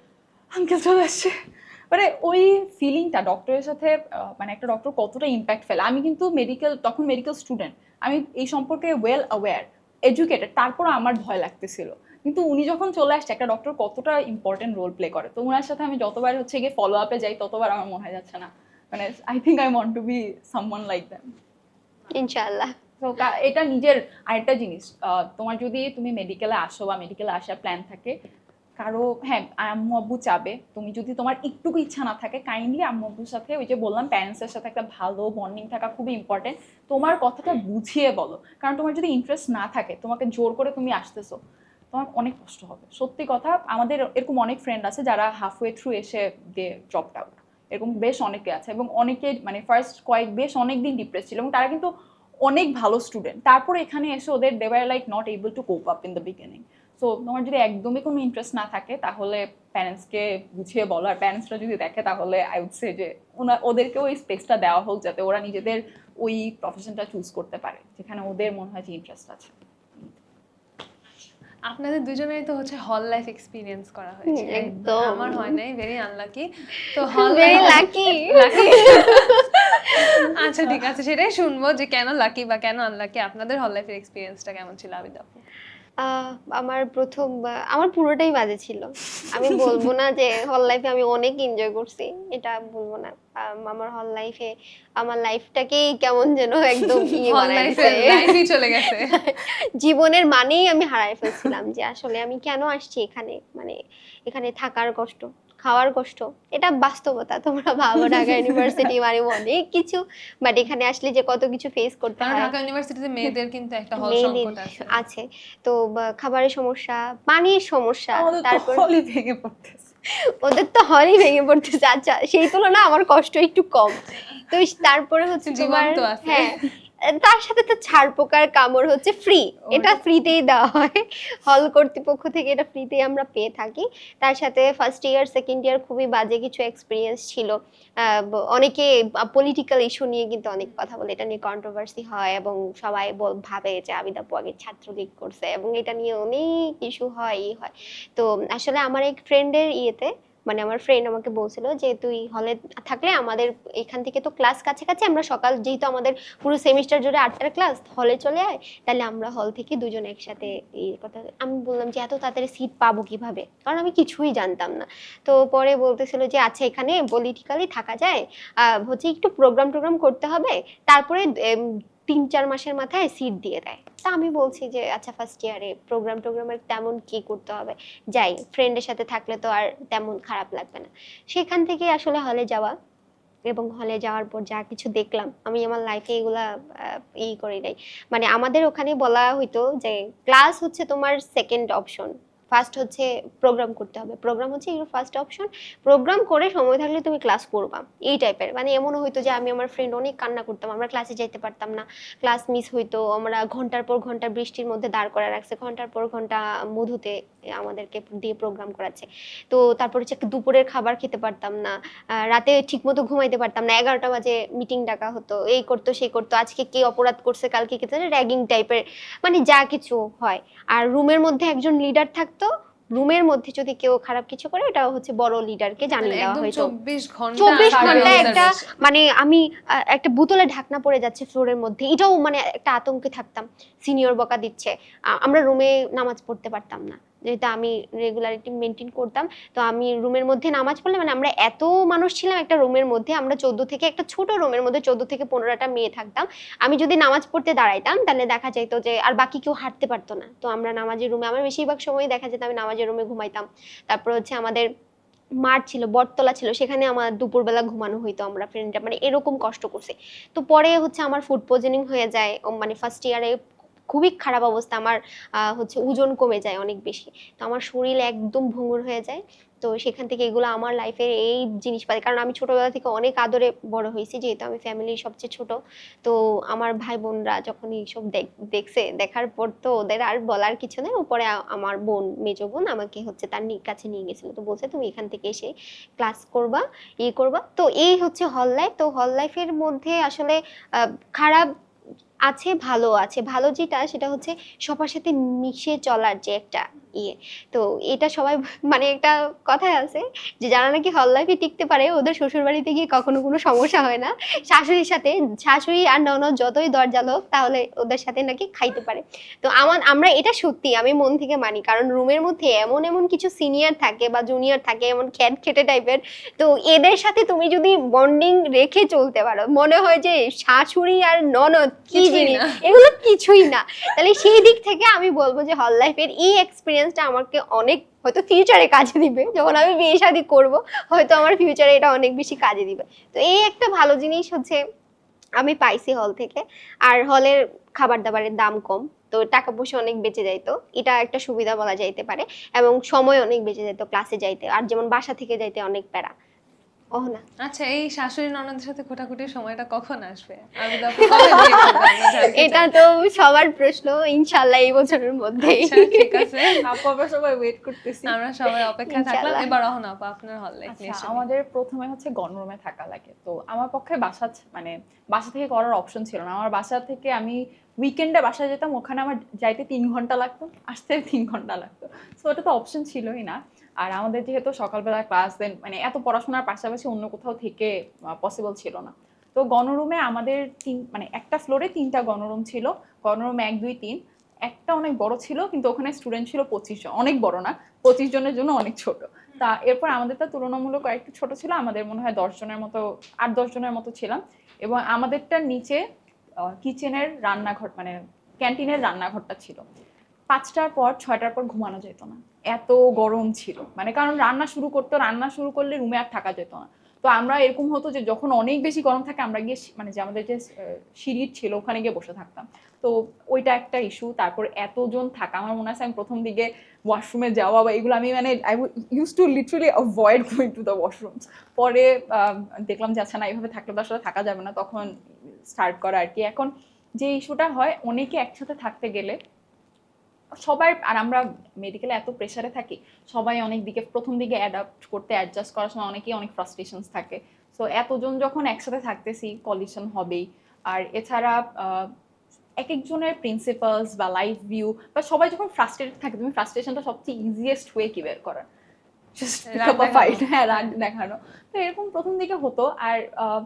[SPEAKER 3] আঙ্কেল চলে আসছে, মানে ওই ফিলিংটা ডক্টরের সাথে, মানে একটা ডক্টর কতটা ইম্প্যাক্ট ফেলে। আমি কিন্তু তখন মেডিকেল স্টুডেন্ট, আমি এই সম্পর্কে ওয়েল অ্যাওয়্যার, এডুকেটেড, তারপরও আমার ভয় লাগতেছিল। কিন্তু উনি যখন চলে আসছে, একটা ডক্টর কতটা ইম্পর্টেন্ট রোল প্লে করে, তো ওনার সাথে আমি যতবার হচ্ছে গিয়ে ফলো আপে যাই, ততবার আমার মনে হয় যাচ্ছে না, মানে I think I want to B someone like them
[SPEAKER 2] ইনশাআল্লাহ।
[SPEAKER 3] তো এটা নিজের আরেকটা জিনিস, তোমার যদি তুমি মেডিকেলে আসো বা মেডিকেলে আসার প্ল্যান থাকে কারো, হ্যাঁ আম্মু আব্বু চাবে, তুমি যদি তোমার একটুকু ইচ্ছা না থাকে, কাইন্ডলি আম্মু আব্বুর সাথে, ওই যে বললাম প্যারেন্টসের সাথে একটা ভালো বন্ডিং থাকা খুবই ইম্পর্টেন্ট, তোমার কথাটা বুঝিয়ে বলো, কারণ তোমার যদি ইন্টারেস্ট না থাকে, তোমাকে জোর করে তুমি আসতেছো, তোমার অনেক কষ্ট হবে। সত্যি কথা, আমাদের এরকম অনেক ফ্রেন্ড আছে যারা হাফওয়ে থ্রু এসে দিয়ে ড্রপড আউট, এরকম বেশ অনেকে আছে, এবং অনেকে মানে ফার্স্ট বেশ অনেকদিন ডিপ্রেস ছিল, এবং তারা কিন্তু অনেক ভালো স্টুডেন্ট, তারপরে এখানে এসে ওদের they were like not able to cope up in the beginning. So তোমার যদি একদমই কোনো ইন্টারেস্ট না থাকে, তাহলে প্যারেন্টসকে বুঝিয়ে বলো, আর প্যারেন্টসরা যদি দেখে, তাহলে আই উড সে যে ওদেরকেও ওই স্পেসটা দেওয়া হোক, যাতে ওরা নিজেদের ওই প্রফেশনটা চুজ করতে পারে যেখানে ওদের মনে হয় যে ইন্টারেস্ট আছে।
[SPEAKER 1] আপনাদের দুজনেরই তো হচ্ছে হল লাইফ এক্সপিরিয়েন্স করা হয়েছে,
[SPEAKER 2] একদম।
[SPEAKER 1] আমার হয় নাই, ভেরি আনলাকি। তো হল
[SPEAKER 2] ভেরি লাকি।
[SPEAKER 1] লাকি। আচ্ছা ঠিক আছে, সেটাই শুনবো যে কেন লাকি বা কেন আনলাকি। আপনাদের হল লাইফের এক্সপিরিয়েন্সটা কেমন ছিল আবিদ আপু?
[SPEAKER 2] আমার প্রথম আমার পুরোটাই বাজে ছিল। আমি বলবো না যে হল লাইফে আমি অনেক এনজয় করছি, এটা বলবো না। আমার হল লাইফে আমার লাইফটাকেই কেমন যেন একদম
[SPEAKER 1] হল
[SPEAKER 2] বানায়
[SPEAKER 1] লাইফের
[SPEAKER 2] দিছে।
[SPEAKER 1] লাইফই চলে গেছে।
[SPEAKER 2] জীবনের মানেই আমি হারায় ফেলছিলাম যে আসলে আমি কেন আসছি এখানে, মানে এখানে থাকার কষ্ট, খাওয়ার কষ্ট, এটা বাস্তবতা। তোমরা ভাবো ঢাকা ইউনিভার্সিটি মানে অনেক কিছু, বাট এখানে আসলে যে কত কিছু ফেস করতে
[SPEAKER 1] কারণ
[SPEAKER 2] হয়।
[SPEAKER 1] ঢাকা ইউনিভার্সিটিতে মেয়েদের কিন্তু একটা হল
[SPEAKER 2] মেয়েদের
[SPEAKER 1] সংকট আছে।
[SPEAKER 2] আছে, তো খাবারের সমস্যা, পানির সমস্যা,
[SPEAKER 3] আমাদের তো
[SPEAKER 2] তারপর
[SPEAKER 3] হলই ভেঙে পড়তেছে।
[SPEAKER 2] ওদের তো হলই ভেঙে পড়তেছে। আচ্ছা, সেই তুলনায় আমার কষ্ট একটু কম। তো তারপরে হচ্ছে
[SPEAKER 1] জীবন
[SPEAKER 2] তোমার,
[SPEAKER 1] তো আছে।
[SPEAKER 2] হ্যাঁ, তার সাথে তো ছাড় পোকার কামড় হচ্ছে ফ্রি, এটা ফ্রিতেই দেওয়া হয় হল কর্তৃপক্ষ থেকে, এটা ফ্রিতেই আমরা পেয়ে থাকি। তার সাথে ফার্স্ট ইয়ার সেকেন্ড ইয়ার খুবই বাজে কিছু এক্সপিরিয়েন্স ছিল। অনেকে পলিটিক্যাল ইস্যু নিয়ে কিন্তু অনেক কথা বলে, এটা নিয়ে কন্ট্রোভার্সি হয় এবং সবাই ভাবে যে আবিদ আপু আগে ছাত্রলীগ করছে এবং এটা নিয়ে অনেক ইস্যু হয়, হয়। তো আসলে আমার এক ফ্রেন্ডের ইয়েতে, মানে আমার ফ্রেন্ড আমাকে বলছিল যে তুই হলে থাকলে, আমাদের এখান থেকে তো ক্লাস কাছাকাছি, আমরা সকাল যেহেতু আমাদের পুরো সেমিস্টার জুড়ে 8টার ক্লাস, হলে চলে আয়, তাহলে আমরা হল থেকে দুজন একসাথে এই কথা। আমি বললাম যে এত তাড়াতাড়ি সিট পাবো কিভাবে, কারণ আমি কিছুই জানতাম না। তো পরে বলতেছিল যে আচ্ছা এখানে পলিটিক্যালি থাকা যায়, হচ্ছে একটু প্রোগ্রাম করতে হবে, তারপরে 3-4 মাসের মাথায় সিট দিয়ে দেয়। তা আমি বলছি যে আচ্ছা ফার্স্ট ইয়ারে প্রোগ্রামের তেমন কি করতে হবে, যাই, ফ্রেন্ডের সাথে থাকলে তো আর তেমন খারাপ লাগবে না। সেখান থেকে আসলে হলে যাওয়া, এবং হলে যাওয়ার পর যা কিছু দেখলাম, আমি আমার লাইফে এগুলা করি নাই। মানে আমাদের ওখানে বলা হইতো যে ক্লাস হচ্ছে তোমার সেকেন্ড অপশন, ফার্স্ট হচ্ছে প্রোগ্রাম করতে হবে, প্রোগ্রাম হচ্ছে ইউর ফার্স্ট অপশন, প্রোগ্রাম করে সময় থাকলে তুমি ক্লাস করবা, এই টাইপের। মানে এমনও হইতো যে আমি আমার ফ্রেন্ড অনেক কান্না করতাম, আমরা ক্লাসে যাইতে পারতাম না, ক্লাস মিস হইতো, আমরা ঘন্টার পর ঘন্টা বৃষ্টির মধ্যে দাঁড় করা রাখছে, ঘন্টার পর ঘন্টা মধুতে আমাদেরকে দিয়ে প্রোগ্রাম করাচ্ছে। তো তারপর হচ্ছে দুপুরের খাবার খেতে পারতাম না, রাতে ঠিক মতো ঘুমাইতে পারতাম না, 11টা বাজে মিটিং ডাকা হতো, এই করতো সেই করতো, আজকে কে অপরাধ করছে, কালকে কে, র্যাগিং টাইপের, মানে যা কিছু হয়। আর রুমের মধ্যে একজন লিডার থাকতো, রুমের মধ্যে যদি কেউ খারাপ কিছু করে, এটা হচ্ছে বড় লিডারকে জানিয়ে দেওয়া
[SPEAKER 1] একদম
[SPEAKER 2] হয়তো।
[SPEAKER 1] 24 ঘন্টা
[SPEAKER 2] 24
[SPEAKER 1] সারা
[SPEAKER 2] ঘন্টা একটা,
[SPEAKER 1] observation।
[SPEAKER 2] মানে আমি একটা বোতলে ঢাকনা পড়ে যাচ্ছে ফ্লোরের মধ্যে, এটাও মানে একটা আতঙ্কে থাকতাম, সিনিয়র বকা দিচ্ছে। আমরা রুমে নামাজ পড়তে পারতাম না, যেহেতু আমি রেগুলারিটি মেনটেন করতাম। তো আমি রুমের মধ্যে নামাজ পড়লে, মানে আমরা এত মানুষ ছিলাম একটা রুমের মধ্যে, আমরা 14 থেকে, একটা ছোট রুমের মধ্যে 14 থেকে 15টা মেয়ে থাকতাম। আমি যদি নামাজ পড়তে দাঁড়াইতাম, তাহলে দেখা যেত যে আর বাকি কেউ হাঁটতে পারতো না। তো আমরা নামাজের রুমে, আমার বেশিরভাগ সময় দেখা যেত আমি নামাজের রুমে ঘুমাইতাম। তারপর হচ্ছে আমাদের মাঠ ছিল, বটতলা ছিল, সেখানে আমার দুপুরবেলা ঘুমানো হইতো, আমরা ফ্রেন্ডরা মানে এরকম কষ্ট করছে। তো পরে হচ্ছে আমার ফুড পয়জনিং হয়ে যায়, মানে ফার্স্ট ইয়ারে খুবই খারাপ অবস্থা আমার, হচ্ছে ওজন কমে যায় অনেক বেশি, তো আমার শরীর একদম ভঙ্গুর হয়ে যায়। তো সেখান থেকে এগুলো আমার লাইফের এই জিনিসপাতি, কারণ আমি ছোটবেলা থেকে অনেক আদরে বড় হয়েছি, যেহেতু আমি ফ্যামিলির সবচেয়ে ছোট। তো আমার ভাই বোনরা যখন এইসব দেখছে, দেখার পর তো ওদের আর বলার কিছু নেই। উপরে আমার বোন, মেজো বোন আমাকে হচ্ছে তার কাছে নিয়ে গেছিল, তো বলছে তুমি এখান থেকে এসে ক্লাস করবা, করবা। তো এই হচ্ছে হল লাইফ। তো হল লাইফের মধ্যে আসলে খারাপ আছে, ভালো আছে। ভালো যেটা, সেটা হচ্ছে সবার সাথে মিশে চলার যে একটা ইয়ে। তো এটা সবাই মানে একটা কথাই আছে যে যারা নাকি হল লাইফে টিকতে পারে, ওদের শ্বশুর বাড়িতে গিয়ে কখনো কোনো সমস্যা হয় না। শাশুড়ির সাথে, শাশুড়ি আর ননদ যতই দরজাল হোক, তাহলে ওদের সাথে নাকি খাইতে পারে। তো আমরা এটা সত্যি, আমি মন থেকে মানি, কারণ রুমের মধ্যে এমন এমন কিছু সিনিয়র থাকে বা জুনিয়র থাকে, এমন খেটে টাইপের। তো এদের সাথে তুমি যদি বন্ডিং রেখে চলতে পারো, মনে হয় যে শাশুড়ি আর ননদ কি জিনিস, এগুলো কিছুই না। তাহলে সেই দিক থেকে আমি বলবো যে হল লাইফের এই এক্সপিরিয়েন্সটা আমাকে অনেক, হয়তো ফিউচারে কাজে দিবে, যখন আমি বিয়ে শাদী করবো, হয়তো আমার ফিউচারে এটা অনেক বেশি কাজে দিবে। তো এই একটা ভালো জিনিস হচ্ছে আমি পাইছি হল থেকে। আর হলের খাবার দাবারের দাম কম, তো টাকা পয়সা অনেক বেঁচে যাইতো, এটা একটা সুবিধা বলা যাইতে পারে। এবং সময় অনেক বেঁচে যেত ক্লাসে যাইতে, আর যেমন বাসা থেকে যাইতে অনেক প্যারা। না,
[SPEAKER 1] আচ্ছা, এই শাশুড়ি ননদের সাথে কোটাকুটির সময়টা কখন আসবে? আমি তো আপু কবে বিয়ে করবেন আমরা জানতে
[SPEAKER 2] এটা
[SPEAKER 1] চাই।
[SPEAKER 2] তো সবার প্রশ্ন, ইনশাল্লাহ এই বছরের মধ্যেই।
[SPEAKER 1] আচ্ছা ঠিক আছে,
[SPEAKER 3] আপু আমরা সবাই ওয়েট করতেছি।
[SPEAKER 1] আমরা সবাই অপেক্ষায় থাকলাম।
[SPEAKER 2] ইনশাল্লাহ।
[SPEAKER 1] এবার অহন আপু, আপনার হল লাইফ নিয়ে
[SPEAKER 3] আচ্ছা,
[SPEAKER 1] শুনি।
[SPEAKER 3] আমাদের প্রথমে হচ্ছে গণরুমে থাকা লাগে। তো আমার পক্ষে বাসা মানে বাসা থেকে করার অপশন ছিল না। আমার বাসা থেকে আমি উইকেন্ডে বাসায় যেতাম, ওখানে আমার যাইতে 3 ঘন্টা লাগতো, আসতে 3 ঘন্টা লাগতো। সো ওটা তো অপশন ছিলই না। আর আমাদের যেহেতু সকালবেলা ক্লাস, দেন মানে এত পড়াশোনার পাশাপাশি অন্য কোথাও থেকে পসিবল ছিল না। তো গণরুমে আমাদের মানে একটা ফ্লোরে 3টা গণরুম ছিল। গণরুম 1, 2, 3, একটা অনেক বড় ছিল কিন্তু ওখানে স্টুডেন্ট ছিল 25 জন, অনেক বড় না, 25 জনের জন্য অনেক ছোট। তা এরপর আমাদেরটা তুলনামূলক একটু ছোট ছিল, আমাদের মনে হয় 10 জনের মতো, 8-10 জনের মতো ছিলাম। এবং আমাদেরটার নিচে কিচেনের রান্নাঘর, মানে ক্যান্টিনের রান্নাঘরটা ছিল। 5টার পর 6টার পর ঘুমানো যেত না, এত গরম ছিল। মানে কারণ রান্না শুরু করলে রুমে আর থাকা যেত না। তো আমরা এরকম হতো যে যখন অনেক বেশি গরম থাকে আমরা গিয়ে মানে যে আমাদের যে সিঁড়ি ছিল ওখানে গিয়ে বসে থাকতাম। তো ওইটা একটা ইস্যু। তারপর এতজন থাকা, আমার মনে আছে আমি প্রথম দিকে ওয়াশরুমে যাওয়া বা এগুলো আমি মানে I use to literally avoid going to the washrooms. পরে দেখলাম যে আচ্ছা না, এইভাবে থাকলে তো আসলে থাকা যাবে না, তখন স্টার্ট করা আর কি। এখন যে ইস্যুটা হয়, অনেকে একসাথে থাকতে গেলে সবার, আর আমরা মেডিকেলে এত প্রেসারে থাকি, সবাই অনেক দিকে প্রথম দিকে অ্যাডাপ্ট করতে, অ্যাডজাস্ট করার সময় অনেকেই অনেক ফ্রাস্ট্রেশনস থাকে। সো এতজন যখন একসাথে থাকতেছি, কলিশন হবেই। আর এছাড়া এক একজনের প্রিন্সিপালস বা লাইফ ভিউ, বা সবাই যখন ফ্রাস্ট্রেটেড থাকে, তুমি ফ্রাস্ট্রেশনটা সবচেয়ে ইজিয়েস্ট ওয়ে কি বের করার, ফাইট, হ্যাঁ রাগ দেখানো। তো এরকম প্রথম দিকে হতো। আর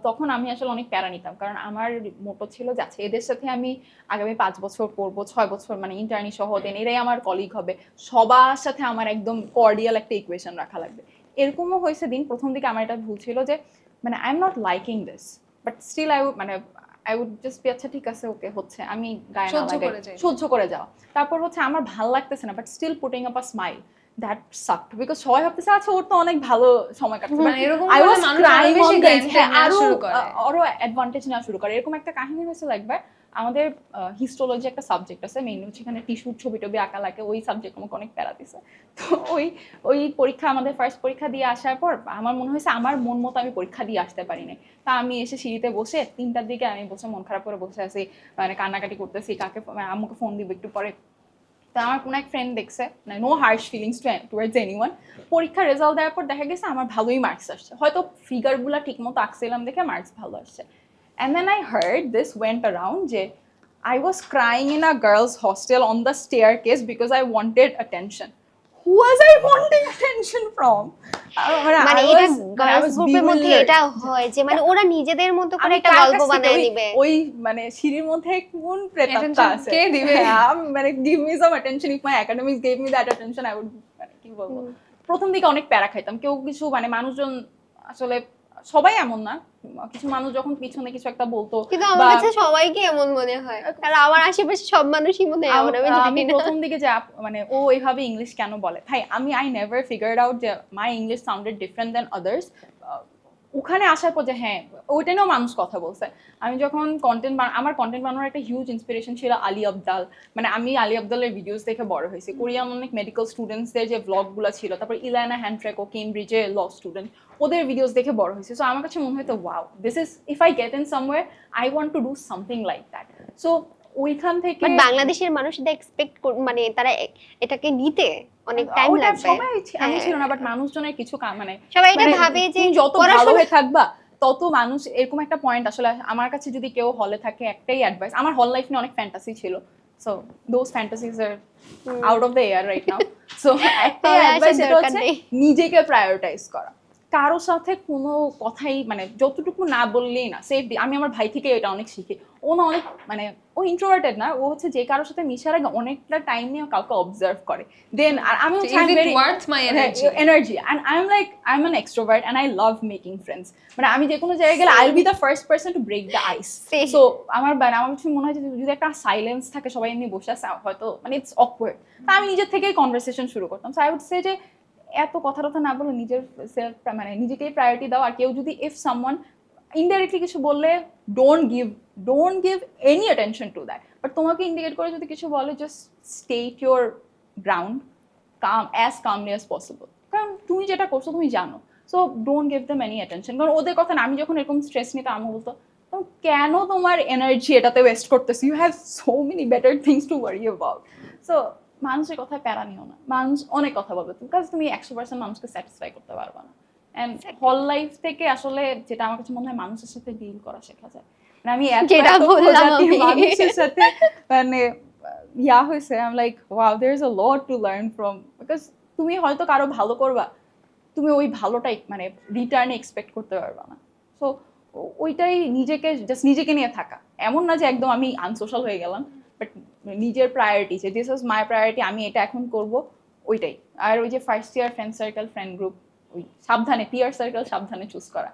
[SPEAKER 3] তখন আমি আসলে অনেক প্যারা নিতাম, কারণ আমার মোটো ছিল যাচ্ছে এদের সাথে আমি আগামী 5 বছর পড়বো, 6 বছর, মানে ইন্টার্নি সহ, দেন এরাই আমার কলিগ হবে, সবার সাথে আমার একদম কর্ডিয়াল একটা ইকুয়েশন রাখা লাগবে। এরকমও হয়েছে দিন, প্রথম দিকে আমার এটা ভুল ছিল যে মানে I am not liking this, but still মানে আই উড জাস্ট বি আচ্ছা ঠিক আছে ওকে হচ্ছে, আমি গায়ে না লাগাই, সহ্য করে যাওয়া। তারপর হচ্ছে আমার ভাল লাগতেছে না, but still putting up a smile, that sucked, because সবাই ভাবতেছে আচ্ছা ওর তো অনেক ভালো সময় কাটছে,
[SPEAKER 1] মানে এরকম করলে মানুষ আরো বেশি গ্র্যান্টেড নেওয়া শুরু করে,
[SPEAKER 3] আরো অ্যাডভান্টেজ নেওয়া শুরু করে। এরকম একটা কাহিনী হয়েছিল একবার, আমাদের হিস্টোলজি একটা সাবজেক্ট আছে, মেইনলি হচ্ছে এখানে টিস্যুর ছবি টবি আঁকা লাগে, ওই সাবজেক্ট আমাকে অনেক প্যারা দিছে। তো ওই পরীক্ষা, আমাদের ফার্স্ট পরীক্ষা দিয়ে আসার পর আমার মনে হয়েছে আমার মন মতো আমি পরীক্ষা দিয়ে আসতে পারিনি। তা আমি এসে সিঁড়িতে বসে 3টার দিকে আমি বসে মন খারাপ করে বসে আছি, মানে কান্নাকাটি করতেছি, কাকে আম্মুকে ফোন দিব একটু পরে। তো আমার কোনো এক ফ্রেন্ড দেখছে, no harsh feelings towards anyone, পরীক্ষার রেজাল্ট দেওয়ার পর দেখা গেছে আমার ভালোই মার্কস আসছে, হয়তো ফিগারগুলো ঠিক মতো আঁকছিলাম দেখে মার্কস ভালো আসছে। And then I heard this went around যে I was crying in a girls' hostel on the staircase because I wanted attention. Who was I wanting attention from?
[SPEAKER 2] মানে এটা গার্লস গ্রুপের মধ্যে এটা হয় যে মানে ওরা নিজেদের মতো করে একটা গল্প বানায় দিবে,
[SPEAKER 3] ওই মানে সিঁড়ির মধ্যে কোন প্রেতাত্মা আছে,
[SPEAKER 1] কে দিবে,
[SPEAKER 3] মানে give me some attention, if my academics gave me that attention I would, মানে কি বলবো, প্রথম দিকে অনেক প্যারা খাইতাম। কেউ কিছু মানে মানুষজন আসলে সবাই এমন না, কিছু মানুষ যখন পিছনে কিছু একটা বলতো,
[SPEAKER 2] কিন্তু আমার কাছে সবাইকে এমন মনে হয়, আর আমার আশেপাশে সব মানুষই মনে হয় এমন।
[SPEAKER 3] আমি প্রথম দিকে যে মানে ও এইভাবে ইংলিশ কেন বলে, ভাই আমি আই নেভার ফিগারড আউট যে my English sounded different then others. ওখানে আসার পর যে হ্যাঁ ওইটা নিয়েও মানুষ কথা বলছে। আমি যখন আমার কন্টেন্ট বানানোর একটা হিউজ ইন্সপিরেশন ছিল আলী আবদাল, মানে আমি আলী আবদালের ভিডিওস দেখে বড় হয়েছি, কোরিয়ান অনেক মেডিকেল স্টুডেন্টসদের যে ব্লগগুলো ছিল, তারপর ইলানা হ্যান্ডট্র্যাক ও কেমব্রিজে ল স্টুডেন্ট, ওদের ভিডিওস দেখে বড় হয়েছে। সো আমার কাছে মনে হতো wow, this is if I get in somewhere I want to do something like that. So ওইখান থেকে
[SPEAKER 2] বাংলাদেশের মানুষদের এক্সপেক্ট মানে তারা এটাকে নিতে অনেক টাইম লাগবে।
[SPEAKER 3] সবাই আমি ছিল না, বাট মানুষজনের কিছু মানে
[SPEAKER 2] সবাই এটা ভাবে যে
[SPEAKER 3] যত ভালো হয়ে থাকবা তত মানুষ, এরকম একটা পয়েন্ট আসলে আমার কাছে যদি কেউ হলে থাকে একটাই অ্যাডভাইস, আমার হল লাইফ নিয়ে অনেক ফ্যান্টাসি ছিল, so those fantasies are out of the air right now. So একটাই অ্যাডভাইস, যেটা হচ্ছে নিজেকে প্রায়োরিটাইজ করা, কারো সাথে কোনো কথাই মানে যতটুকু না বললেই না সেফ। আমি আমার ভাই থেকে এটা অনেক শিখি, ও না অনেক মানে ও ইন্ট্রোভার্টেড না, ও হচ্ছে যে কারোর সাথে মিশার আগে অনেকটা টাইম নিয়ে কাউকে অবজার্ভ করে, দেন আর আমি হচ্ছে energy and I am like I am an extrovert and I love making friends, মানে আমি যে কোনো জায়গায় গেলে I will be the first person to break the ice. So আমার মনে হয় যে যদি একটা সাইলেন্স থাকে, সবাই এমনি বসে আছে হয়তো মানে ইটস অকওয়ার্ড, তা আমি নিজের থেকেই কনভারসেশন শুরু করতাম। সো আই উড সে যে এত কথা না বলো, নিজের সেলফ মানে নিজেকেই প্রায়োরিটি দাও। আর কেউ যদি ইফ সামওয়ান ইনডাইরেক্টলি কিছু বললে don't give any attention to that, but তোমাকে ইন্ডিকেট করে যদি কিছু বলে just state your ground as calmly as possible, কারণ তুমি যেটা করছো তুমি জানো। So don't give them any attention, কারণ ওদের কথা না, আমি যখন এরকম স্ট্রেস নিতাম আমি বলতো কেন তোমার এনার্জি এটাতে ওয়েস্ট করতেছো, you have so many better things to worry about. So মানুষের কথায় প্যারা নিও না, মানুষ অনেক কথা বলবে, বিকজ তুমি 100% মানুষকে স্যাটিসফাই করতে পারবে না। অ্যান্ড হল লাইফ থেকে আসলে যেটা আমার কাছে মনে হয় মানুষের সাথে ডিল করা শেখা যায়। মানে আমি এত
[SPEAKER 2] যেটা
[SPEAKER 3] এত
[SPEAKER 2] বললাম
[SPEAKER 3] প্রজাতির
[SPEAKER 2] আমি।
[SPEAKER 3] মানুষের সাথে মানে হয়েছে, I am like wow there is a lot to learn from, because তুমি হয়তো কারো ভালো করবা, তুমি ওই ভালোটাই মানে রিটার্নে এক্সপেক্ট করতে পারবা না। সো ওইটাই নিজেকে জাস্ট নিজেকে নিয়ে থাকা, এমন না যে একদম আমি আনসোশ্যাল হয়ে গেলাম, বাট নিজের প্রায়োরিটি যে দিস ইজ মাই প্রায়োরিটি, আমি এটা এখন করব, ওইটাই। আর ওই যে first your friend circle friend group, ওই সাবধানে পিয়ার সার্কেল সাবধানে চুজ করা।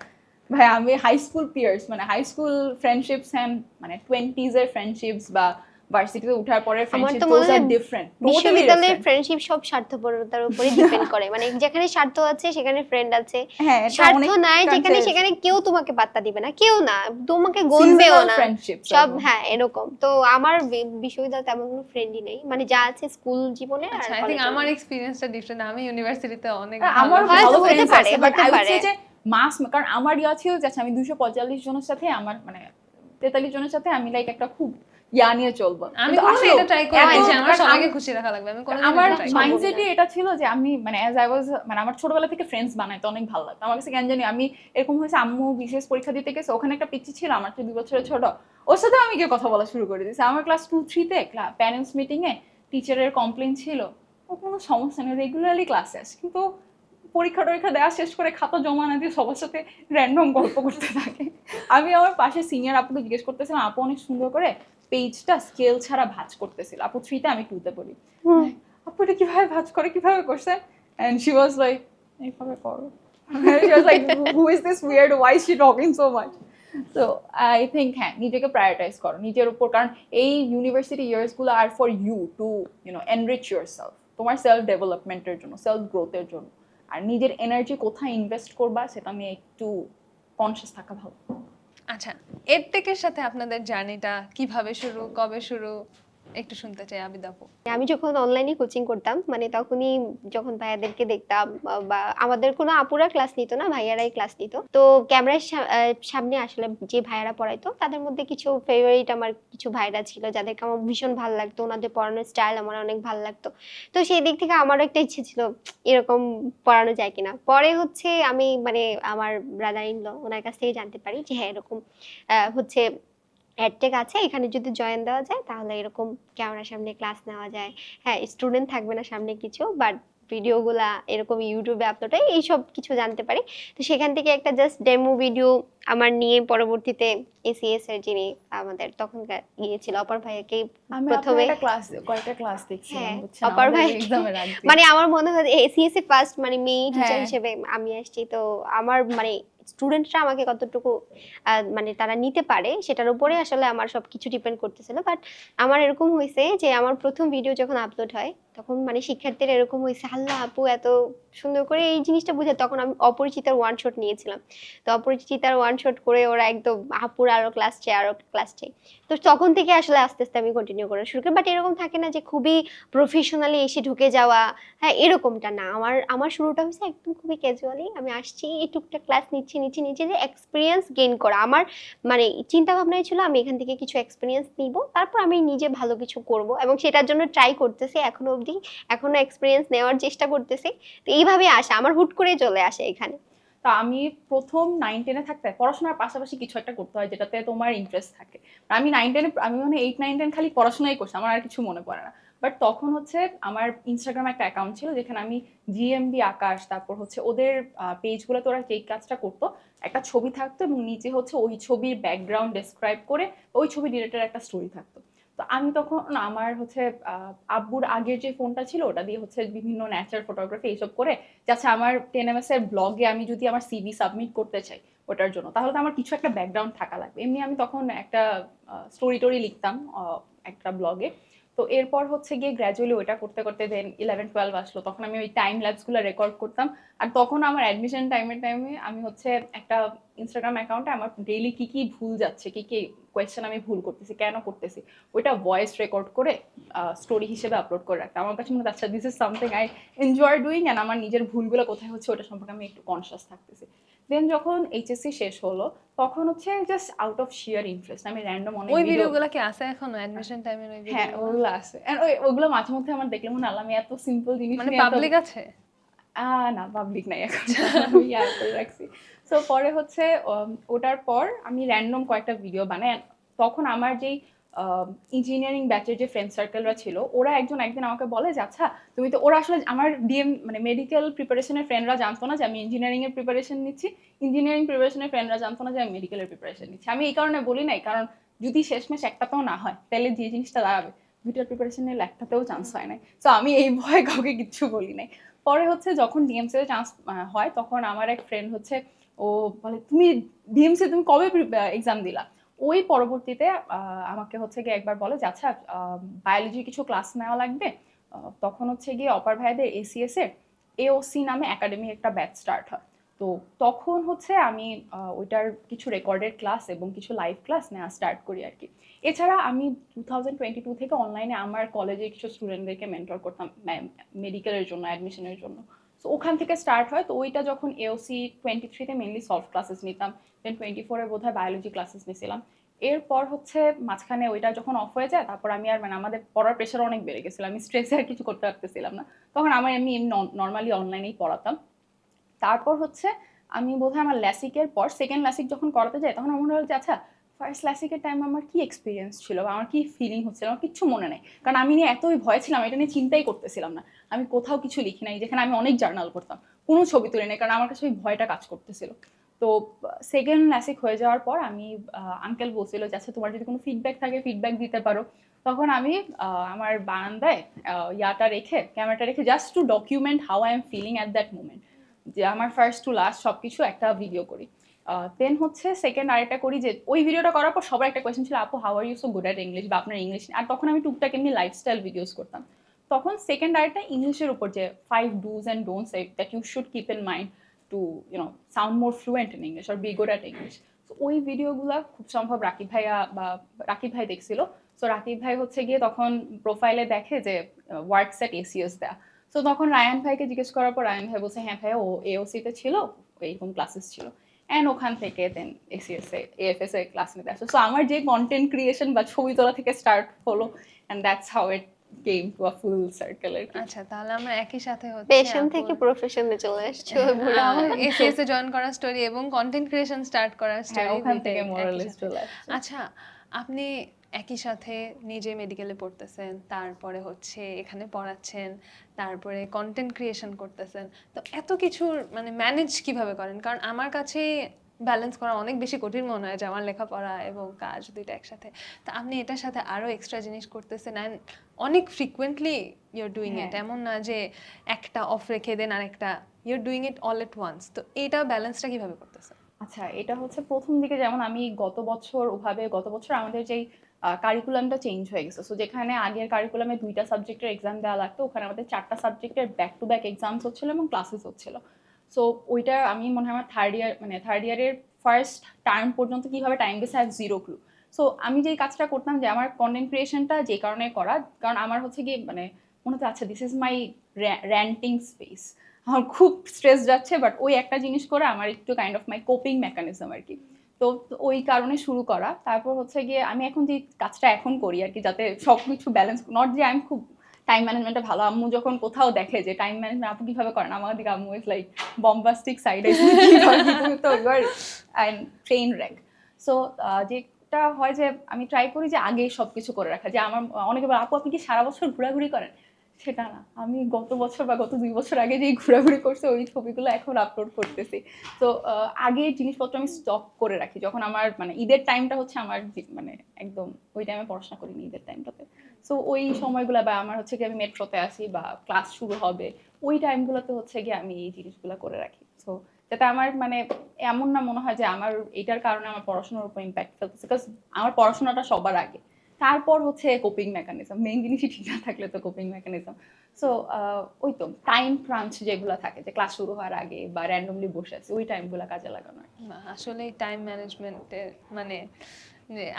[SPEAKER 3] ভাই আমি হাই স্কুল পিয়ার্স মানে হাই স্কুল ফ্রেন্ডশিপস অ্যান্ড মানে 20s এর ফ্রেন্ডশিপস বা ভার্সিটিতে ওঠার পরে
[SPEAKER 2] আমার
[SPEAKER 3] ফ্রেন্ডশিপ
[SPEAKER 2] তো
[SPEAKER 3] দোজ
[SPEAKER 2] মনে
[SPEAKER 3] আর
[SPEAKER 2] হয়
[SPEAKER 3] ডিফারেন্ট, টোটালি
[SPEAKER 2] বিশ্ববিদ্যালয়ের
[SPEAKER 3] ডিফারেন্ট।
[SPEAKER 2] ফ্রেন্ডশিপ সব স্বার্থপরতার উপরে ডিপেন্ড করে, মানে যেখানে স্বার্থ আছে সেখানে ফ্রেন্ড আছে,
[SPEAKER 3] হ্যাঁ, এটা
[SPEAKER 2] স্বার্থ
[SPEAKER 3] অনেক
[SPEAKER 2] নাই যেখানে
[SPEAKER 3] countries-
[SPEAKER 2] সেখানে কেউ তোমাকে পাত্তা দিবে না, কেউ না তোমাকে গণবেও
[SPEAKER 3] seasonal
[SPEAKER 2] না
[SPEAKER 3] friendships
[SPEAKER 2] সব,
[SPEAKER 3] এবং-
[SPEAKER 2] হ্যাঁ এরকম। তো আমার বিশ্ববিদ্যালয়ে তেমন কোনো ফ্রেন্ডই নেই, মানে যা আছে স্কুল জীবনে আর
[SPEAKER 1] আচ্ছা আই থিঙ্ক
[SPEAKER 2] কলেজে।
[SPEAKER 1] আমার এক্সপিরিয়েন্সটা ডিফারেন্ট, আমি ইউনিভার্সিটিতে অনেক
[SPEAKER 3] আমার
[SPEAKER 2] হয়তো
[SPEAKER 3] ভালো
[SPEAKER 2] হতে
[SPEAKER 3] ফ্রেন্ডস
[SPEAKER 2] পারে,
[SPEAKER 3] আছে, বাট
[SPEAKER 2] হতে
[SPEAKER 3] আই উড
[SPEAKER 2] পারে।
[SPEAKER 3] সে যে মাস, কারণ আমার ছিল যে আচ্ছা আমি 245 জনের সাথে আমার মানে 43 জনের সাথে আমি লাইক একটা খুব নিয়ে চলবো।
[SPEAKER 1] আমি
[SPEAKER 3] কিন্তু
[SPEAKER 1] কখনো
[SPEAKER 3] আসলেও
[SPEAKER 1] এটা ট্রাই করি নাই যে আমার
[SPEAKER 3] কারণ
[SPEAKER 1] সবাইকে খুশি রাখা লাগবে, আমি কোনোদিন
[SPEAKER 3] আমার
[SPEAKER 1] এটা try করিনি।
[SPEAKER 3] মাইন্ডসেটই এটা ছিল যে আমি মানে অ্যাজ আই ওয়াজ মানে আমার ছোটবেলা থেকে ফ্রেন্ডস বানাইতে অনেক ভালো লাগতো। আমার কাছে কেন জানি আমি এরকম হয়েছে, আম্মু বিশেষ পরীক্ষা দিতে গেছে, ওখানে একটা পিচ্চি ছিল আমার চেয়ে 2 বছরের ছোট, ওর সাথে আমি গিয়ে কথা বলা শুরু করে দিয়েছি। আমার ক্লাস 2-3-তে প্যারেন্টস মিটিং এ টিচারের কমপ্লেন ছিল, ও কোনো সমস্যা নেই রেগুলারলি ক্লাসে আসে, কিন্তু পরীক্ষা টরীক্ষা দেওয়া শেষ করে খাতা জমা না দিয়ে সবার সাথে র্যান্ডম গল্প করতে থাকে। আমি আমার পাশে সিনিয়র আপুকে জিজ্ঞেস করতেছিলাম, আপু অনেক সুন্দর করে পেজটা স্কেল ছাড়া ভাঁজ করতেছিল, আপু 3-তে আমি 2-তে পড়ি, আপু এটা কিভাবে ভাঁজ করে, কিভাবে করছে? এন্ড শি ওয়াজ লাইক এইভাবে করো। She was like who is this weird, why is she talking so much? তো আই থিঙ্ক হ্যাঁ নিজেকে প্রায়োরিটাইজ করো নিজের উপর, কারণ এই ইউনিভার্সিটি ইয়ার্সগুলো are for you to enrich yourself, তোমার সেলফ ডেভেলপমেন্টের জন্য, সেলফ গ্রোথের জন্য। আর নিজের এনার্জি কোথায় ইনভেস্ট করবা সেটা নিয়ে একটু কনসিয়াস থাকা ভালো।
[SPEAKER 1] আচ্ছা, এডটেকের সাথে আপনাদের জার্নিটা কিভাবে শুরু, কবে শুরু, একটু শুনতে চাই আবিদ আপু।
[SPEAKER 2] আমি যখন অনলাইনে কোচিং করতাম, মানে তখনই যখন ভাইয়াদেরকে দেখতাম বা আমাদের কোনো আপুরা ক্লাস নিত না, ভাইয়ারাই ক্লাস নিত, তো ক্যামেরার সামনে আসলে যে ভাইয়ারা পড়াইতো তাদের মধ্যে কিছু ফেভারিট আমার কিছু ভাইরা ছিল যাদেরকে আমার ভীষণ ভালো লাগতো, ওনাদের পড়ানোর স্টাইল আমার অনেক ভালো লাগতো। তো সেই দিক থেকে আমারও একটা ইচ্ছে ছিল এরকম পড়ানো যায় কিনা। পরে হচ্ছে আমি মানে আমার ব্রাদার ইন ল ওনার কাছ থেকে জানতে পারি যে হ্যাঁ এরকম হচ্ছে অ্যাডটেক আছে, এখানে যদি জয়েন দেওয়া যায় তাহলে এরকম ক্যামেরার সামনে ক্লাস নেওয়া যায়। হ্যাঁ স্টুডেন্ট থাকবে না সামনে কিছু, বাট ভিডিওগুলা এরকম ইউটিউবে আপলোড হয়, এইসব কিছু জানতে পারি। তো সেখান থেকে একটা জাস্ট ডেমো ভিডিও আমার নিয়ে পরবর্তীতে এসিএস এর যিনি আমাদের তখনকার ছিল অপর ভাইয়াকে
[SPEAKER 3] আমি
[SPEAKER 2] প্রথমে
[SPEAKER 3] কয়েকটা ক্লাস দেখছিলাম,
[SPEAKER 2] হ্যাঁ,
[SPEAKER 3] বুঝছেন,
[SPEAKER 2] অপার ভাই
[SPEAKER 3] এক্সামের আগে।
[SPEAKER 2] মানে আমার মনে হয় এসিএস এ ফার্স্ট মানে মেয়ে টিচার
[SPEAKER 3] হ্যাঁ।
[SPEAKER 2] হিসেবে আমি আসছি, তো আমার মানে স্টুডেন্টরা আমাকে কতটুকু মানে তারা নিতে পারে সেটার উপরে আসলে আমার সবকিছু ডিপেন্ড করতেছিল। বাট আমার এরকম হয়েছে যে আমার প্রথম ভিডিও যখন আপলোড হয় তখন মানে শিক্ষার্থীরা এরকম হয়েছে, আল্লাহ আপু এত সুন্দর করে এই জিনিসটা বুঝে। তখন আমি অপরিচিতার ওয়ান শট নিয়েছিলাম, তো অপরিচিতার ওয়ান শট করে ওরা একদম আপুর আরো ক্লাস চাই, আরো ক্লাস চাই। তো তখন থেকে আসলে আস্তে আস্তে আমি কন্টিনিউ করা শুরু করি। বাট এরকম থাকে না যে খুবই প্রফেশনালি এসে ঢুকে যাওয়া, হ্যাঁ এরকমটা না। আমার শুরুটা হয়েছে একদম খুবই ক্যাজুয়ালি, আমি আসছি এই টুকটাক ক্লাস নিচ্ছি যে এক্সপিরিয়েন্স গেইন করা। আমার মানে চিন্তা ভাবনাই ছিল আমি এখান থেকে কিছু এক্সপিরিয়েন্স নিব, তারপর আমি নিজে ভালো কিছু করব, এবং সেটার জন্য ট্রাই করতেছি এখনো অবধি, এখনো এক্সপিরিয়েন্স নেওয়ার চেষ্টা করতেছি। তো এইভাবে আসা আমার হুট করে চলে আসে এখানে।
[SPEAKER 3] তা আমি প্রথম 9-10-এ থাকতে পড়াশোনার পাশাপাশি কিছু একটা করতে হয় যেটাতে তোমার ইন্টারেস্ট থাকে। আমি 9-10-এ আমি মানে 8-9-10 খালি পড়াশোনাই করছি, আমার আর কিছু মনে পড়ে না। বাট তখন হচ্ছে আমার ইনস্টাগ্রামে একটা অ্যাকাউন্ট ছিল যেখানে আমি জিএমবি আকাশ, তারপর হচ্ছে ওদের পেজগুলোতে ওরা যেই কাজটা করতো, একটা ছবি থাকতো এবং নিচে হচ্ছে ওই ছবির ব্যাকগ্রাউন্ড ডেসক্রাইব করে ওই ছবি রিলেটেড একটা স্টোরি থাকতো। তো আমি তখন আমার হচ্ছে আব্বুর আগের যে ফোনটা ছিল ওটা দিয়ে হচ্ছে বিভিন্ন ন্যাচার ফটোগ্রাফি এইসব করে, যাচ্ছে আমার 10ms এর ব্লগে আমি যদি আমার সিভি সাবমিট করতে চাই ওটার জন্য, তাহলে তো আমার কিছু একটা ব্যাকগ্রাউন্ড থাকা লাগবে। এমনি আমি তখন একটা স্টোরি টোরি লিখতাম একটা ব্লগে। তো এরপর হচ্ছে গিয়ে গ্র্যাজুয়ালি ওইটা করতে করতে দেন 11-12 আসলো, তখন আমি ওই টাইম ল্যাপসগুলো রেকর্ড করতাম। আর তখন আমার অ্যাডমিশন টাইমে আমি হচ্ছে একটা ইনস্টাগ্রাম অ্যাকাউন্টে আমার ডেইলি কি কি ভুল যাচ্ছে, কি কি কোয়েশ্চেন আমি ভুল করতেছি, কেন করতেছি, ওইটা ভয়েস রেকর্ড করে স্টোরি হিসেবে আপলোড করে রাখতাম। আমার কাছে মনে হচ্ছে আচ্ছা this is something I enjoy doing, and আমার নিজের ভুলগুলো কোথায় হচ্ছে ওটা সম্পর্কে আমি একটু কনসিয়াস থাকতেছি। দেন যখন এইচএসসি শেষ হলো তখন হচ্ছে just out of sheer interest আমি র্যান্ডম অনেক
[SPEAKER 1] ওই
[SPEAKER 3] ভিডিও,
[SPEAKER 1] ভিডিওগুলো কি আছে এখনো অ্যাডমিশন টাইমের ওই
[SPEAKER 3] হ্যাঁ
[SPEAKER 1] ভিডিও?
[SPEAKER 3] ওগুলো আছে, ওগুলো মাঝে মধ্যে আমার দেখলে মনে হয় আমি এত সিম্পল জিনিস
[SPEAKER 1] মানে
[SPEAKER 3] নিয়ে এত-
[SPEAKER 1] পাবলিক আছে?
[SPEAKER 3] না পাবলিক নাই এখন, আমি ইয়ার করে রাখছি। সো পরে হচ্ছে ওটার পর আমি র্যান্ডম কয়েকটা ভিডিও বানাই। তখন আমার যেই ইঞ্জিনিয়ারিং ব্যাচের যে ফ্রেন্ড সার্কেলরা ছিল, ওরা একদিন আমাকে বলে যে আচ্ছা তুমি তো, ওরা আসলে আমার ডিএম মানে মেডিকেল প্রিপারেশনের ফ্রেন্ডরা জানতো না যে আমি ইঞ্জিনিয়ারিং এর প্রিপারেশন নিচ্ছি, ইঞ্জিনিয়ারিং প্রিপারেশনের ফ্রেন্ডরা জানতো না যে আমি মেডিকেলের প্রিপারেশন নিচ্ছি। আমি এই কারণে বলি নাই, কারণ যদি শেষমেশ একটাতেও না হয় তাহলে যে জিনিসটা দাঁড়াবে দুইটার প্রিপারেশন নিলে একটাতেও চান্স হয় নাই। সো আমি এই ভয়ে কাউকে কিচ্ছু বলি নাই। পরে হচ্ছে যখন ডিএমসি তে চান্স হয়, তখন আমার এক ফ্রেন্ড হচ্ছে, ও বলে তুমি ডিএমসি তুমি কবে এক্সাম দিলা? ওই পরবর্তীতে আমাকে হচ্ছে গিয়ে একবার বলে যে আচ্ছা বায়োলজি কিছু ক্লাস নেওয়া লাগবে। তখন হচ্ছে গিয়ে অপার ভাইদের এসিএস এর এওসি নামে একাডেমি একটা ব্যাচ স্টার্ট হয়। তো তখন হচ্ছে আমি ওইটার কিছু রেকর্ডেড ক্লাস এবং কিছু লাইভ ক্লাস নেওয়া স্টার্ট করি আর কি। এছাড়া আমি 2022 থেকে অনলাইনে আমার কলেজের কিছু স্টুডেন্টদেরকে মেন্টর করতাম মেডিকেলের জন্য, অ্যাডমিশনের জন্য। সো ওখান থেকে স্টার্ট হয়। তো ওইটা যখন এওসি 23-তে মেনলি সলভ ক্লাসেস নিতাম, দেন 24-এ বোধহয় বায়োলজি ক্লাসেস নিয়েছিলাম। এরপর হচ্ছে মাঝখানে ওইটা যখন অফ হয়ে যায়, তারপর আমি আর মানে আমাদের পড়ার প্রেশার অনেক বেড়ে গেছিল, আমি স্ট্রেসে আর কিছু করতে পারতেছিলাম না। তখন আমি নর্মালি অনলাইনেই পড়াতাম। তারপর হচ্ছে আমি বোধহয় আমার ল্যাসিকের পর সেকেন্ড ল্যাসিক যখন করাতে যাই, তখন আমার মনে হলো যে আচ্ছা ফার্স্ট ল্যাসিকের টাইম আমার কি এক্সপিরিয়েন্স ছিল বা আমার কি ফিলিং হচ্ছিল, আমার কিচ্ছু মনে নেই। কারণ আমি নিয়ে এতই ভয় ছিলাম, এটা নিয়ে চিন্তাই করতেছিলাম না। আমি কোথাও কিছু লিখি নাই, যেখানে আমি অনেক জার্নাল করতাম, কোনো ছবি তুলি নাই, কারণ আমার কাছে ওই ভয়টা কাজ করতেছিল। তো সেকেন্ড ল্যাসিক হয়ে যাওয়ার পর আমি আঙ্কেল বলছিল যে আচ্ছা তোমার যদি কোনো ফিডব্যাক থাকে ফিডব্যাক দিতে পারো। তখন আমি আমার বারান্দায় ইয়াটা রেখে, ক্যামেরাটা রেখে, just to document how I am feeling at that moment, যে আমার ফার্স্ট টু লাস্ট সবকিছু একটা ভিডিও করি। দেন হচ্ছে সেকেন্ড আরেকটা করি, যে ওই ভিডিওটা করার পর সবার একটা কোয়েশ্চেন ছিল আপু how are you so good at English, বা আপনার ইংলিশ। আর তখন আমি টুকটাক এমনি লাইফস্টাইল ভিডিওস করতাম। তখন সেকেন্ড আরেকটা ইংলিশের উপর, যে 5 do's and don'ts that you should keep in mind to sound more fluent in English or be good at English. তো ওই ভিডিওগুলো খুব সম্ভব রাকিব ভাই দেখছিল। সো রাকিব ভাই হচ্ছে গিয়ে তখন প্রোফাইলে দেখে যে ওয়ার্কস অ্যাট এসিএস দেয়া। তো তখন রায়ান ভাইকে জিজ্ঞেস করার পর রায়ান ভাই বলছে হ্যাঁ ভাইয়া ও এওসিতে ছিল, এইরকম ক্লাসেস ছিল। অ্যান্ড ওখান থেকে দেন এসিএস এ এএফএস এ ক্লাস নিতে আসলো। সো আমার যে কন্টেন্ট ক্রিয়েশন বা ছবি তোলা থেকে স্টার্ট হলো, and that's how it came to a full circle আর কি।
[SPEAKER 1] আচ্ছা, তাহলে আমরা একই সাথে হচ্ছে
[SPEAKER 2] পেশন থেকে প্রফেশনে চলে আসছো পুরো।
[SPEAKER 1] এসিএস এ জয়েন করার স্টোরি এবং কন্টেন্ট ক্রিয়েশন স্টার্ট করার
[SPEAKER 3] হ্যাঁ,
[SPEAKER 1] স্টোরি
[SPEAKER 3] ওখান থেকে মোরালেস চলে আসছে।
[SPEAKER 1] আচ্ছা, আপনি একই সাথে নিজে মেডিকেলে পড়তেছেন, তারপরে হচ্ছে এখানে পড়াচ্ছেন, তারপরে কন্টেন্ট ক্রিয়েশন করতেছেন, তো এত কিছুর মানে ম্যানেজ কিভাবে করেন? কারণ আমার কাছে ব্যালেন্স করা অনেক বেশি কঠিন মনে হয়, যে আমার লেখাপড়া এবং কাজ দুইটা একসাথে। তো আপনি এটার সাথে আরো এক্সট্রা জিনিস করতেছেন, অ্যান্ড অনেক ফ্রিকুয়েন্টলি ইউর ডুইং ইট, এমন না যে একটা অফ রেখে দেন আর একটা, you're doing it all at once. তো এইটা ব্যালেন্সটা কিভাবে করতেছেন?
[SPEAKER 3] আচ্ছা, এটা হচ্ছে প্রথম দিকে যেমন আমি গত বছর আমাদের যেই কারিকুলামটা চেঞ্জ হয়ে গেছে। সো যেখানে আগের কারিকুলামে 2টা সাবজেক্টের এক্সাম দেওয়া লাগতো, ওখানে আমাদের 4টা সাবজেক্টের ব্যাক টু ব্যাক এক্সামস হচ্ছিল এবং ক্লাসেস হচ্ছিল। সো ওইটা আমি মনে হয় আমার থার্ড ইয়ারের ফার্স্ট টার্ম পর্যন্ত কিভাবে টাইম গেছে I have zero clue. So আমি যেই কাজটা করতাম, যে আমার কন্টেন্ট ক্রিয়েশনটা যে কারণে করা, কারণ আমার হচ্ছে কি মানে মনে হচ্ছে আচ্ছা this is my ranting space, আমার খুব স্ট্রেস যাচ্ছে, বাট ওই একটা জিনিস করে আমার একটু kind of my coping mechanism আর কি। তো ওই কারণে শুরু করা। তারপর হচ্ছে গিয়ে আমি এখন যে কাজটা এখন করি আর কি, যাতে সব কিছু ব্যালেন্স, নট যে আমি খুব টাইম ম্যানেজমেন্টে ভালো, আম্মু যখন কোথাও দেখে যে টাইম ম্যানেজমেন্ট আপু কিভাবে করেন, আমার দিকে আম্মু ইজ লাইক বম্বাস্টিক সাইডে, তো your and train rack. So যেটা হয় যে আমি ট্রাই করি যে আগেই সব কিছু করে রাখা, যে আমার অনেকে বলে আপু আপনি কি সারা বছর ঘোরাঘুরি করেন? সেটা না, আমি গত বছর বা গত 2 বছর আগে যেই ঘোরাঘুরি করছে ওই ছবিগুলো এখন আপলোড করতেছি। তো আগে জিনিসপত্র আমি স্টক করে রাখি, যখন আমার মানে ঈদের টাইমটা হচ্ছে আমার মানে একদম ওই টাইমে পড়াশোনা করিনি ঈদের টাইমটাতে। সো ওই সময়গুলো, বা আমার হচ্ছে কি আমি মেট্রোতে আসি বা ক্লাস শুরু হবে, ওই টাইমগুলোতে হচ্ছে গিয়ে আমি এই জিনিসগুলো করে রাখি। সো যাতে আমার মানে এমন না মনে হয় যে আমার এটার কারণে আমার পড়াশোনার উপর ইম্প্যাক্ট ফেলতেছে, বিকজ আমার পড়াশোনাটা সবার আগে, তারপর হচ্ছে কোপিং মেকানিজম, মেইন জিনিসই ঠিক না থাকলে তো কোপিং মেকানিজম। সো ওই তো টাইম ক্রাঞ্চ যেগুলো থাকে, যে ক্লাস শুরু হওয়ার আগে বা র্যান্ডমলি বসে আছে, ওই টাইমগুলো কাজে লাগানো।
[SPEAKER 1] না, আসলে টাইম ম্যানেজমেন্টের মানে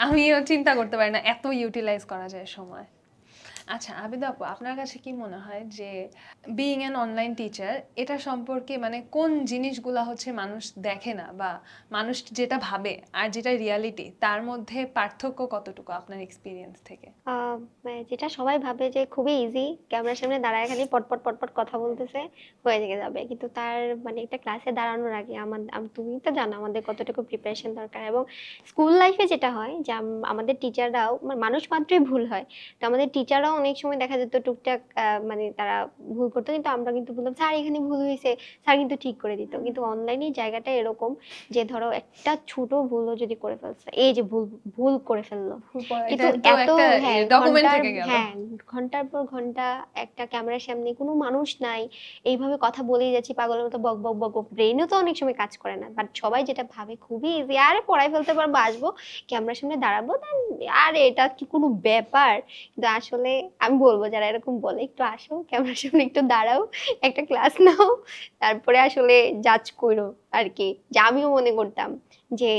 [SPEAKER 1] আমিও চিন্তা করতে পারি না এত ইউটিলাইজ করা যায় সময়। আচ্ছা আবিদা আপু, আপনার কাছে কি মনে হয় যে বিইং অ্যান অনলাইন টিচার এটা সম্পর্কে মানে কোন জিনিসগুলা হচ্ছে মানুষ দেখে না, বা মানুষ যেটা ভাবে আর যেটা রিয়ালিটি তার মধ্যে পার্থক্য কতটুকু আপনার এক্সপিরিয়েন্স থেকে?
[SPEAKER 2] মানে যেটা সবাই ভাবে যে খুবই ইজি, ক্যামেরার সামনে দাঁড়ায় খালি পটপট পটপট কথা বলতেছে, হয়ে যাবে, কিন্তু তার মানে একটা ক্লাসে দাঁড়ানোর আগে তুমি তো জানো আমাদের কতটুকু প্রিপারেশন দরকার। এবং স্কুল লাইফে যেটা হয় যে আমাদের টিচাররাও, মানুষ মাত্রই ভুল হয়, তো আমাদের টিচাররাও অনেক সময় দেখা যেত টুকটাক মানে তারা ভুল করতো, কিন্তু আমরা কিন্তু বললাম স্যার এখানে ভুল হয়েছে, স্যার কিন্তু ঠিক করে দিত। কিন্তু অনলাইনের জায়গাটা এরকম যে ধরো একটা ছোট ভুলও যদি করে ফেলছে, এই যে ভুল ভুল করে ফেললো, কিন্তু
[SPEAKER 1] এটা তো
[SPEAKER 2] এত
[SPEAKER 1] একটা ডকুমেন্ট
[SPEAKER 2] ঘন্টার
[SPEAKER 1] থেকে গেল।
[SPEAKER 2] ঘন্টার পর ঘন্টা একটা ক্যামেরার সামনে কোনো মানুষ নাই, এইভাবে কথা বলেই যাচ্ছি পাগলের মতো, বক বক বক বক, ব্রেনও তো অনেক সময় কাজ করে না, বাট সবাই যেটা ভাবে খুবই ইজি, আরে পড়াই ফেলতে পারবো, আসবো ক্যামেরার সামনে দাঁড়াবো, আরে এটা কি কোনো ব্যাপার? কিন্তু আসলে আমি বলবো যারা এরকম বলে, একটু আসো ক্যামেরার সামনে, একটু দাঁড়াও, একটা ক্লাস নাও, তারপরে আসলে জাজ করো আর কি। যে আমিও মনে করতাম যে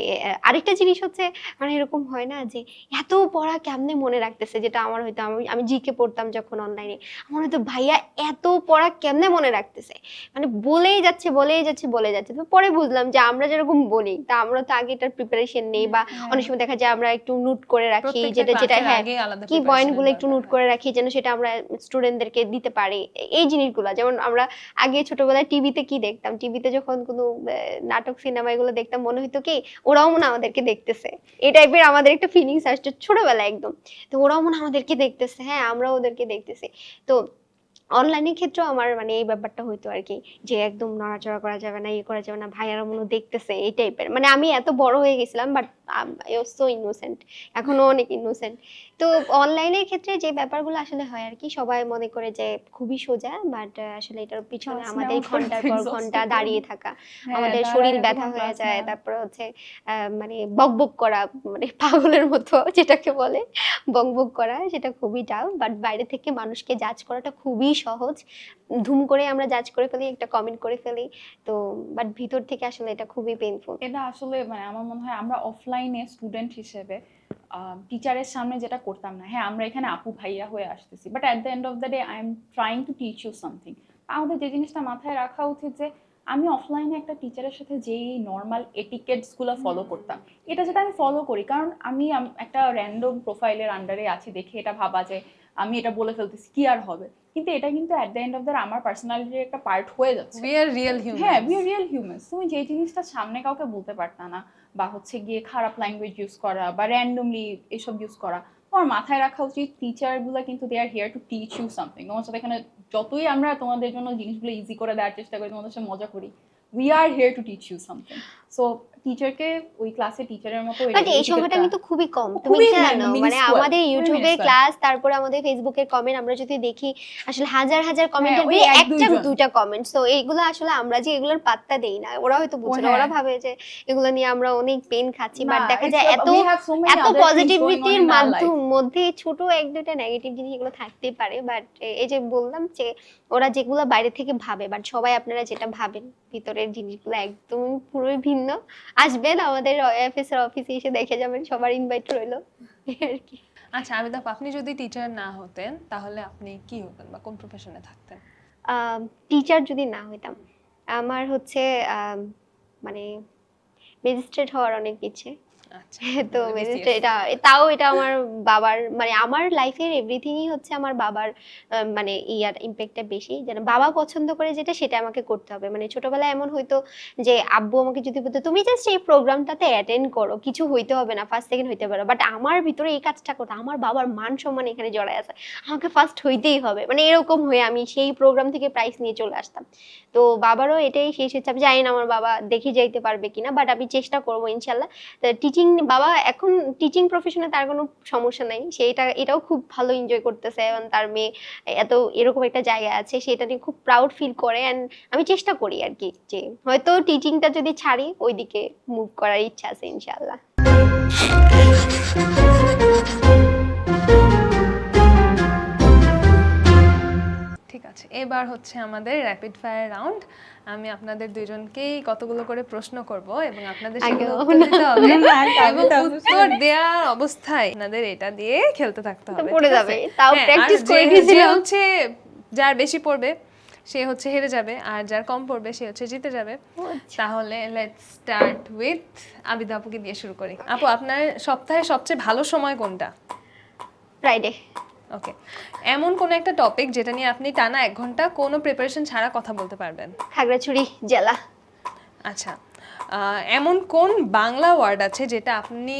[SPEAKER 2] আরেকটা জিনিস হচ্ছে, মানে এরকম হয় না যে এত পড়া কেমনে মনে রাখতেছে, যেটা আমার হয়তো আমি জিকে পড়তাম যখন অনলাইনে, আমার হয়তো ভাইয়া এত পড়া কেমনে মনে রাখতেছে, মানে বলেই যাচ্ছে বলেই যাচ্ছে বলে যাচ্ছে। তো পরে বুঝলাম যে আমরা যেরকম বলি তা আমরা তো আগে এটার প্রিপারেশন নেই, বা অনেক সময় দেখা যায় আমরা একটু নোট করে রাখি, যেটা যেটা হ্যাঁ কি পয়েন্টগুলো একটু নোট করে রাখি যেন সেটা আমরা স্টুডেন্টদেরকে দিতে পারি। এই জিনিসগুলো যেমন আমরা আগে ছোটবেলায় টিভিতে কি দেখতাম, টিভিতে যখন কোনো নাটক সিনেমা এগুলো দেখতাম, মনে হতো কি ওরাও মনে হয় আমাদেরকে দেখতেছে, এই টাইপের আমাদের একটা ফিলিংস আসছে ছোটবেলায় একদম। তো ওরাও মনে হয় আমাদেরকে দেখতেছে, হ্যাঁ আমরাও ওদেরকে দেখতেছি। তো অনলাইনের ক্ষেত্রেও আমার মানে এই ব্যাপারটা হইতো আর কি, যে একদম নড়াচড়া করা যাবে না, ইয়ে করা যাবে না, ভাইয়ারা মনে হয় দেখতেছে, এই টাইপের। মানে আমি এত বড় হয়ে গেছিলাম, but I was so innocent, এখনো অনেক ইনোসেন্ট। তো অনলাইনের ক্ষেত্রে যে ব্যাপারগুলো আসলে হয় আর কি, সবাই মনে করে যে খুবই সোজা, বাট আসলে এটার পিছনে
[SPEAKER 3] Class
[SPEAKER 2] আমাদের
[SPEAKER 3] নেওয়ার পর
[SPEAKER 2] ঘন্টার পর
[SPEAKER 3] exhausted
[SPEAKER 2] ঘন্টা
[SPEAKER 3] লাগে।
[SPEAKER 2] দাঁড়িয়ে থাকা,
[SPEAKER 3] হ্যাঁ,
[SPEAKER 2] আমাদের
[SPEAKER 3] দাঁড়ায়
[SPEAKER 2] শরীর
[SPEAKER 3] এতক্ষণ
[SPEAKER 2] ব্যথা হয়ে
[SPEAKER 3] class
[SPEAKER 2] যায়,
[SPEAKER 3] নেওয়া।
[SPEAKER 2] তারপরে হচ্ছে মানে বকবক করা, মানে পাগলের মতো যেটাকে বলে বকবক করা, সেটা খুবই টাফ। বাট বাইরে থেকে মানুষকে জাজ করাটা খুবই সহজ, ধুম করে আমরা জাজ করে ফেলি, একটা কমেন্ট করে ফেলি, তো বাট ভিতর থেকে আসলে এটা খুবই পেইনফুল।
[SPEAKER 3] এটা আসলে মানে আমার মনে হয় আমরা অফলাইনে স্টুডেন্ট হিসেবে টিচারের সামনে যেটা করতাম না, হ্যাঁ আমরা এখানে আপু ভাইয়া হয়ে আসতেছি, but at the end of the day I am trying to teach you something. আমাদের যে জিনিসটা মাথায় রাখা উচিত যে আমি অফলাইনে একটা টিচারের সাথে যেই নর্মাল এটিকেটসগুলো ফলো করতাম, এটা যেটা আমি ফলো করি, কারণ আমি একটা র্যান্ডম প্রোফাইলের আন্ডারে আছি দেখে এটা ভাবা যে আমি এটা বলে ফেলতেছি কি আর হবে, কিন্তু এটা কিন্তু at the end of the আমার পার্সোনালিটির একটা পার্ট হয়ে যাচ্ছে।
[SPEAKER 1] We are real human.
[SPEAKER 3] হ্যাঁ উই আর রিয়েল হিউম্যানস। তুমি যে জিনিসটা সামনে কাউকে বলতে পারতা না, বা হচ্ছে গিয়ে খারাপ ল্যাঙ্গুয়েজ ইউজ করা বা র্যান্ডমলি এসব ইউজ করা, তোমার মাথায় রাখা উচিত টিচারগুলো কিন্তু they are here to teach you something. তোমার সাথে এখানে যতই আমরা তোমাদের জন্য জিনিসগুলো ইজি করে দেওয়ার চেষ্টা করি, তোমাদের সাথে মজা করি, we are here to teach you something. So টিচারকে ওই ক্লাসে টিচারের মতো
[SPEAKER 2] বাট এই সংখ্যাটা কিন্তু খুবই কম, তুমি
[SPEAKER 3] খুবই
[SPEAKER 2] জানো, মানে
[SPEAKER 3] minuscule,
[SPEAKER 2] আমাদের
[SPEAKER 3] খুবই
[SPEAKER 2] ইউটিউবে
[SPEAKER 3] minuscule।
[SPEAKER 2] ক্লাস, তারপরে আমাদের ফেসবুকের কমেন্ট আমরা যদি দেখি, আসলে হাজার হাজার কমেন্টের
[SPEAKER 3] ওই
[SPEAKER 2] ভিতরে
[SPEAKER 3] এক
[SPEAKER 2] একটা
[SPEAKER 3] দুইজন।
[SPEAKER 2] দুইটা কমেন্ট, তো এইগুলো আসলে আমরা যে এগুলোর পাত্তা দেই না, ওরা হয়তো বুঝে না,
[SPEAKER 3] হ্যাঁ।
[SPEAKER 2] ওরা ভাবে যে এগুলো নিয়ে আমরা অনেক পেন খাচ্ছি, বাট
[SPEAKER 3] না,
[SPEAKER 2] দেখা
[SPEAKER 3] it's
[SPEAKER 2] যায়
[SPEAKER 3] a-
[SPEAKER 2] এত
[SPEAKER 3] we have so many
[SPEAKER 2] এত
[SPEAKER 3] other things going on
[SPEAKER 2] পজিটিভিটির
[SPEAKER 3] in our life.
[SPEAKER 2] মধ্যে ছোট এক দুইটা নেগেটিভ জিনিস এগুলো থাকতেই পারে, বাট এই যে বললাম যে ওরা যেগুলো বাইরে থেকে ভাবে, বাট সবাই আপনারা যেটা ভাবেন ভিতরের জিনিসগুলো একদমই পুরোই ভিন্ন। আসবেন আমাদের অফিসে এসে দেখে যাবেন, সবার ইনভাইট রইলো আর কি।
[SPEAKER 1] আচ্ছা আবিদা আপু, আপনি যদি টিচার না হতেন তাহলে আপনি কি হতেন বা কোন প্রফেশনে থাকতেন?
[SPEAKER 2] টিচার যদি না হইতাম, আমার হচ্ছে মানে ম্যাজিস্ট্রেট হওয়ার অনেক ইচ্ছে।
[SPEAKER 1] আচ্ছা
[SPEAKER 2] তো ম্যাজিস্ট্রেট এটা আমার বাবার, মানে আমার লাইফের এভরিথিংই হচ্ছে আমার বাবার মানে ইয়ার ইম্প্যাক্টটা বেশি, যেন বাবা পছন্দ করে যেটা সেটা আমাকে করতে হবে। মানে ছোটবেলায় এমন হয়তো যে আব্বু আমাকে যদি বলতো তুমি জাস্ট এই প্রোগ্রামটাতে অ্যাটেন্ড করো, কিছু হইতে হবে না, ফার্স্ট সেকেন্ড হইতে পারো, বাট আমার ভিতরে এই কাজটা করতে, আমার বাবার মান সম্মান এখানে জড়ায় আছে, আমাকে ফার্স্ট হইতেই হবে, মানে এরকম হয়ে আমি সেই প্রোগ্রাম থেকে প্রাইজ নিয়ে চলে আসতাম। তো বাবারও এটাই শেষ হচ্ছে, আমি জানি না আমার বাবা দেখে যাইতে পারবে কিনা, বাট আমি চেষ্টা করবো ইনশাল্লাহ। টিচিং, বাবা এখন টিচিং প্রফেশনে তার কোনো সমস্যা নাই, সে এটাও খুব ভালো এনজয় করতেছে, এবং তার মেয়ে এত এরকম একটা জায়গা আছে, সেটা নিয়ে খুব প্রাউড ফিল করে। অ্যান্ড আমি চেষ্টা করি আর কি যে হয়তো টিচিংটা যদি ছাড়ি ওইদিকে মুভ করার ইচ্ছা আছে ইনশাল্লাহ।
[SPEAKER 1] ঠিক ঠিক আছে, এবার হচ্ছে আমাদের র্যাপিড ফায়ার রাউন্ড। আমি আপনাদের দুইজনকেই কতগুলো করে প্রশ্ন করব এবং আপনাদের সেগুলো উত্তর দিতে হবে এবং উত্তর দেওয়ার অবস্থায় আপনাদের এটা দিয়ে খেলতে থাকতে
[SPEAKER 2] তো
[SPEAKER 1] হবে,
[SPEAKER 2] পড়ে
[SPEAKER 1] ঠিক
[SPEAKER 2] যাবে,
[SPEAKER 1] আছে?
[SPEAKER 2] তাও
[SPEAKER 1] হ্যাঁ, আর
[SPEAKER 2] প্র্যাকটিস করে
[SPEAKER 1] যে
[SPEAKER 2] দিয়েছিলাম।
[SPEAKER 1] হচ্ছে যার বেশি পড়বে সে হচ্ছে হেরে যাবে, আর যার কম পড়বে সে হচ্ছে জিতে যাবে। তাহলে লেটস স্টার্ট উইথ আবিদা আপুকে দিয়ে শুরু করি। আপু, আপনার সপ্তাহে সবচেয়ে ভালো সময় কোনটা?
[SPEAKER 2] ফ্রাইডে।
[SPEAKER 1] ওকে, এমন কোন একটা টপিক যেটা নিয়ে আপনি টানা 1 ঘন্টা কোনো প্রিপারেশন ছাড়া কথা বলতে পারবেন?
[SPEAKER 2] খাগড়াছড়ি জেলা।
[SPEAKER 1] আচ্ছা, এমন কোন বাংলা ওয়ার্ড আছে যেটা আপনি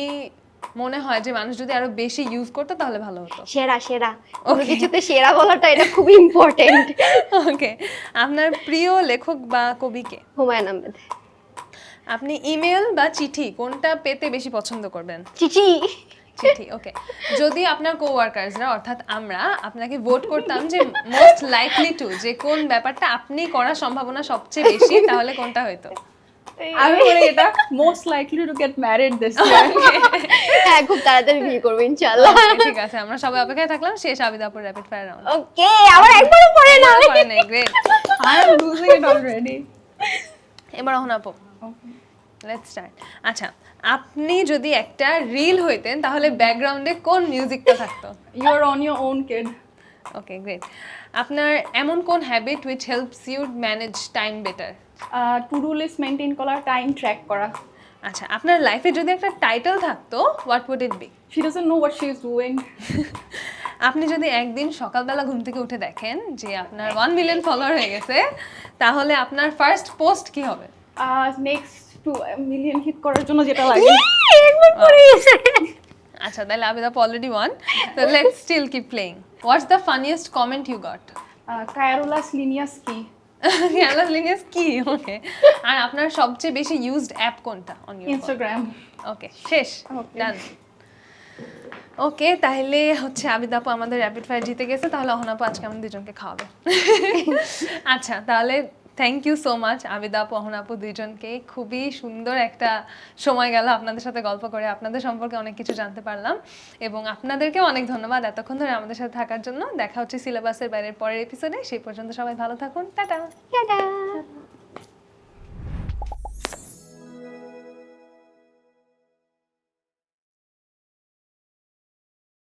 [SPEAKER 1] মনে হয় যে মানুষ যদি আরো বেশি ইউজ করতো তাহলে ভালো হতো?
[SPEAKER 2] সেরা সেরা, কোনো কিছুতে সেরা বলাটা এটা খুবই ইম্পর্টেন্ট।
[SPEAKER 1] ওকে, আপনার প্রিয় লেখক বা কবিকে?
[SPEAKER 2] হুমায়ুন আহমেদ।
[SPEAKER 1] আপনি ইমেল বা চিঠি কোনটা পেতে বেশি পছন্দ করবেন?
[SPEAKER 2] চিচি।
[SPEAKER 1] চিঠি। ওকে, যদি আপনার কোওয়ার্কার্সরা অর্থাৎ আমরা আপনাকে ভোট করতাম যে মোস্ট লাইকলি টু, যে কোন ব্যাপারটা আপনি করার সম্ভাবনা সবচেয়ে বেশি, তাহলে কোনটা হইতো?
[SPEAKER 3] আমি বলি এটা most likely to get married this ইয়ার।
[SPEAKER 2] হ্যাঁ, খুব তাড়াতাড়ি বিয়ে করবো ইনশাআল্লাহ।
[SPEAKER 1] Okay, ঠিক আছে, আমরা সবাই অপেক্ষায় থাকলাম। শেষ আবিদা আপুর র্যাপিড ফায়ার রাউন্ড।
[SPEAKER 2] ওকে, আবার একবারও পড়ে না।
[SPEAKER 1] Great.
[SPEAKER 3] I am losing it already.
[SPEAKER 1] এবার অহন আপু, লেটস স্টার্ট। আচ্ছা, আপনি যদি একটা রিল হইতেন তাহলে ব্যাকগ্রাউন্ডে কোন মিউজিকটা থাকতো?
[SPEAKER 3] You are on your own kid.
[SPEAKER 1] Okay, great. আপনার এমন কোন habit which helps you manage time better?
[SPEAKER 3] To do list maintain করা, টাইম ট্র্যাক করা।
[SPEAKER 1] আচ্ছা, আপনার লাইফে যদি একটা টাইটেল থাকতো, what would it be?
[SPEAKER 3] She doesn't know what she is doing.
[SPEAKER 1] আপনি যদি একদিন সকালবেলা ঘুম থেকে উঠে দেখেন যে আপনার 1 মিলিয়ন ফলোয়ার হয়ে গেছে, তাহলে আপনার ফার্স্ট পোস্ট কি হবে?
[SPEAKER 3] নেক্সট 2 মিলিয়ন হিট করার জন্য যেটা লাগে।
[SPEAKER 2] একবার পড়ে গেছে।
[SPEAKER 1] আচ্ছা, তাহলে আবিদা আপু অলরেডি ওয়ান, তো let's still keep playing. What's the funniest comment you got?
[SPEAKER 3] Carolus Linnaeus কি?
[SPEAKER 1] ক্যালাস লিনিয়াস কি? ওকে, আর আপনার সবচেয়ে বেশি ইউজড অ্যাপ কোনটা অন ইউর?
[SPEAKER 3] ইনস্টাগ্রাম।
[SPEAKER 1] ওকে, শেষ,
[SPEAKER 3] Okay.
[SPEAKER 1] ডান। ওকে, তাহলে হচ্ছে আবিদা আপু আমাদের র্যাপিড ফায়ার জিতে গেছে, তাহলে অহন আপু আজকে আমাদের দুজনকে খাওয়াবে। আচ্ছা, তাহলে thank you so much Abida আপু, অহন আপু দুইজনকে। খুবই সুন্দর একটা সময় গেল আপনাদের সাথে গল্প করে, আপনাদের সম্পর্কে অনেক কিছু জানতে পারলাম এবং আপনাদেরকেও অনেক ধন্যবাদ এতক্ষণ ধরে আমাদের সাথে থাকার জন্য। দেখা হচ্ছে সিলেবাসের বাইরের পরের এপিসোডে। সেই পর্যন্ত সবাই ভালো থাকুন, টাটা।
[SPEAKER 2] টাটা।